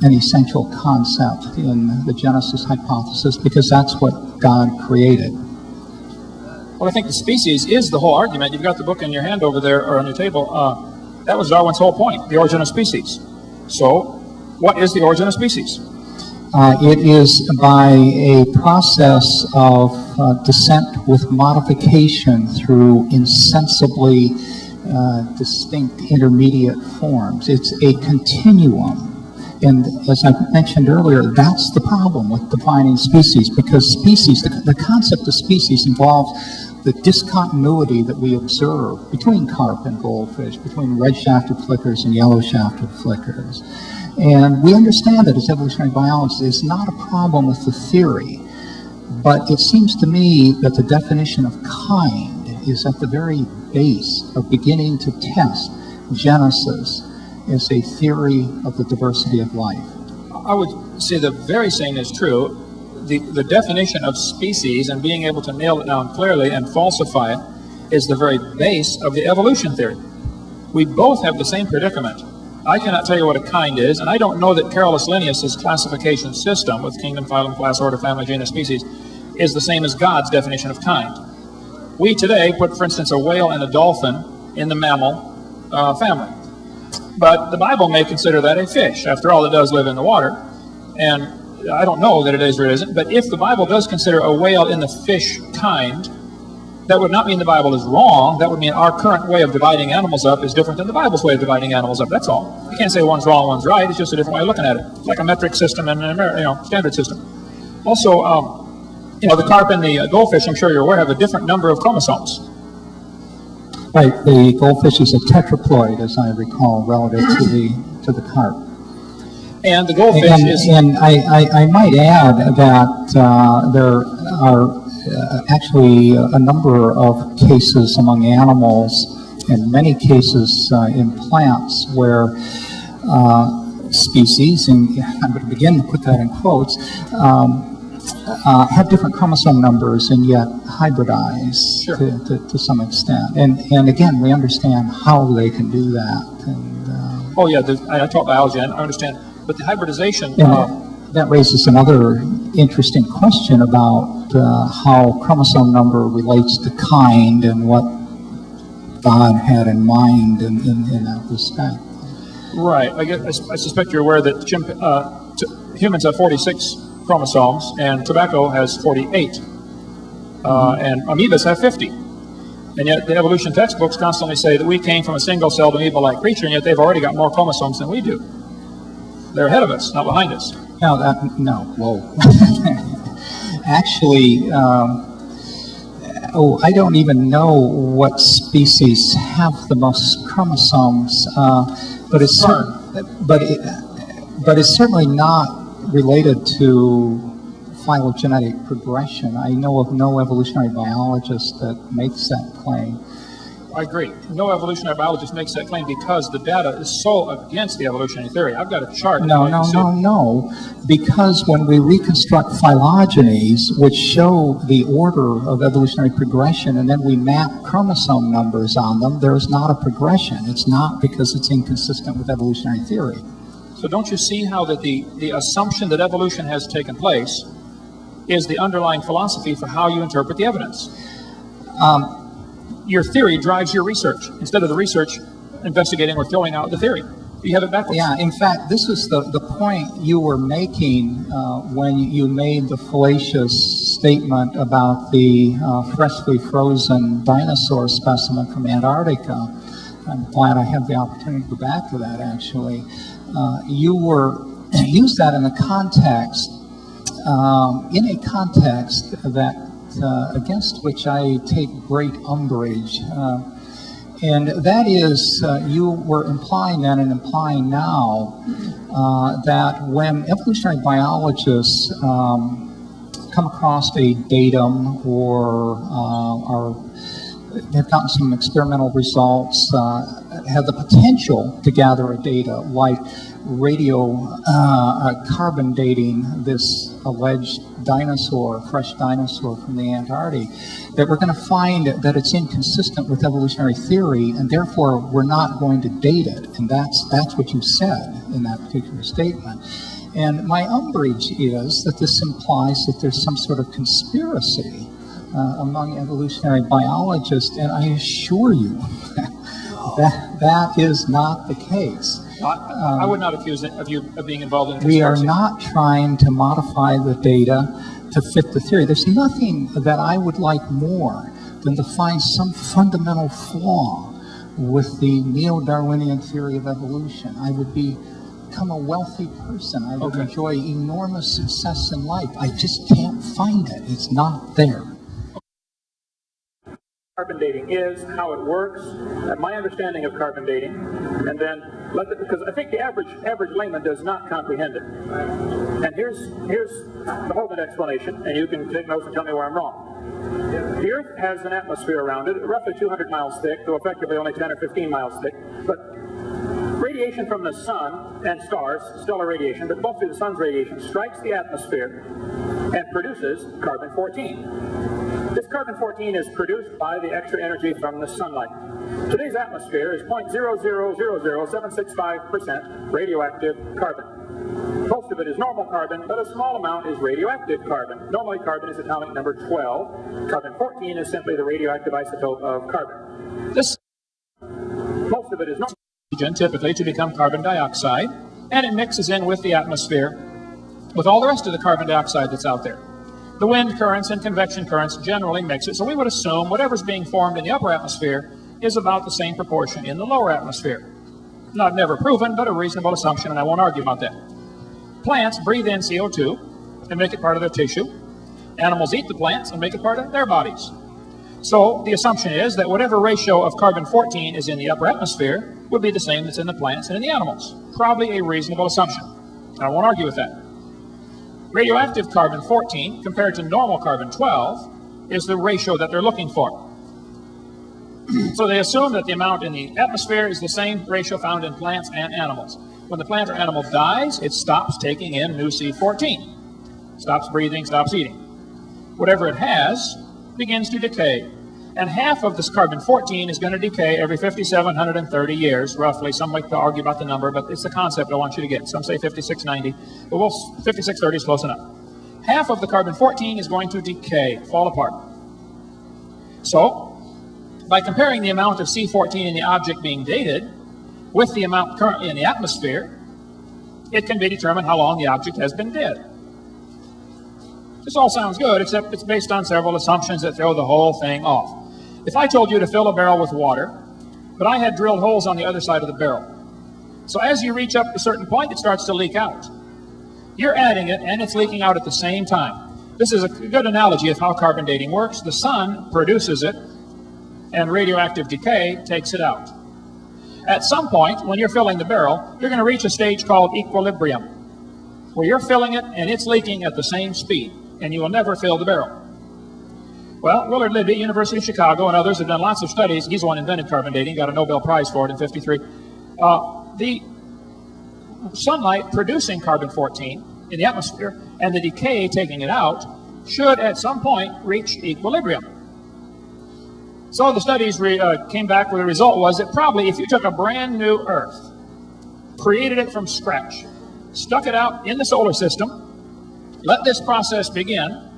an essential concept in the Genesis hypothesis because that's what God created. Well, I think the species is the whole argument. You've got the book in your hand over there, or on your table. That was Darwin's whole point, the origin of species. So, what is the origin of species? It is by a process of descent with modification through insensibly distinct intermediate forms. It's a continuum. And as I mentioned earlier, that's the problem with defining species, because species, the concept of species involves the discontinuity that we observe between carp and goldfish, between red-shafted flickers and yellow-shafted flickers. And we understand that as evolutionary biologists, it's not a problem with the theory, but it seems to me that the definition of kind is at the very base of beginning to test Genesis as a theory of the diversity of life. I would say the very same is true. The definition of species and being able to nail it down clearly and falsify it is the very base of the evolution theory. We both have the same predicament. I cannot tell you what a kind is, and I don't know that Carolus Linnaeus's classification system with kingdom, phylum, class, order, family, genus, species is the same as God's definition of kind. We today put, for instance, a whale and a dolphin in the mammal family. But the Bible may consider that a fish. After all, it does live in the water. And I don't know that it is or it isn't, but if the Bible does consider a whale in the fish kind, that would not mean the Bible is wrong. That would mean our current way of dividing animals up is different than the Bible's way of dividing animals up. That's all. You can't say one's wrong, one's right. It's just a different way of looking at it. It's like a metric system and a standard system. Also, the carp and the goldfish, I'm sure you're aware, have a different number of chromosomes. Right, the goldfish is a tetraploid, as I recall, relative to the carp. And the goldfish is... And I might add that there are actually a number of cases among animals, and many cases in plants, where species, and I'm going to begin to put that in quotes, have different chromosome numbers and yet hybridize to some extent. And again, we understand how they can do that. And Oh yeah, I taught biology, I understand. But the hybridization... that raises another interesting question about how chromosome number relates to kind and what God had in mind in that respect. Right. I suspect you're aware that humans have 46 chromosomes, and tobacco has 48. And amoebas have 50. And yet the evolution textbooks constantly say that we came from a single-celled amoeba-like creature, and yet they've already got more chromosomes than we do. They're ahead of us, not behind us. Whoa. Actually, I don't even know what species have the most chromosomes, but it's certainly not related to phylogenetic progression. I know of no evolutionary biologist that makes that claim. I agree. No evolutionary biologist makes that claim because the data is so against the evolutionary theory. I've got a chart. No. Because when we reconstruct phylogenies, which show the order of evolutionary progression, and then we map chromosome numbers on them, there is not a progression. It's not because it's inconsistent with evolutionary theory. So don't you see how that the assumption that evolution has taken place is the underlying philosophy for how you interpret the evidence? Your theory drives your research instead of the research investigating or throwing out the theory. You have it backwards. Yeah, in fact, this is the point you were making when you made the fallacious statement about the freshly frozen dinosaur specimen from Antarctica. I'm glad I had the opportunity to go back to that, actually. You used that in a context that against which I take great umbrage. And that is, you were implying then and implying now that when evolutionary biologists come across a datum or have gotten some experimental results, have the potential to gather a data like carbon dating this alleged fresh dinosaur from the Antarctic, that we're going to find that it's inconsistent with evolutionary theory, and therefore we're not going to date it. And that's what you said in that particular statement. And my umbrage is that this implies that there's some sort of conspiracy among evolutionary biologists, and I assure you that is not the case. I would not accuse of you of being involved in conspiracy. We are not trying to modify the data to fit the theory. There's nothing that I would like more than to find some fundamental flaw with the neo-Darwinian theory of evolution. I would become a wealthy person. I would enjoy enormous success in life. I just can't find it. It's not there. Carbon dating is, how it works, my understanding of carbon dating, and then because I think the average layman does not comprehend it. And here's the whole explanation, and you can take notes and tell me where I'm wrong. The Earth has an atmosphere around it, roughly 200 miles thick, though effectively only 10 or 15 miles thick. But radiation from the sun and stars, stellar radiation, but mostly the sun's radiation, strikes the atmosphere and produces carbon-14. This carbon-14 is produced by the extra energy from the sunlight. Today's atmosphere is 0.0000765% radioactive carbon. Most of it is normal carbon, but a small amount is radioactive carbon. Normally carbon is atomic number 12. Carbon-14 is simply the radioactive isotope of carbon. Most of it is normal oxygen, typically, to become carbon dioxide, and it mixes in with the atmosphere with all the rest of the carbon dioxide that's out there. The wind currents and convection currents generally mix it, so we would assume whatever's being formed in the upper atmosphere is about the same proportion in the lower atmosphere. Not never proven, but a reasonable assumption, and I won't argue about that. Plants breathe in CO2 and make it part of their tissue. Animals eat the plants and make it part of their bodies. So the assumption is that whatever ratio of carbon-14 is in the upper atmosphere would be the same that's in the plants and in the animals. Probably a reasonable assumption. I won't argue with that. Radioactive carbon-14 compared to normal carbon-12 is the ratio that they're looking for. So they assume that the amount in the atmosphere is the same ratio found in plants and animals. When the plant or animal dies, it stops taking in new C14. Stops breathing, stops eating. Whatever it has begins to decay. And half of this carbon-14 is going to decay every 5,730 years, roughly. Some like to argue about the number, but it's the concept I want you to get. Some say 5,690, but 5,630 is close enough. Half of the carbon-14 is going to decay, fall apart. So, by comparing the amount of C14 in the object being dated with the amount currently in the atmosphere, it can be determined how long the object has been dead. This all sounds good, except it's based on several assumptions that throw the whole thing off. If I told you to fill a barrel with water, but I had drilled holes on the other side of the barrel, so as you reach up to a certain point, it starts to leak out. You're adding it, and it's leaking out at the same time. This is a good analogy of how carbon dating works. The sun produces it, and radioactive decay takes it out. At some point, when you're filling the barrel, you're going to reach a stage called equilibrium, where you're filling it, and it's leaking at the same speed, and you will never fill the barrel. Well, Willard Libby, University of Chicago, and others have done lots of studies. He's the one who invented carbon dating, got a Nobel Prize for it in '53. The sunlight producing carbon-14 in the atmosphere and the decay taking it out should at some point reach equilibrium. So the studies came back where the result was that probably if you took a brand new Earth, created it from scratch, stuck it out in the solar system, let this process begin,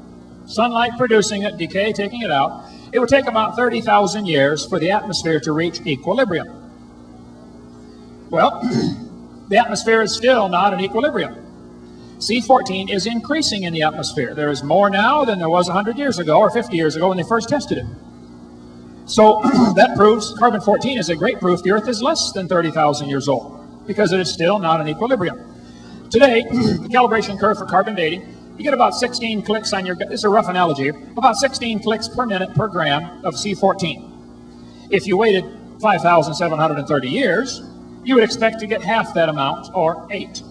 sunlight producing it, decay taking it out, it would take about 30,000 years for the atmosphere to reach equilibrium. Well, the atmosphere is still not in equilibrium. C14 is increasing in the atmosphere. There is more now than there was 100 years ago or 50 years ago when they first tested it. So that proves carbon-14 is a great proof the Earth is less than 30,000 years old because it is still not in equilibrium. Today, the calibration curve for carbon dating, you get about 16 clicks on your, this is a rough analogy here, about 16 clicks per minute per gram of C14. If you waited 5,730 years, you would expect to get half that amount, or 8.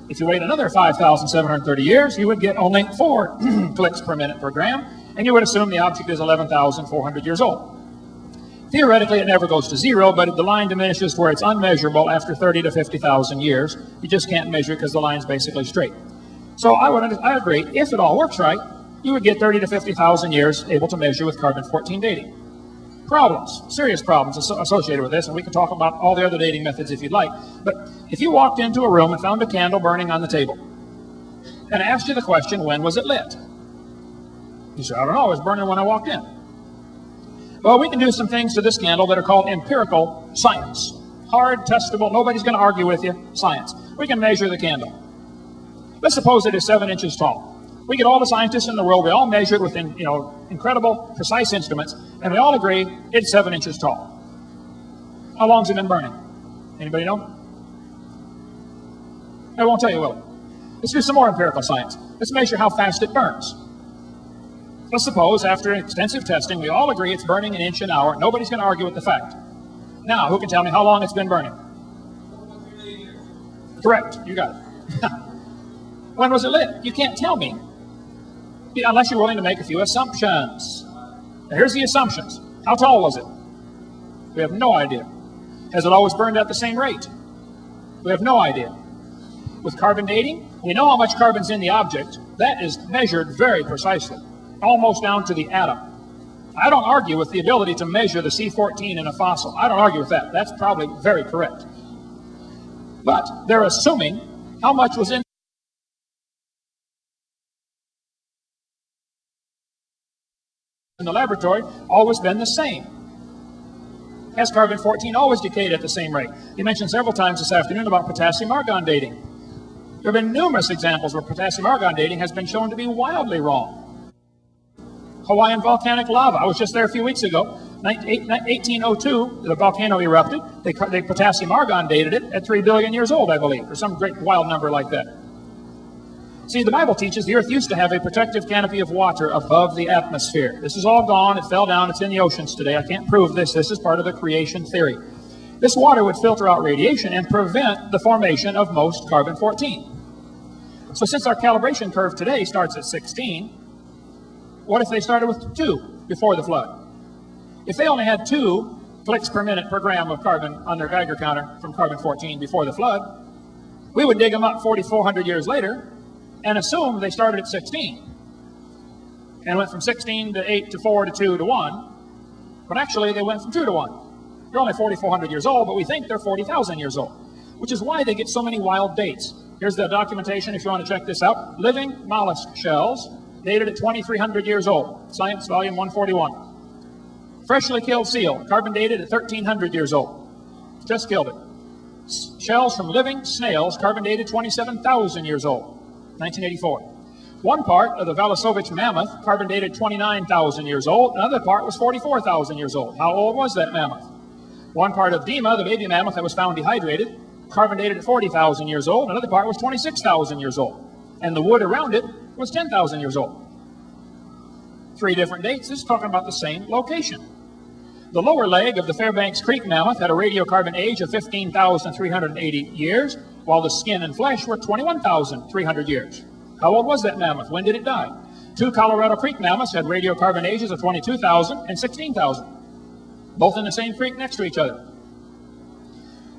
If you wait another 5,730 years, you would get only 4 clicks per minute per gram, and you would assume the object is 11,400 years old. Theoretically, it never goes to 0, but the line diminishes to where it's unmeasurable after 30 to 50,000 years. You just can't measure it because the line's basically straight. So I agree, if it all works right, you would get 30 to 50,000 years able to measure with carbon-14 dating. Problems, serious problems associated with this, and we can talk about all the other dating methods if you'd like, but if you walked into a room and found a candle burning on the table, and I asked you the question, when was it lit? You said, I don't know, it was burning when I walked in. Well, we can do some things to this candle that are called empirical science. Hard, testable, nobody's going to argue with you, science. We can measure the candle. Let's suppose it is 7 inches tall. We get all the scientists in the world, we all measure it with incredible, precise instruments, and we all agree it's 7 inches tall. How long's it been burning? Anybody know? I won't tell you, will it? Let's do some more empirical science. Let's measure how fast it burns. Let's suppose, after extensive testing, we all agree it's burning 1 inch an hour. Nobody's going to argue with the fact. Now, who can tell me how long it's been burning? Correct. You got it. When was it lit? You can't tell me unless you're willing to make a few assumptions. Now, here's the assumptions. How tall was it? We have no idea. Has it always burned at the same rate? We have no idea. With carbon dating, we know how much carbon's in the object. That is measured very precisely, almost down to the atom. I don't argue with the ability to measure the C14 in a fossil. I don't argue with that. That's probably very correct. But they're assuming how much was in the laboratory always been the same. Has carbon-14 always decayed at the same rate? You mentioned several times this afternoon about potassium-argon dating. There have been numerous examples where potassium-argon dating has been shown to be wildly wrong. Hawaiian volcanic lava. I was just there a few weeks ago. 1802, the volcano erupted. They potassium-argon dated it at 3 billion years old, I believe, or some great wild number like that. See, the Bible teaches the earth used to have a protective canopy of water above the atmosphere. This is all gone. It fell down. It's in the oceans today. I can't prove this. This is part of the creation theory. This water would filter out radiation and prevent the formation of most carbon-14. So since our calibration curve today starts at 16, what if they started with 2 before the flood? If they only had 2 clicks per minute per gram of carbon on their Geiger counter from carbon-14 before the flood, we would dig them up 4,400 years later and assume they started at 16. and went from 16 to 8 to 4 to 2 to 1, but actually they went from 2 to 1. They're only 4,400 years old, but we think they're 40,000 years old, which is why they get so many wild dates. Here's the documentation if you want to check this out. Living mollusk shells dated at 2,300 years old. Science, volume 141. Freshly killed seal, carbon dated at 1,300 years old. Just killed it. Shells from living snails, carbon dated 27,000 years old. 1984. One part of the Valasovich mammoth, carbon dated 29,000 years old. Another part was 44,000 years old. How old was that mammoth? One part of Dima, the baby mammoth that was found dehydrated, carbon dated at 40,000 years old. Another part was 26,000 years old. And the wood around it was 10,000 years old. 3 different dates. This is talking about the same location. The lower leg of the Fairbanks Creek mammoth had a radiocarbon age of 15,380 years, while the skin and flesh were 21,300 years. How old was that mammoth? When did it die? 2 Colorado Creek mammoths had radiocarbon ages of 22,000 and 16,000, both in the same creek next to each other.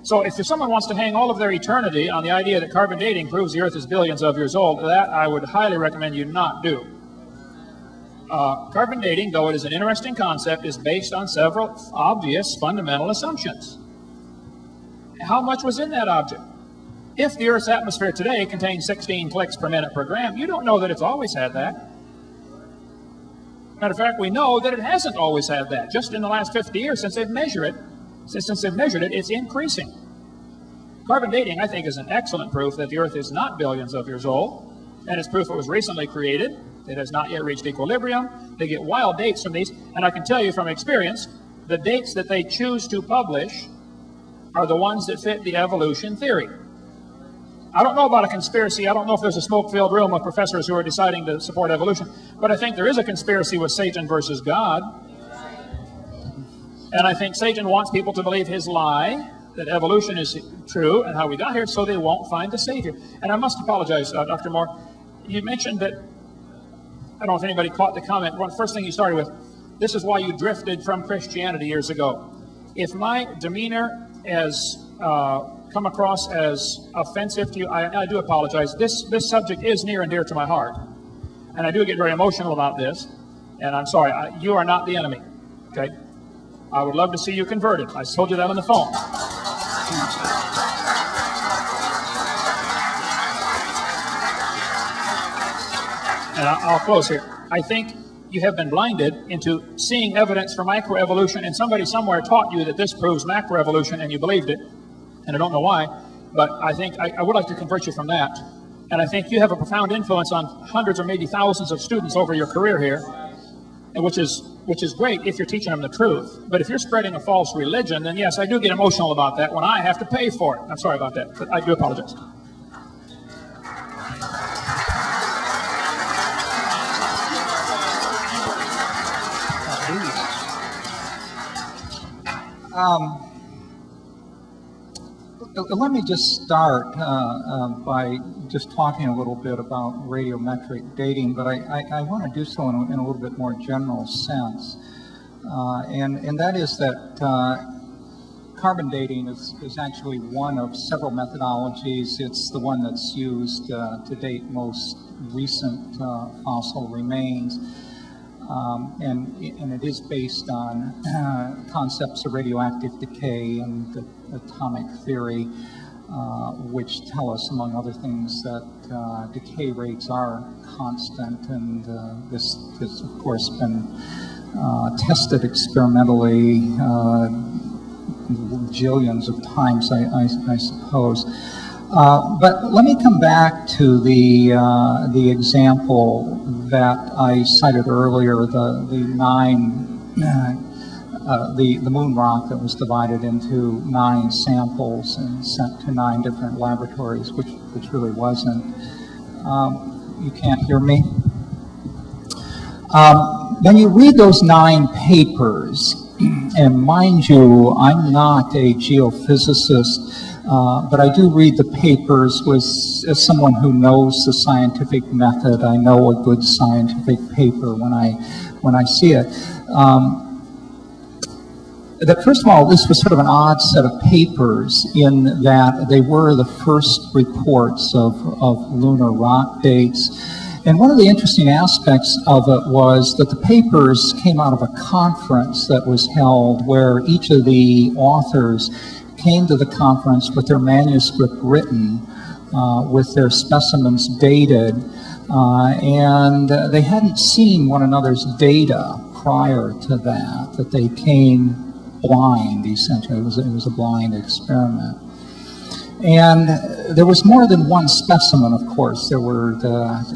So if someone wants to hang all of their eternity on the idea that carbon dating proves the Earth is billions of years old, that I would highly recommend you not do. Carbon dating, though it is an interesting concept, is based on several obvious fundamental assumptions. How much was in that object? If the Earth's atmosphere today contains 16 clicks per minute per gram, you don't know that it's always had that. Matter of fact, we know that it hasn't always had that. Just in the last 50 years since they've measured it, it's increasing. Carbon dating, I think, is an excellent proof that the Earth is not billions of years old, and it's proof it was recently created. It has not yet reached equilibrium. They get wild dates from these, and I can tell you from experience, the dates that they choose to publish are the ones that fit the evolution theory. I don't know about a conspiracy. I don't know if there's a smoke-filled room of professors who are deciding to support evolution, but I think there is a conspiracy with Satan versus God. And I think Satan wants people to believe his lie, that evolution is true and how we got here, so they won't find the Savior. And I must apologize, Dr. Moore. You mentioned that, I don't know if anybody caught the comment, one first thing you started with, this is why you drifted from Christianity years ago. If my demeanor has come across as offensive to you, I do apologize. This subject is near and dear to my heart. And I do get very emotional about this. And I'm sorry, you are not the enemy. Okay? I would love to see you converted. I told you that on the phone. And I'll close here. I think you have been blinded into seeing evidence for microevolution, and somebody somewhere taught you that this proves macroevolution, and you believed it. And I don't know why, but I think I would like to convert you from that. And I think you have a profound influence on hundreds or maybe thousands of students over your career here, and which is great if you're teaching them the truth. But if you're spreading a false religion, then yes, I do get emotional about that when I have to pay for it. I'm sorry about that, but I do apologize. Let me just start by just talking a little bit about radiometric dating, but I want to do so in a little bit more general sense. And that is that carbon dating is actually one of several methodologies. It's the one that's used to date most recent fossil remains. And it is based on concepts of radioactive decay and atomic theory, which tell us, among other things, that decay rates are constant, and this has, of course, been tested experimentally jillions of times, I suppose. But let me come back to the example that I cited earlier, the moon rock that was divided into 9 samples and sent to 9 different laboratories, which really wasn't. You can't hear me? When you read those 9 papers, and mind you, I'm not a geophysicist, but I do read the papers as someone who knows the scientific method. I know a good scientific paper when I see it. That first of all, this was sort of an odd set of papers in that they were the first reports of lunar rock dates, And one of the interesting aspects of it was that the papers came out of a conference that was held where each of the authors came to the conference with their manuscript written, with their specimens dated, and they hadn't seen one another's data prior to that they came blind, essentially. It was a blind experiment. And there was more than one specimen, of course. There were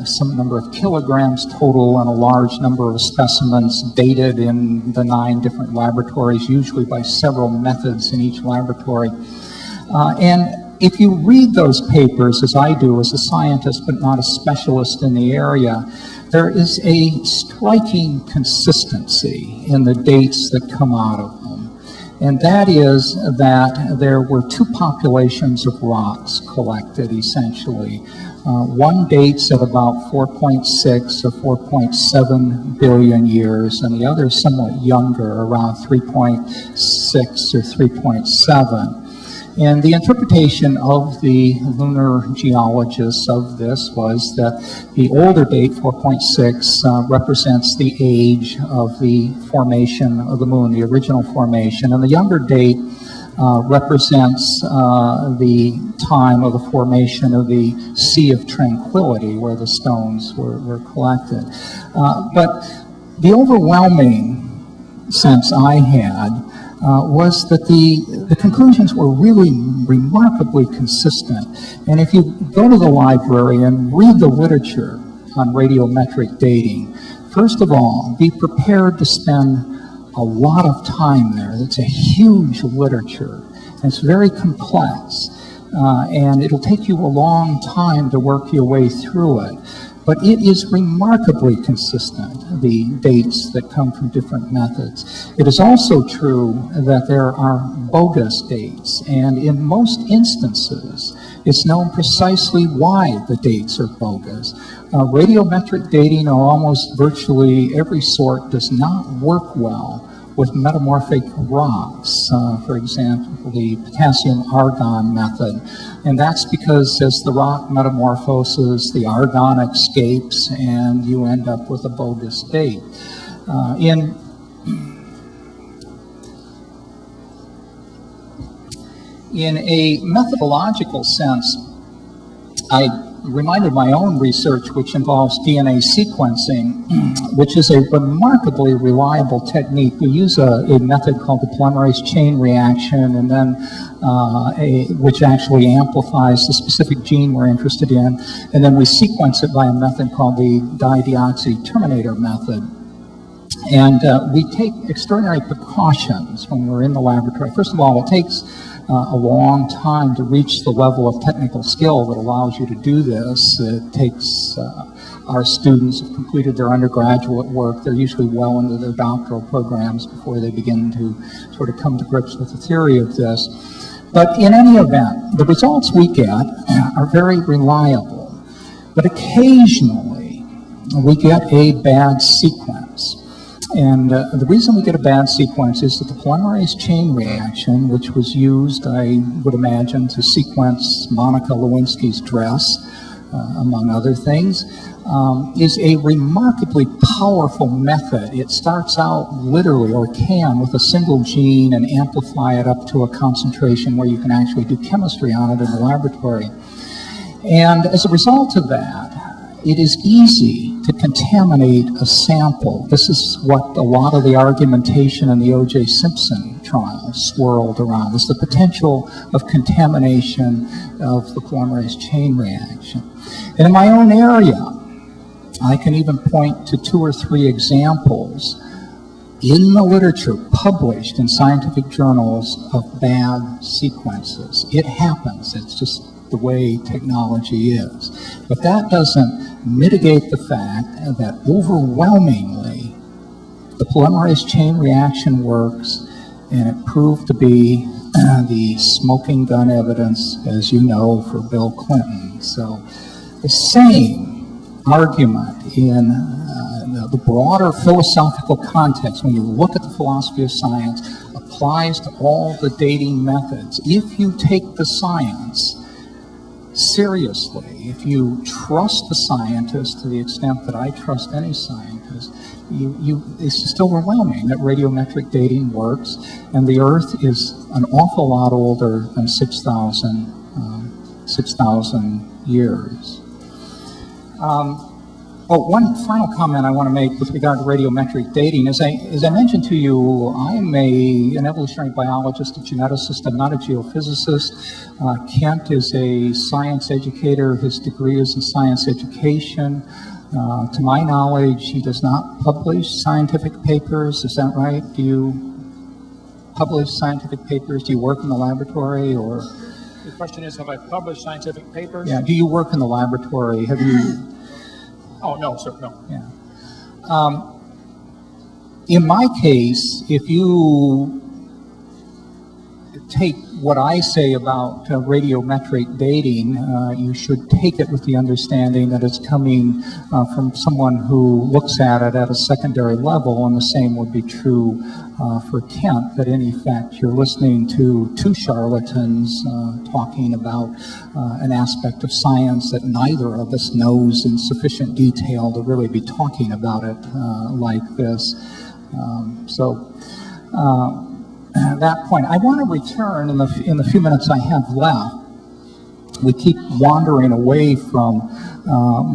some number of kilograms total and a large number of specimens dated in the 9 different laboratories, usually by several methods in each laboratory. And if you read those papers, as I do as a scientist but not a specialist in the area, there is a striking consistency in the dates that come out of them. And that is that there were 2 populations of rocks collected, essentially. One dates at about 4.6 or 4.7 billion years, and the other is somewhat younger, around 3.6 or 3.7. And the interpretation of the lunar geologists of this was that the older date, 4.6, represents the age of the formation of the moon, the original formation, and the younger date represents the time of the formation of the Sea of Tranquility, where the stones were collected. But the overwhelming sense I had was that the conclusions were really remarkably consistent. And if you go to the library and read the literature on radiometric dating, first of all, be prepared to spend a lot of time there. It's a huge literature. It's very complex, and it'll take you a long time to work your way through it. But it is remarkably consistent, the dates that come from different methods. It is also true that there are bogus dates, and in most instances, it's known precisely why the dates are bogus. Radiometric dating of almost virtually every sort does not work well with metamorphic rocks, for example, the potassium-argon method. And that's because as the rock metamorphoses, the argon escapes, and you end up with a bogus date. In a methodological sense, I reminded my own research, which involves DNA sequencing, which is a remarkably reliable technique. We use a method called the polymerase chain reaction, and then which actually amplifies the specific gene we're interested in, and then we sequence it by a method called the dideoxy terminator method. And we take extraordinary precautions when we're in the laboratory. First of all, it takes a long time to reach the level of technical skill that allows you to do this. It takes our students who've completed their undergraduate work, they're usually well into their doctoral programs before they begin to sort of come to grips with the theory of this. But in any event, the results we get are very reliable. But occasionally, we get a bad sequence. And the reason we get a bad sequence is that the polymerase chain reaction, which was used, I would imagine, to sequence Monica Lewinsky's dress, among other things, is a remarkably powerful method. It starts out literally, or can, with a single gene and amplify it up to a concentration where you can actually do chemistry on it in the laboratory. And as a result of that, it is easy to contaminate a sample. This is what a lot of the argumentation in the O.J. Simpson trial swirled around, is the potential of contamination of the polymerase chain reaction. And in my own area, I can even point to 2 or 3 examples in the literature published in scientific journals of bad sequences. It happens. It's just the way technology is. But that doesn't mitigate the fact that overwhelmingly the polymerase chain reaction works, and it proved to be the smoking gun evidence, as you know, for Bill Clinton. So the same argument in the broader philosophical context, when you look at the philosophy of science, applies to all the dating methods. If you take the science seriously, if you trust the scientists to the extent that I trust any scientist, it's still overwhelming that radiometric dating works, and the Earth is an awful lot older than 6,000 years. One final comment I want to make with regard to radiometric dating. As I mentioned to you, I'm an evolutionary biologist, a geneticist. I'm not a geophysicist. Kent is a science educator. His degree is in science education. To my knowledge, he does not publish scientific papers. Is that right? Do you publish scientific papers? Do you work in the laboratory, or? The question is, have I published scientific papers? Yeah. Do you work in the laboratory? Have you? Oh, no, sir, no. Yeah. In my case, if you take what I say about radiometric dating, you should take it with the understanding that it's coming from someone who looks at it at a secondary level, and the same would be true for Kent, that in effect you're listening to two charlatans talking about an aspect of science that neither of us knows in sufficient detail to really be talking about it like this. At that point, I want to return in the few minutes I have left. We keep wandering away from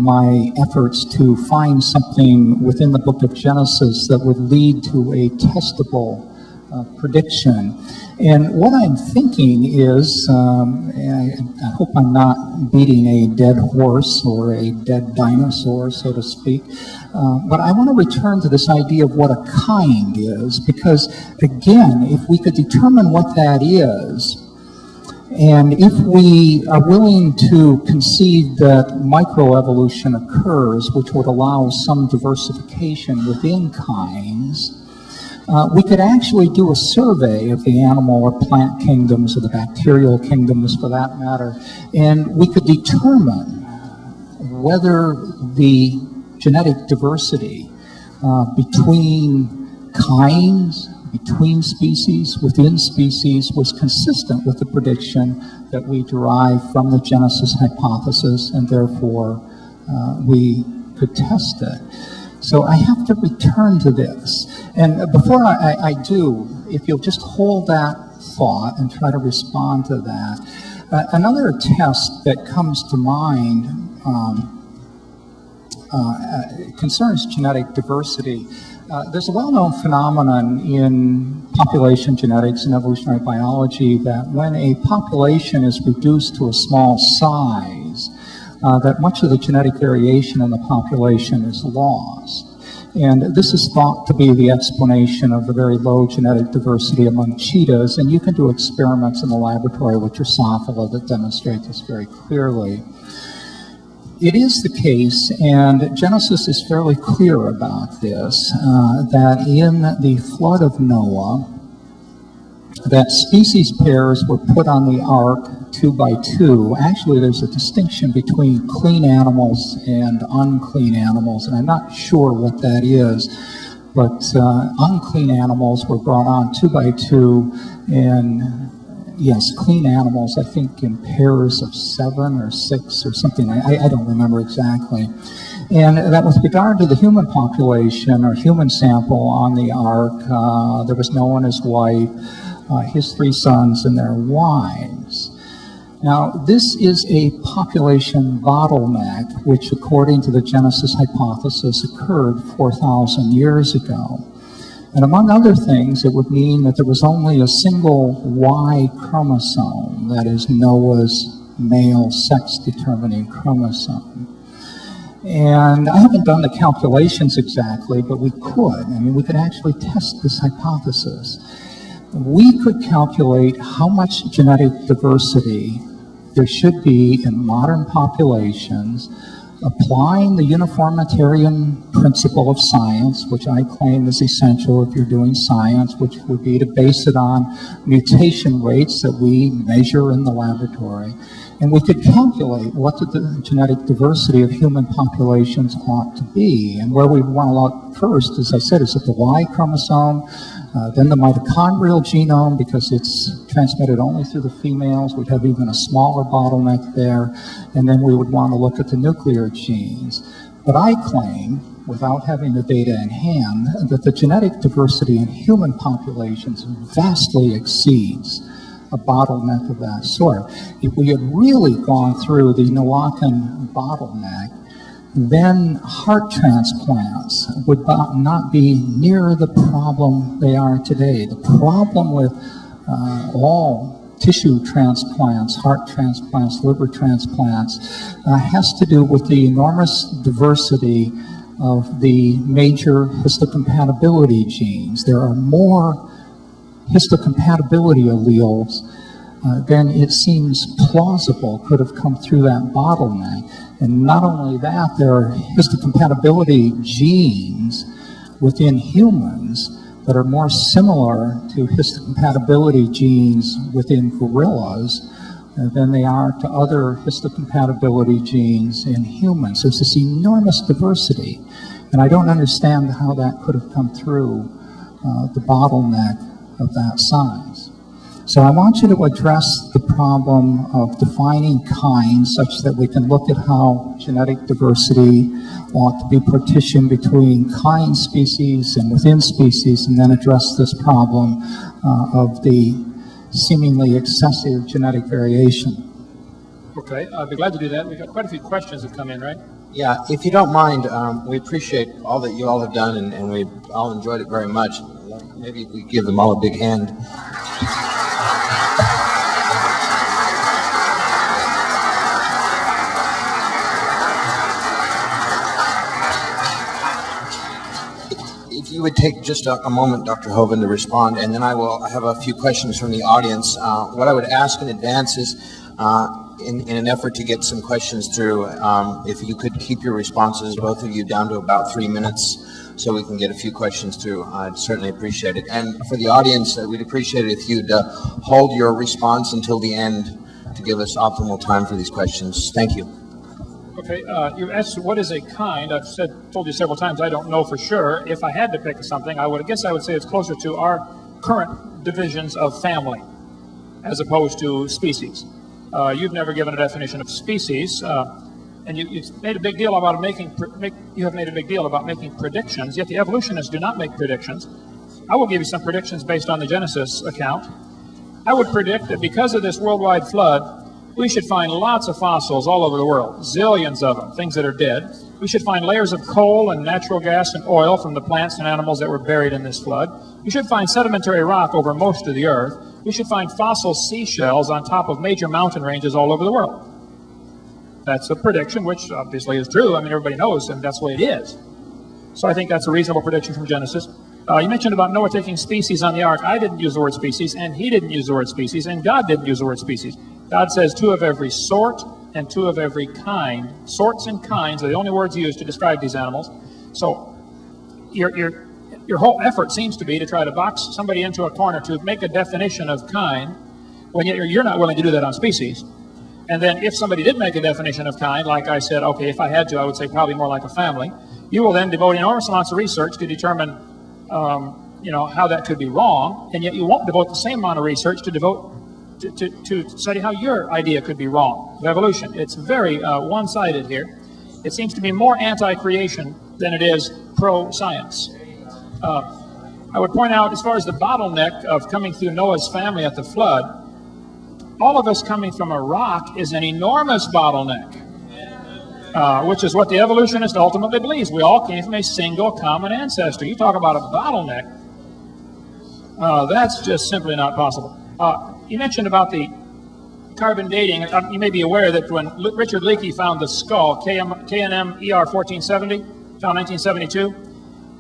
my efforts to find something within the book of Genesis that would lead to a testable prediction. And what I'm thinking is, I hope I'm not beating a dead horse or a dead dinosaur, so to speak, but I want to return to this idea of what a kind is, because, again, if we could determine what that is, and if we are willing to concede that microevolution occurs, which would allow some diversification within kinds, we could actually do a survey of the animal or plant kingdoms, or the bacterial kingdoms for that matter, and we could determine whether the genetic diversity between kinds, between species, within species, was consistent with the prediction that we derive from the Genesis hypothesis, and therefore we could test it. So I have to return to this. And before I do, if you'll just hold that thought and try to respond to that. Another test that comes to mind concerns genetic diversity. There's a well-known phenomenon in population genetics and evolutionary biology that when a population is reduced to a small size, that much of the genetic variation in the population is lost. And this is thought to be the explanation of the very low genetic diversity among cheetahs, and you can do experiments in the laboratory with Drosophila that demonstrate this very clearly. It is the case, and Genesis is fairly clear about this, that in the flood of Noah, that species pairs were put on the ark 2 by 2. Actually, there's a distinction between clean animals and unclean animals, and I'm not sure what that is, but unclean animals were brought on 2 by 2, and yes, clean animals, I think in pairs of 7 or 6 or something. I don't remember exactly. And that with regard to the human population or human sample on the ark, there was Noah and his wife, his 3 sons and their wives. Now, this is a population bottleneck, which according to the Genesis hypothesis occurred 4,000 years ago. And among other things, it would mean that there was only a single Y chromosome, that is Noah's male sex-determining chromosome. And I haven't done the calculations exactly, but we could. I mean, we could actually test this hypothesis. We could calculate how much genetic diversity there should be in modern populations, applying the uniformitarian principle of science, which I claim is essential if you're doing science, which would be to base it on mutation rates that we measure in the laboratory. And we could calculate what the genetic diversity of human populations ought to be. And where we want to look first, as I said, is at the Y chromosome. Then the mitochondrial genome, because it's transmitted only through the females, we'd have even a smaller bottleneck there. And then we would want to look at the nuclear genes. But I claim, without having the data in hand, that the genetic diversity in human populations vastly exceeds a bottleneck of that sort. If we had really gone through the Noakan bottleneck, then heart transplants would not be near the problem they are today. The problem with all tissue transplants, heart transplants, liver transplants, has to do with the enormous diversity of the major histocompatibility genes. There are more histocompatibility alleles than it seems plausible could have come through that bottleneck. And not only that, there are histocompatibility genes within humans that are more similar to histocompatibility genes within gorillas than they are to other histocompatibility genes in humans. There's this enormous diversity, and I don't understand how that could have come through the bottleneck of that size. So I want you to address the problem of defining kind such that we can look at how genetic diversity ought to be partitioned between kind species and within species, and then address this problem of the seemingly excessive genetic variation. Okay, I'd be glad to do that. We've got quite a few questions that come in, right? Yeah, if you don't mind, we appreciate all that you all have done, and we all enjoyed it very much. Maybe we give them all a big hand. If you would take just a moment, Dr. Hovind, to respond, and then I will have a few questions from the audience. What I would ask in advance is, in an effort to get some questions through, if you could keep your responses, both of you, down to about 3 minutes, so we can get a few questions through. I'd certainly appreciate it. And for the audience, we'd appreciate it if you'd hold your response until the end to give us optimal time for these questions. Thank you. Okay, you asked what is a kind. I've told you several times I don't know for sure. If I had to pick something, I guess I would say it's closer to our current divisions of family as opposed to species. You've never given a definition of species, and you made a big deal about making predictions, yet the evolutionists do not make predictions. I will give you some predictions based on the Genesis account. I would predict that because of this worldwide flood, we should find lots of fossils all over the world, zillions of them, things that are dead. We should find layers of coal and natural gas and oil from the plants and animals that were buried in this flood. We should find sedimentary rock over most of the earth. We should find fossil seashells on top of major mountain ranges all over the world. That's a prediction, which obviously is true. I mean, everybody knows, and that's the way it is. So I think that's a reasonable prediction from Genesis. You mentioned about Noah taking species on the ark. I didn't use the word species, and he didn't use the word species, and God didn't use the word species. God says two of every sort and two of every kind. Sorts and kinds are the only words used to describe these animals. So your whole effort seems to be to try to box somebody into a corner to make a definition of kind, when you're not willing to do that on species. And then if somebody did make a definition of kind, like I said, okay, if I had to, I would say probably more like a family, you will then devote enormous amounts of research to determine how that could be wrong, and yet you won't devote the same amount of research to study how your idea could be wrong of evolution. It's very one-sided here. It seems to be more anti-creation than it is pro-science. I would point out, as far as the bottleneck of coming through Noah's family at the flood, all of us coming from a rock is an enormous bottleneck, which is what the evolutionist ultimately believes. We all came from a single common ancestor. You talk about a bottleneck, that's just simply not possible. You mentioned about the carbon dating. You may be aware that when Richard Leakey found the skull, KNM ER 1470, found 1972,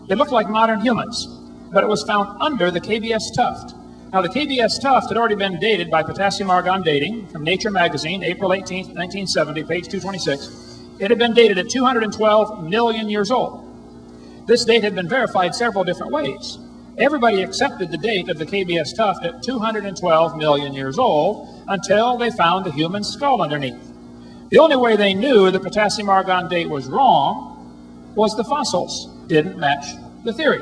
it looked like modern humans, but it was found under the KBS tuft. Now, the KBS tuft had already been dated by potassium argon dating from Nature magazine, April 18th, 1970, page 226. It had been dated at 212 million years old. This date had been verified several different ways. Everybody accepted the date of the KBS tuft at 212 million years old until they found the human skull underneath. The only way they knew the potassium argon date was wrong was the fossils didn't match the theory.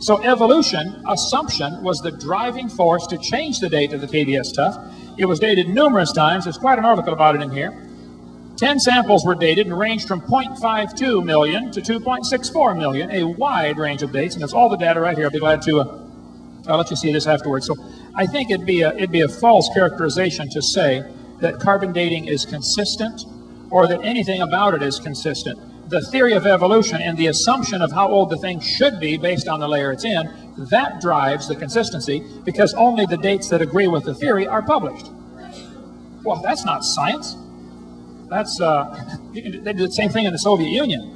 So evolution, assumption, was the driving force to change the date of the KBS Tufts. It was dated numerous times. There's quite an article about it in here. 10 samples were dated and ranged from 0.52 million to 2.64 million, a wide range of dates, and that's all the data right here. I'll be glad to I'll let you see this afterwards. So I think it'd be a false characterization to say that carbon dating is consistent or that anything about it is consistent. The theory of evolution and the assumption of how old the thing should be based on the layer it's in, that drives the consistency, because only the dates that agree with the theory are published. Well, that's not science. That's they did the same thing in the Soviet Union.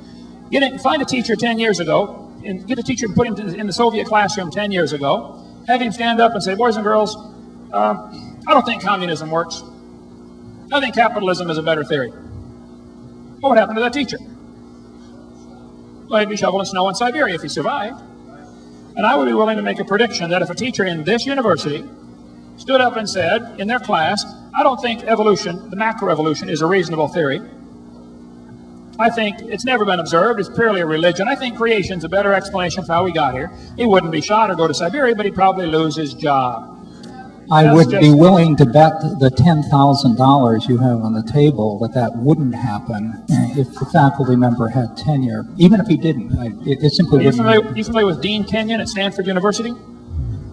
Find a teacher 10 years ago, and get a teacher and put him in the Soviet classroom 10 years ago, have him stand up and say, boys and girls, I don't think communism works. I think capitalism is a better theory. What would happen to that teacher? Well, he'd be shoveling snow in Siberia if he survived. And I would be willing to make a prediction that if a teacher in this university stood up and said in their class, I don't think evolution, the macroevolution, is a reasonable theory. I think it's never been observed. It's purely a religion. I think creation's a better explanation for how we got here. He wouldn't be shot or go to Siberia, but he'd probably lose his job. I would be willing to bet the $10,000 you have on the table that wouldn't happen if the faculty member had tenure. Even if he didn't, it simply wouldn't. Are you familiar with Dean Kenyon at Stanford University?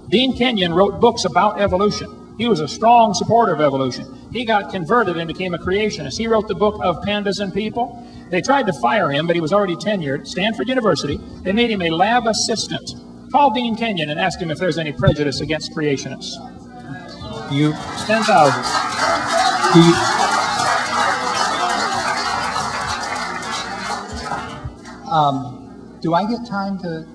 Dean Kenyon wrote books about evolution. He was a strong supporter of evolution. He got converted and became a creationist. He wrote the book of Pandas and People. They tried to fire him, but he was already tenured. Stanford University, they made him a lab assistant. Call Dean Kenyon and ask him if there's any prejudice against creationists. You 10,000. Do I get time to?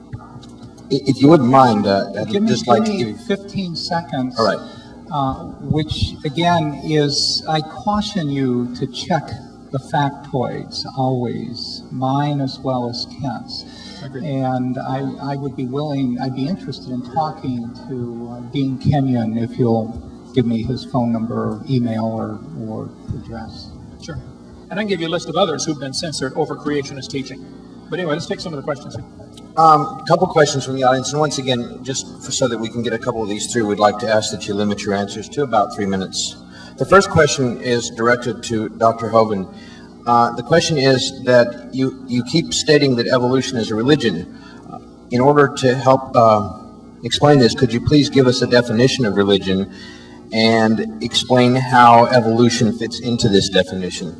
If you wouldn't mind, I'd just like to give you 15 seconds. All right. Which again is, I caution you to check the factoids always, mine as well as Kent's. And I would be willing, I'd be interested in talking to Dean Kenyon if you'll give me his phone number, email, or address. Sure. And I can give you a list of others who've been censored over creationist teaching. But anyway, let's take some of the questions here. A couple questions from the audience, and once again, so that we can get a couple of these through, we'd like to ask that you limit your answers to about 3 minutes. The first question is directed to Dr. Hovind. The question is that you keep stating that evolution is a religion. In order to help explain this, could you please give us a definition of religion and explain how evolution fits into this definition?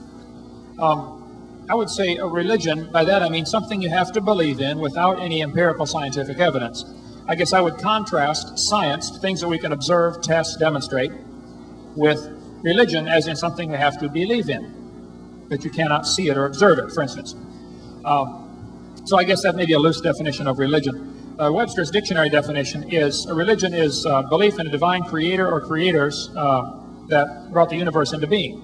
I would say a religion, by that I mean something you have to believe in without any empirical scientific evidence. I guess I would contrast science, things that we can observe, test, demonstrate, with religion as in something we have to believe in, that you cannot see it or observe it, for instance. So I guess that may be a loose definition of religion. Webster's dictionary definition is, a religion is belief in a divine creator or creators that brought the universe into being.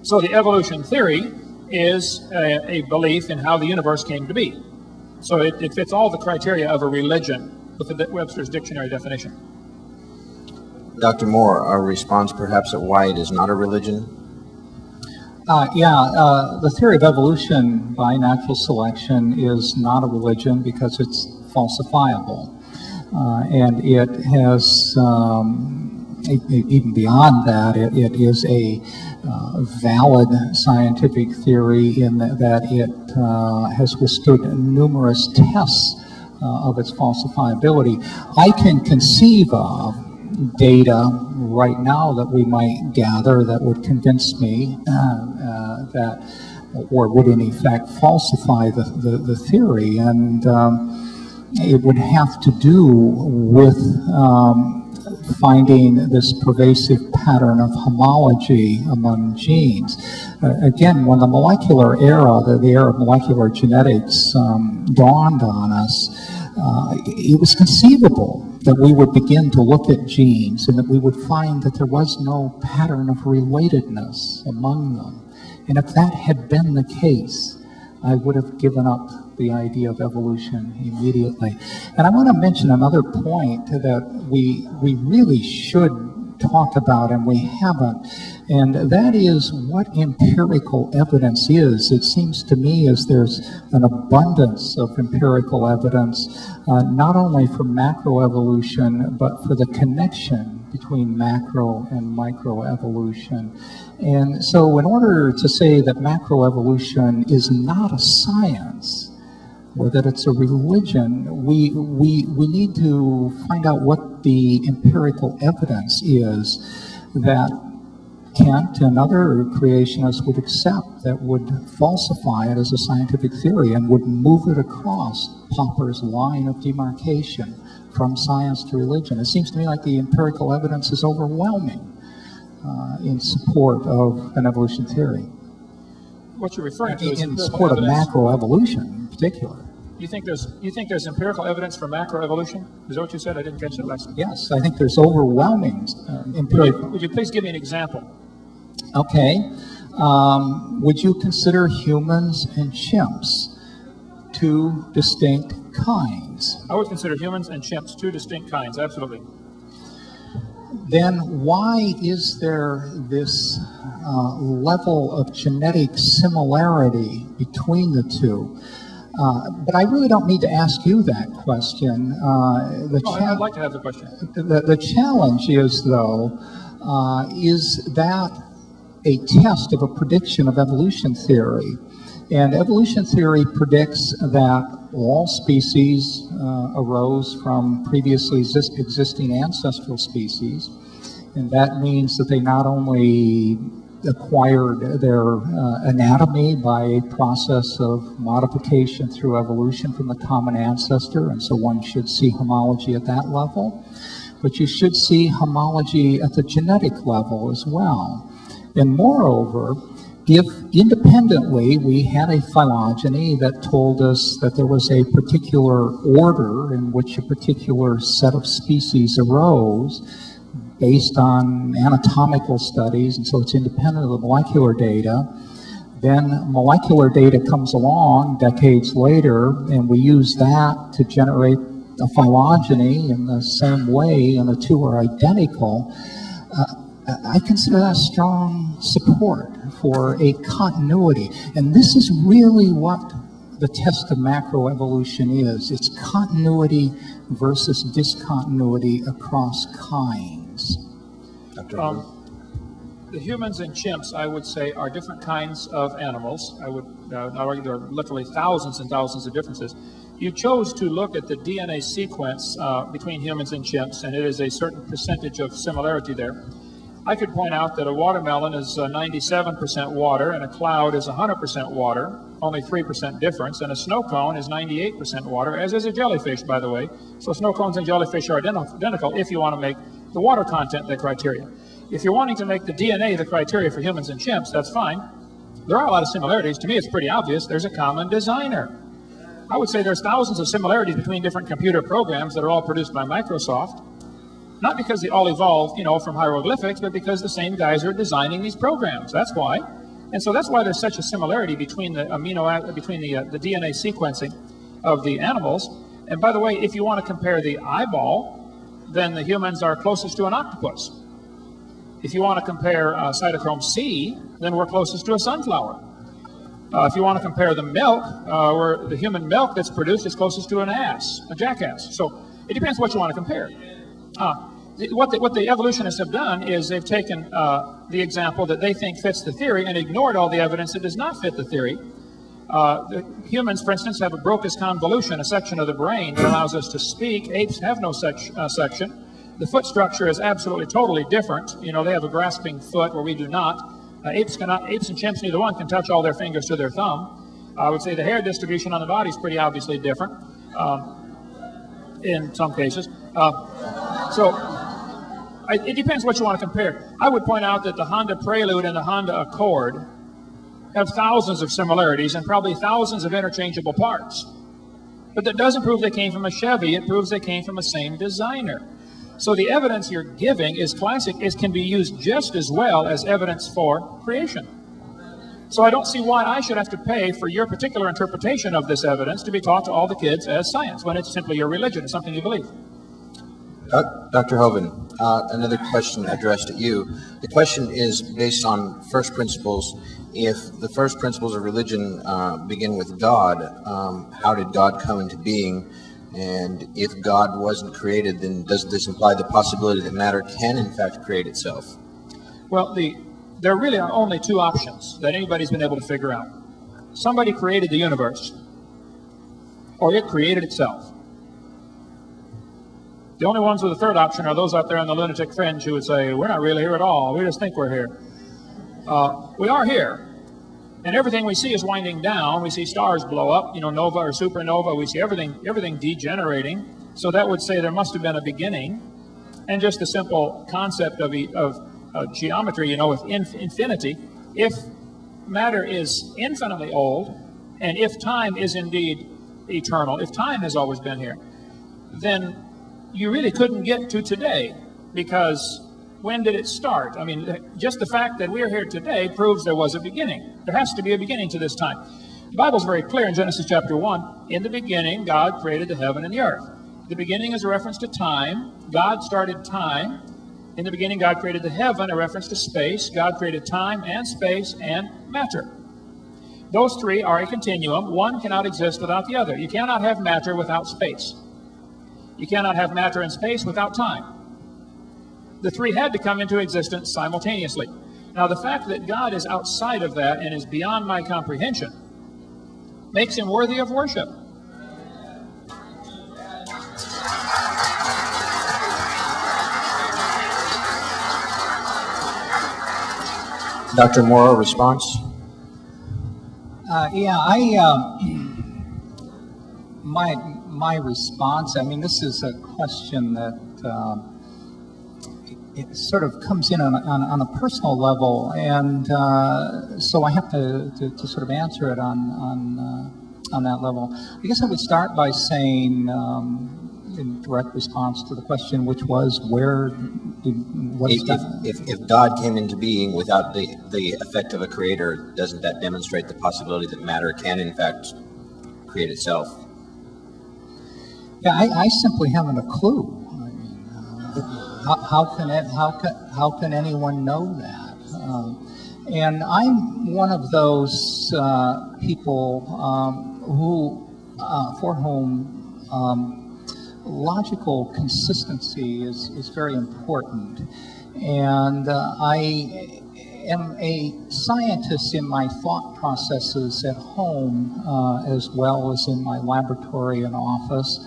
So the evolution theory is a belief in how the universe came to be. So it fits all the criteria of a religion with the Webster's dictionary definition. Dr. Moore, our response perhaps at why it is not a religion? The theory of evolution by natural selection is not a religion because it's falsifiable. And it has, even beyond that, it is a valid scientific theory in that it has withstood numerous tests of its falsifiability. I can conceive of data right now that we might gather that would convince me that, or would in effect falsify the theory, and it would have to do with finding this pervasive pattern of homology among genes. Again, when the molecular era, the era of molecular genetics dawned on us, it was conceivable that we would begin to look at genes and that we would find that there was no pattern of relatedness among them. And if that had been the case, I would have given up the idea of evolution immediately. And I want to mention another point that we really should talk about, and we haven't, And that is what empirical evidence is. It seems to me as there's an abundance of empirical evidence, not only for macroevolution, but for the connection between macro and microevolution. And so in order to say that macroevolution is not a science, or that it's a religion, we need to find out what the empirical evidence is that Kant and other creationists would accept, that would falsify it as a scientific theory and would move it across Popper's line of demarcation from science to religion. It seems to me like the empirical evidence is overwhelming in support of an evolution theory. What you're referring to is in support of macroevolution in particular. You think there's empirical evidence for macroevolution? Is that what you said? I didn't catch it last time. Yes, I think there's overwhelming empirical. Would you please give me an example? Okay. Would you consider humans and chimps two distinct kinds? I would consider humans and chimps two distinct kinds, absolutely. Then why is there this level of genetic similarity between the two? But I really don't need to ask you that question. I'd like to have the question. The challenge is, though, is that a test of a prediction of evolution theory? And evolution theory predicts that all species arose from previously existing ancestral species, and that means that they not only acquired their anatomy by a process of modification through evolution from the common ancestor, and so one should see homology at that level, but you should see homology at the genetic level as well. And moreover, if independently we had a phylogeny that told us that there was a particular order in which a particular set of species arose based on anatomical studies, and so it's independent of the molecular data, then molecular data comes along decades later, and we use that to generate a phylogeny in the same way, and the two are identical. I consider that strong support for a continuity. And this is really what the test of macroevolution is. It's continuity versus discontinuity across kinds. The humans and chimps, I would say, are different kinds of animals. I would argue there are literally thousands and thousands of differences. You chose to look at the DNA sequence between humans and chimps, and it is a certain percentage of similarity there. I could point out that a watermelon is 97% water, and a cloud is 100% water, only 3% difference, and a snow cone is 98% water, as is a jellyfish, by the way. So snow cones and jellyfish are identical if you want to make the water content the criteria. If you're wanting to make the DNA the criteria for humans and chimps, that's fine. There are a lot of similarities. To me, it's pretty obvious. There's a common designer. I would say there's thousands of similarities between different computer programs that are all produced by Microsoft. Not because they all evolved, from hieroglyphics, but because the same guys are designing these programs. That's why. And so that's why there's such a similarity between the the DNA sequencing of the animals. And by the way, if you want to compare the eyeball, then the humans are closest to an octopus. If you want to compare cytochrome C, then we're closest to a sunflower. If you want to compare the milk, where the human milk that's produced is closest to an ass, a jackass. So it depends what you want to compare. What the evolutionists have done is they've taken the example that they think fits the theory and ignored all the evidence that does not fit the theory. The humans, for instance, have a Broca's convolution, a section of the brain that allows us to speak. Apes have no such section. The foot structure is absolutely, totally different. They have a grasping foot where we do not. Apes and chimps, neither one can touch all their fingers to their thumb. I would say the hair distribution on the body is pretty obviously different in some cases. It depends what you want to compare. I would point out that the Honda Prelude and the Honda Accord have thousands of similarities and probably thousands of interchangeable parts. But that doesn't prove they came from a Chevy. It proves they came from the same designer. So the evidence you're giving is classic. It can be used just as well as evidence for creation. So I don't see why I should have to pay for your particular interpretation of this evidence to be taught to all the kids as science, when it's simply your religion. It's something you believe. Dr. Hovind, another question addressed at you. The question is based on first principles. If the first principles of religion begin with God, how did God come into being? And if God wasn't created, then does this imply the possibility that matter can in fact create itself? Well, there really are only two options that anybody's been able to figure out. Somebody created the universe, or it created itself. The only ones with a third option are those out there on the lunatic fringe who would say, we're not really here at all, we just think we're here. We are here, and everything we see is winding down. We see stars blow up, nova or supernova. We see everything degenerating. So that would say there must have been a beginning. And just the simple concept of geometry, with infinity, if matter is infinitely old, and if time is indeed eternal, if time has always been here, then you really couldn't get to today, because when did it start? I mean, just the fact that we're here today proves there was a beginning. There has to be a beginning to this time. The Bible's very clear in Genesis chapter 1. In the beginning, God created the heaven and the earth. The beginning is a reference to time. God started time. In the beginning, God created the heaven, a reference to space. God created time and space and matter. Those three are a continuum. One cannot exist without the other. You cannot have matter without space. You cannot have matter and space without time. The three had to come into existence simultaneously. Now, the fact that God is outside of that and is beyond my comprehension makes him worthy of worship. Dr. Moore, response? My response, this is a question that it sort of comes in on a personal level, and so I have to sort of answer it on that level. I guess I would start by saying, in direct response to the question, which was, if God came into being without the effect of a creator, doesn't that demonstrate the possibility that matter can in fact create itself? Yeah, I simply haven't a clue. How can anyone know that? And I'm one of those people for whom logical consistency is very important. And I am a scientist in my thought processes at home as well as in my laboratory and office.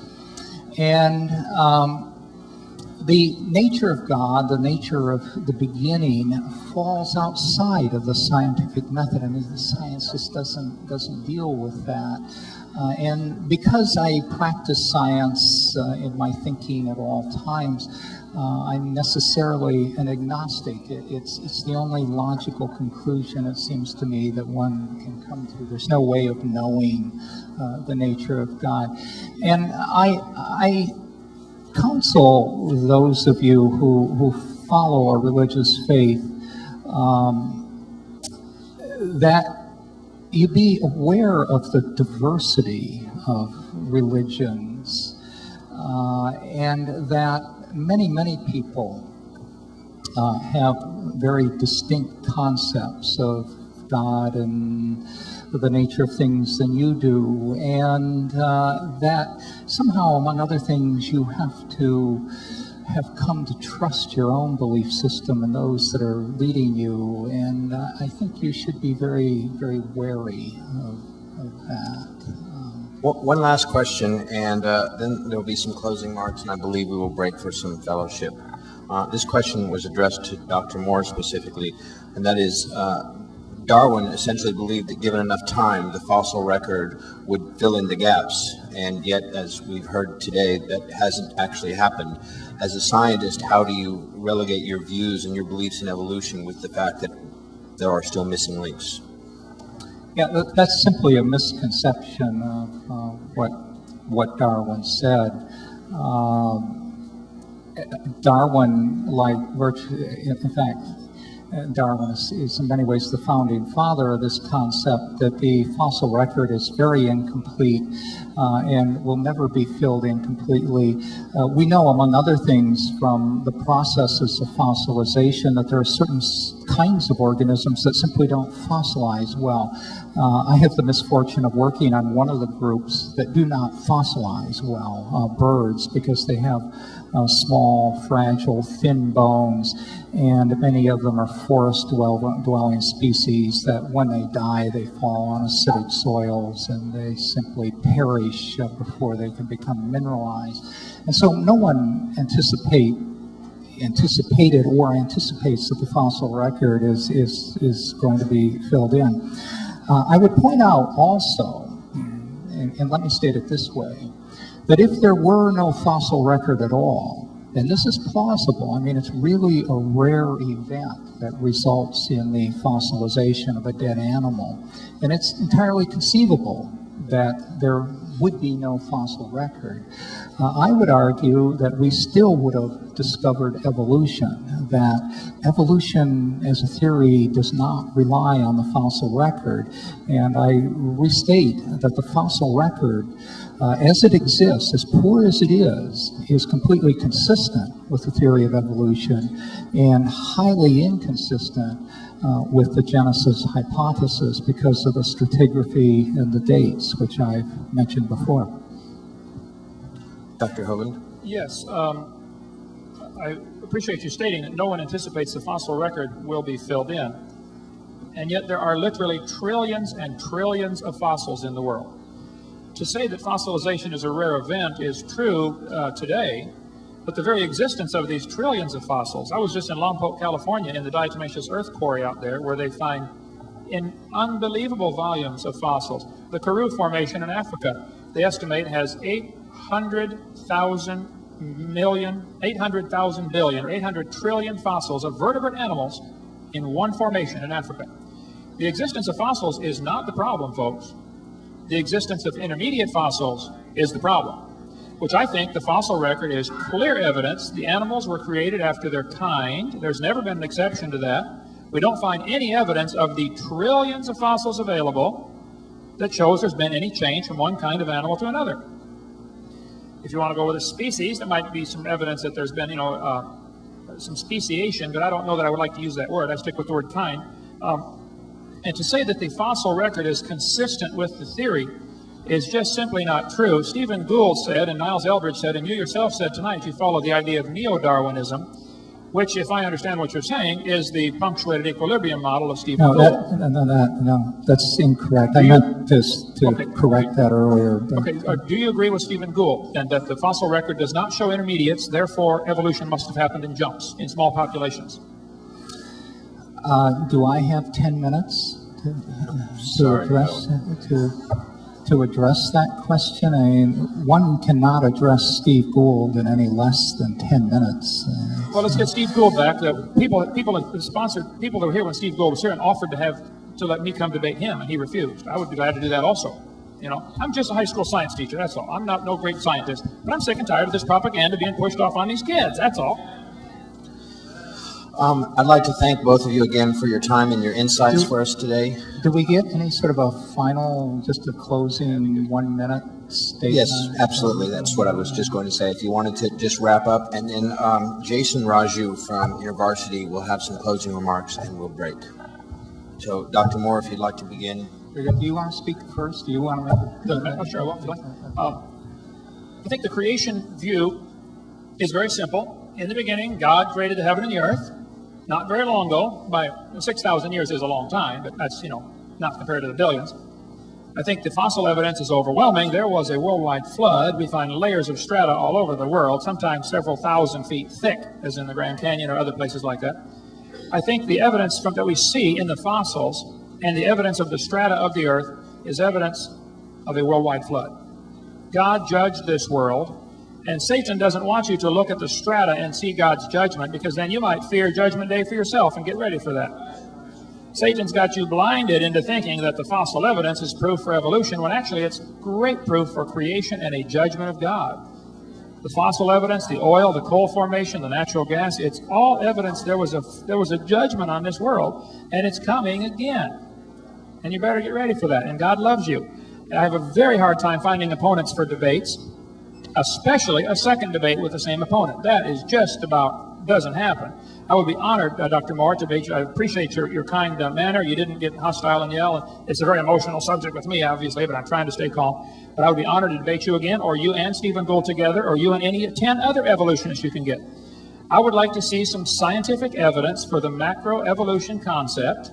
And the nature of God, the nature of the beginning, falls outside of the scientific method. The science just doesn't deal with that. And because I practice science in my thinking at all times, I'm necessarily an agnostic. It's the only logical conclusion, it seems to me, that one can come to. There's no way of knowing the nature of God. And I counsel those of you who follow a religious faith that you be aware of the diversity of religions, and that many people have very distinct concepts of God and the nature of things than you do, and that somehow, among other things, you have to have come to trust your own belief system and those that are leading you, and I think you should be very, very wary of that. One last question, and then there will be some closing remarks, and I believe we will break for some fellowship. This question was addressed to Dr. Moore specifically, and that is, Darwin essentially believed that given enough time, the fossil record would fill in the gaps, and yet, as we've heard today, that hasn't actually happened. As a scientist, how do you relegate your views and your beliefs in evolution with the fact that there are still missing links? Yeah, that's simply a misconception of what Darwin said. Darwin, like virtually, in fact, Darwin is in many ways the founding father of this concept that the fossil record is very incomplete and will never be filled in completely. We know, among other things, from the processes of fossilization that there are certain kinds of organisms that simply don't fossilize well. I have the misfortune of working on one of the groups that do not fossilize well, birds, because they have small, fragile, thin bones, and many of them are forest-dwelling species that when they die, they fall on acidic soils and they simply perish before they can become mineralized. And so no one anticipated or anticipates that the fossil record is going to be filled in. I would point out also, and let me state it this way, that if there were no fossil record at all, and this is plausible, I mean, it's really a rare event that results in the fossilization of a dead animal, and it's entirely conceivable that there would be no fossil record. I would argue that we still would have discovered evolution, that evolution as a theory does not rely on the fossil record, and I restate that the fossil record as it exists, as poor as it is completely consistent with the theory of evolution and highly inconsistent with the Genesis hypothesis because of the stratigraphy and the dates, which I've mentioned before. Dr. Hovind? Yes, I appreciate you stating that no one anticipates the fossil record will be filled in, and yet there are literally trillions and trillions of fossils in the world. To say that fossilization is a rare event is true today, but the very existence of these trillions of fossils. I was just in Lompoc, California, in the diatomaceous earth quarry out there, where they find in unbelievable volumes of fossils. The Karoo Formation in Africa, they estimate, has 800,000 billion, 800 trillion fossils of vertebrate animals in one formation in Africa. The existence of fossils is not the problem, folks. The existence of intermediate fossils is the problem, which I think the fossil record is clear evidence the animals were created after their kind. There's never been an exception to that. We don't find any evidence of the trillions of fossils available that shows there's been any change from one kind of animal to another. If you want to go with a species, there might be some evidence that there's been, some speciation, but I don't know that I would like to use that word. I stick with the word kind. And to say that the fossil record is consistent with the theory is just simply not true. Stephen Gould said, and Niles Eldredge said, and you yourself said tonight, you follow the idea of neo-Darwinism, which, if I understand what you're saying, is the punctuated equilibrium model of Stephen Gould. No, that's incorrect. I meant to correct that earlier. Okay, do you agree with Stephen Gould, then, that the fossil record does not show intermediates, therefore evolution must have happened in jumps, in small populations? Do I have 10 minutes to address that question? I mean, one cannot address Steve Gould in any less than 10 minutes. Well, let's get Steve Gould back. People that were here when Steve Gould was here and offered to let me come debate him, and he refused. I would be glad to do that also. I'm just a high school science teacher, that's all. I'm no great scientist, but I'm sick and tired of this propaganda being pushed off on these kids, that's all. I'd like to thank both of you again for your time and your insights for us today. Do we get any sort of a final, just a closing 1 minute statement? Yes, absolutely. That's what I was just going to say. If you wanted to just wrap up, and then Jason Raju from InterVarsity will have some closing remarks and we'll break. So, Dr. Moore, if you'd like to begin. Do you want to speak first? Do you want to? Sure, I will. I think the creation view is very simple. In the beginning, God created the heaven and the earth. Not very long ago, by 6,000 years is a long time, but that's, not compared to the billions. I think the fossil evidence is overwhelming. There was a worldwide flood. We find layers of strata all over the world, sometimes several thousand feet thick, as in the Grand Canyon or other places like that. I think the evidence that we see in the fossils and the evidence of the strata of the earth is evidence of a worldwide flood. God judged this world. And Satan doesn't want you to look at the strata and see God's judgment, because then you might fear Judgment Day for yourself and get ready for that. Satan's got you blinded into thinking that the fossil evidence is proof for evolution, when actually it's great proof for creation and a judgment of God. The fossil evidence, the oil, the coal formation, the natural gas, it's all evidence there was a judgment on this world, and it's coming again. And you better get ready for that, and God loves you. I have a very hard time finding opponents for debates, especially a second debate with the same opponent. That is just about doesn't happen. I would be honored, Dr. Moore, to debate you. I appreciate your kind manner. You didn't get hostile and yell. And it's a very emotional subject with me, obviously, but I'm trying to stay calm. But I would be honored to debate you again, or you and Stephen Gould together, or you and any 10 other evolutionists you can get. I would like to see some scientific evidence for the macroevolution concept.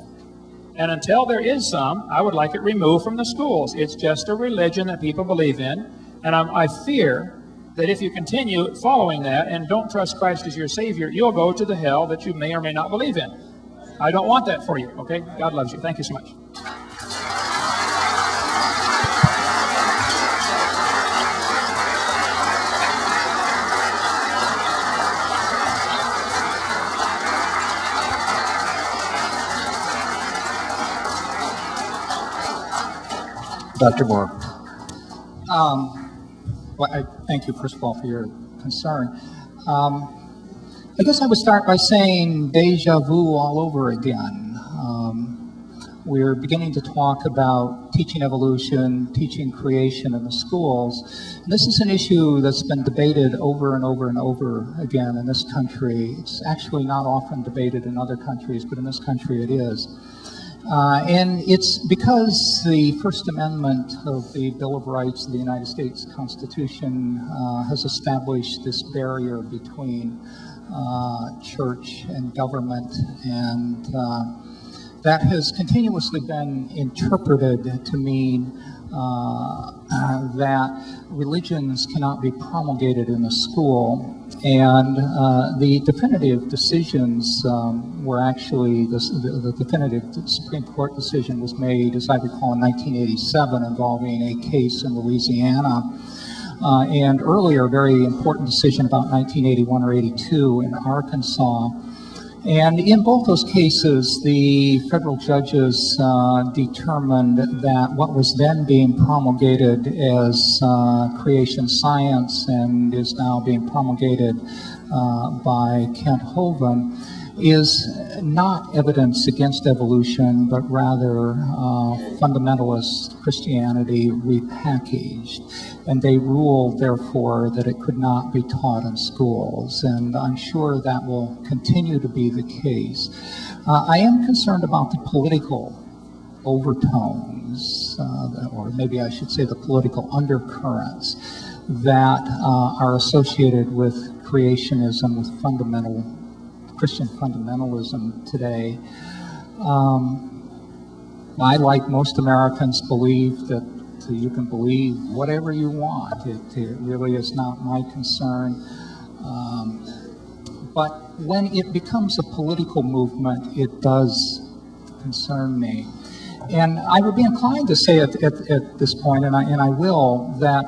And until there is some, I would like it removed from the schools. It's just a religion that people believe in. And I fear that if you continue following that and don't trust Christ as your Savior, you'll go to the hell that you may or may not believe in. I don't want that for you, okay? God loves you. Thank you so much. Dr. Moore. Well, I thank you, first of all, for your concern. I guess I would start by saying deja vu all over again. We're beginning to talk about teaching evolution, teaching creation in the schools. And this is an issue that's been debated over and over and over again in this country. It's actually not often debated in other countries, but in this country it is. And it's because the First Amendment of the Bill of Rights of the United States Constitution has established this barrier between church and government, and that has continuously been interpreted to mean that religions cannot be promulgated in a school. And the definitive decisions were actually, the definitive Supreme Court decision was made, as I recall, in 1987 involving a case in Louisiana. And earlier, a very important decision about 1981 or 82 in Arkansas. And in both those cases, the federal judges determined that what was then being promulgated as creation science and is now being promulgated by Kent Hovind is not evidence against evolution, but rather fundamentalist Christianity repackaged. And they ruled, therefore, that it could not be taught in schools. And I'm sure that will continue to be the case. I am concerned about the political overtones, or maybe I should say the political undercurrents that are associated with creationism, with fundamental Christian fundamentalism today. I, like most Americans, believe that you can believe whatever you want. It really is not my concern. But when it becomes a political movement, it does concern me. And I would be inclined to say at this point, and I will, that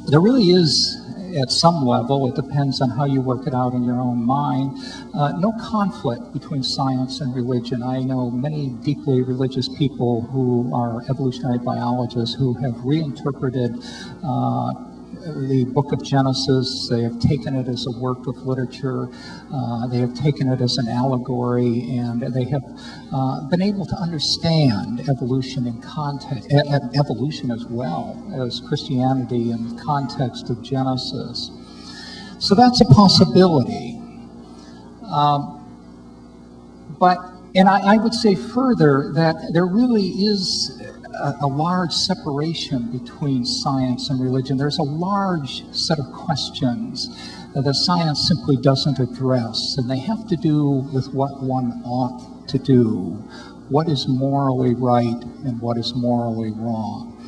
there really is, at some level, it depends on how you work it out in your own mind, no conflict between science and religion. I know many deeply religious people who are evolutionary biologists who have reinterpreted the book of Genesis. They have taken it as a work of literature. They have taken it as an allegory, and they have been able to understand evolution in context, evolution as well as Christianity in the context of Genesis. So that's a possibility. And I would say further that there really is a large separation between science and religion. There's a large set of questions that science simply doesn't address, and they have to do with what one ought to do, what is morally right and what is morally wrong.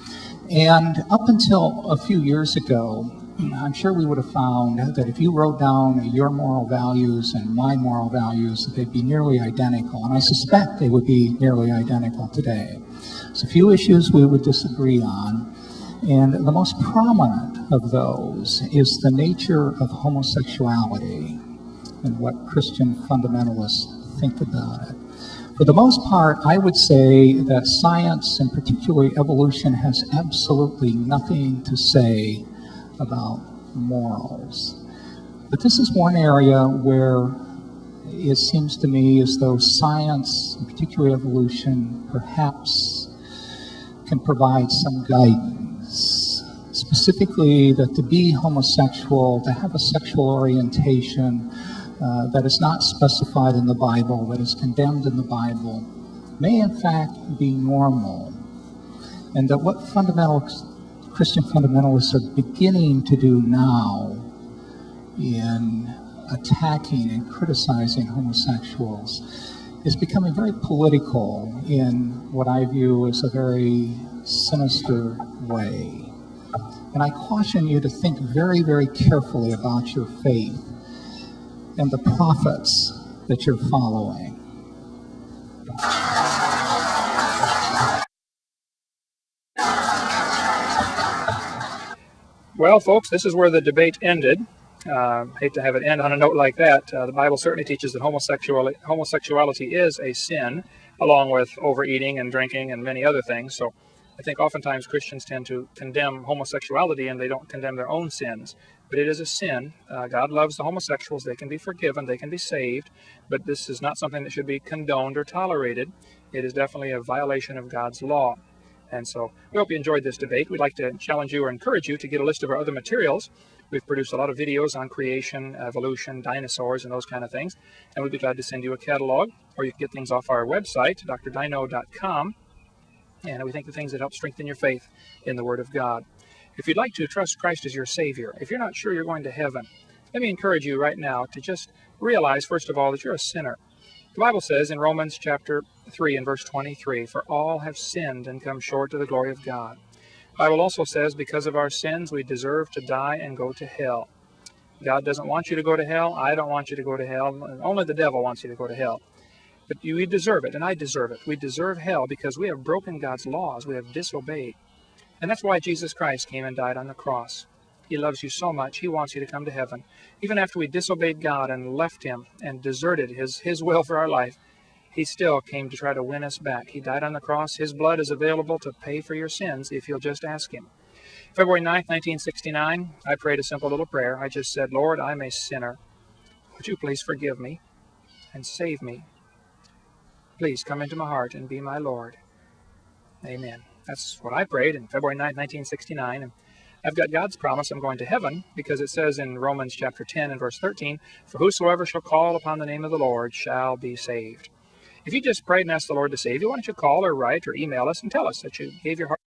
And up until a few years ago, I'm sure we would have found that if you wrote down your moral values and my moral values, that they'd be nearly identical, and I suspect they would be nearly identical today. So a few issues we would disagree on, and the most prominent of those is the nature of homosexuality and what Christian fundamentalists think about it. For the most part, I would say that science, and particularly evolution, has absolutely nothing to say about morals. But this is one area where it seems to me as though science, in particular evolution, perhaps can provide some guidance. Specifically, that to be homosexual, to have a sexual orientation that is not specified in the Bible, that is condemned in the Bible, may in fact be normal. And that what Christian fundamentalists are beginning to do now in attacking and criticizing homosexuals is becoming very political in what I view as a very sinister way. And I caution you to think very, very carefully about your faith and the prophets that you're following. Well, folks, this is where the debate ended. Hate to have it end on a note like that. The Bible certainly teaches that homosexuality is a sin, along with overeating and drinking and many other things. So I think oftentimes Christians tend to condemn homosexuality and they don't condemn their own sins. But it is a sin. God loves the homosexuals. They can be forgiven. They can be saved. But this is not something that should be condoned or tolerated. It is definitely a violation of God's law. And so we hope you enjoyed this debate. We'd like to challenge you or encourage you to get a list of our other materials. We've produced a lot of videos on creation, evolution, dinosaurs, and those kind of things. And we'd be glad to send you a catalog, or you can get things off our website, drdino.com. And we think the things that help strengthen your faith in the Word of God. If you'd like to trust Christ as your Savior, if you're not sure you're going to heaven, let me encourage you right now to just realize, first of all, that you're a sinner. The Bible says in Romans chapter 3 and verse 23, "For all have sinned and come short of the glory of God." The Bible also says, because of our sins, we deserve to die and go to hell. God doesn't want you to go to hell. I don't want you to go to hell. Only the devil wants you to go to hell. But we deserve it, and I deserve it. We deserve hell because we have broken God's laws. We have disobeyed. And that's why Jesus Christ came and died on the cross. He loves you so much, He wants you to come to heaven. Even after we disobeyed God and left Him and deserted His will for our life, He still came to try to win us back. He died on the cross. His blood is available to pay for your sins if you'll just ask Him. February 9th, 1969, I prayed a simple little prayer. I just said, "Lord, I'm a sinner. Would you please forgive me and save me? Please come into my heart and be my Lord." Amen. That's what I prayed on February 9th, 1969. And I've got God's promise I'm going to heaven because it says in Romans chapter 10 and verse 13, "For whosoever shall call upon the name of the Lord shall be saved." If you just prayed and asked the Lord to save you, why don't you call or write or email us and tell us that you gave your heart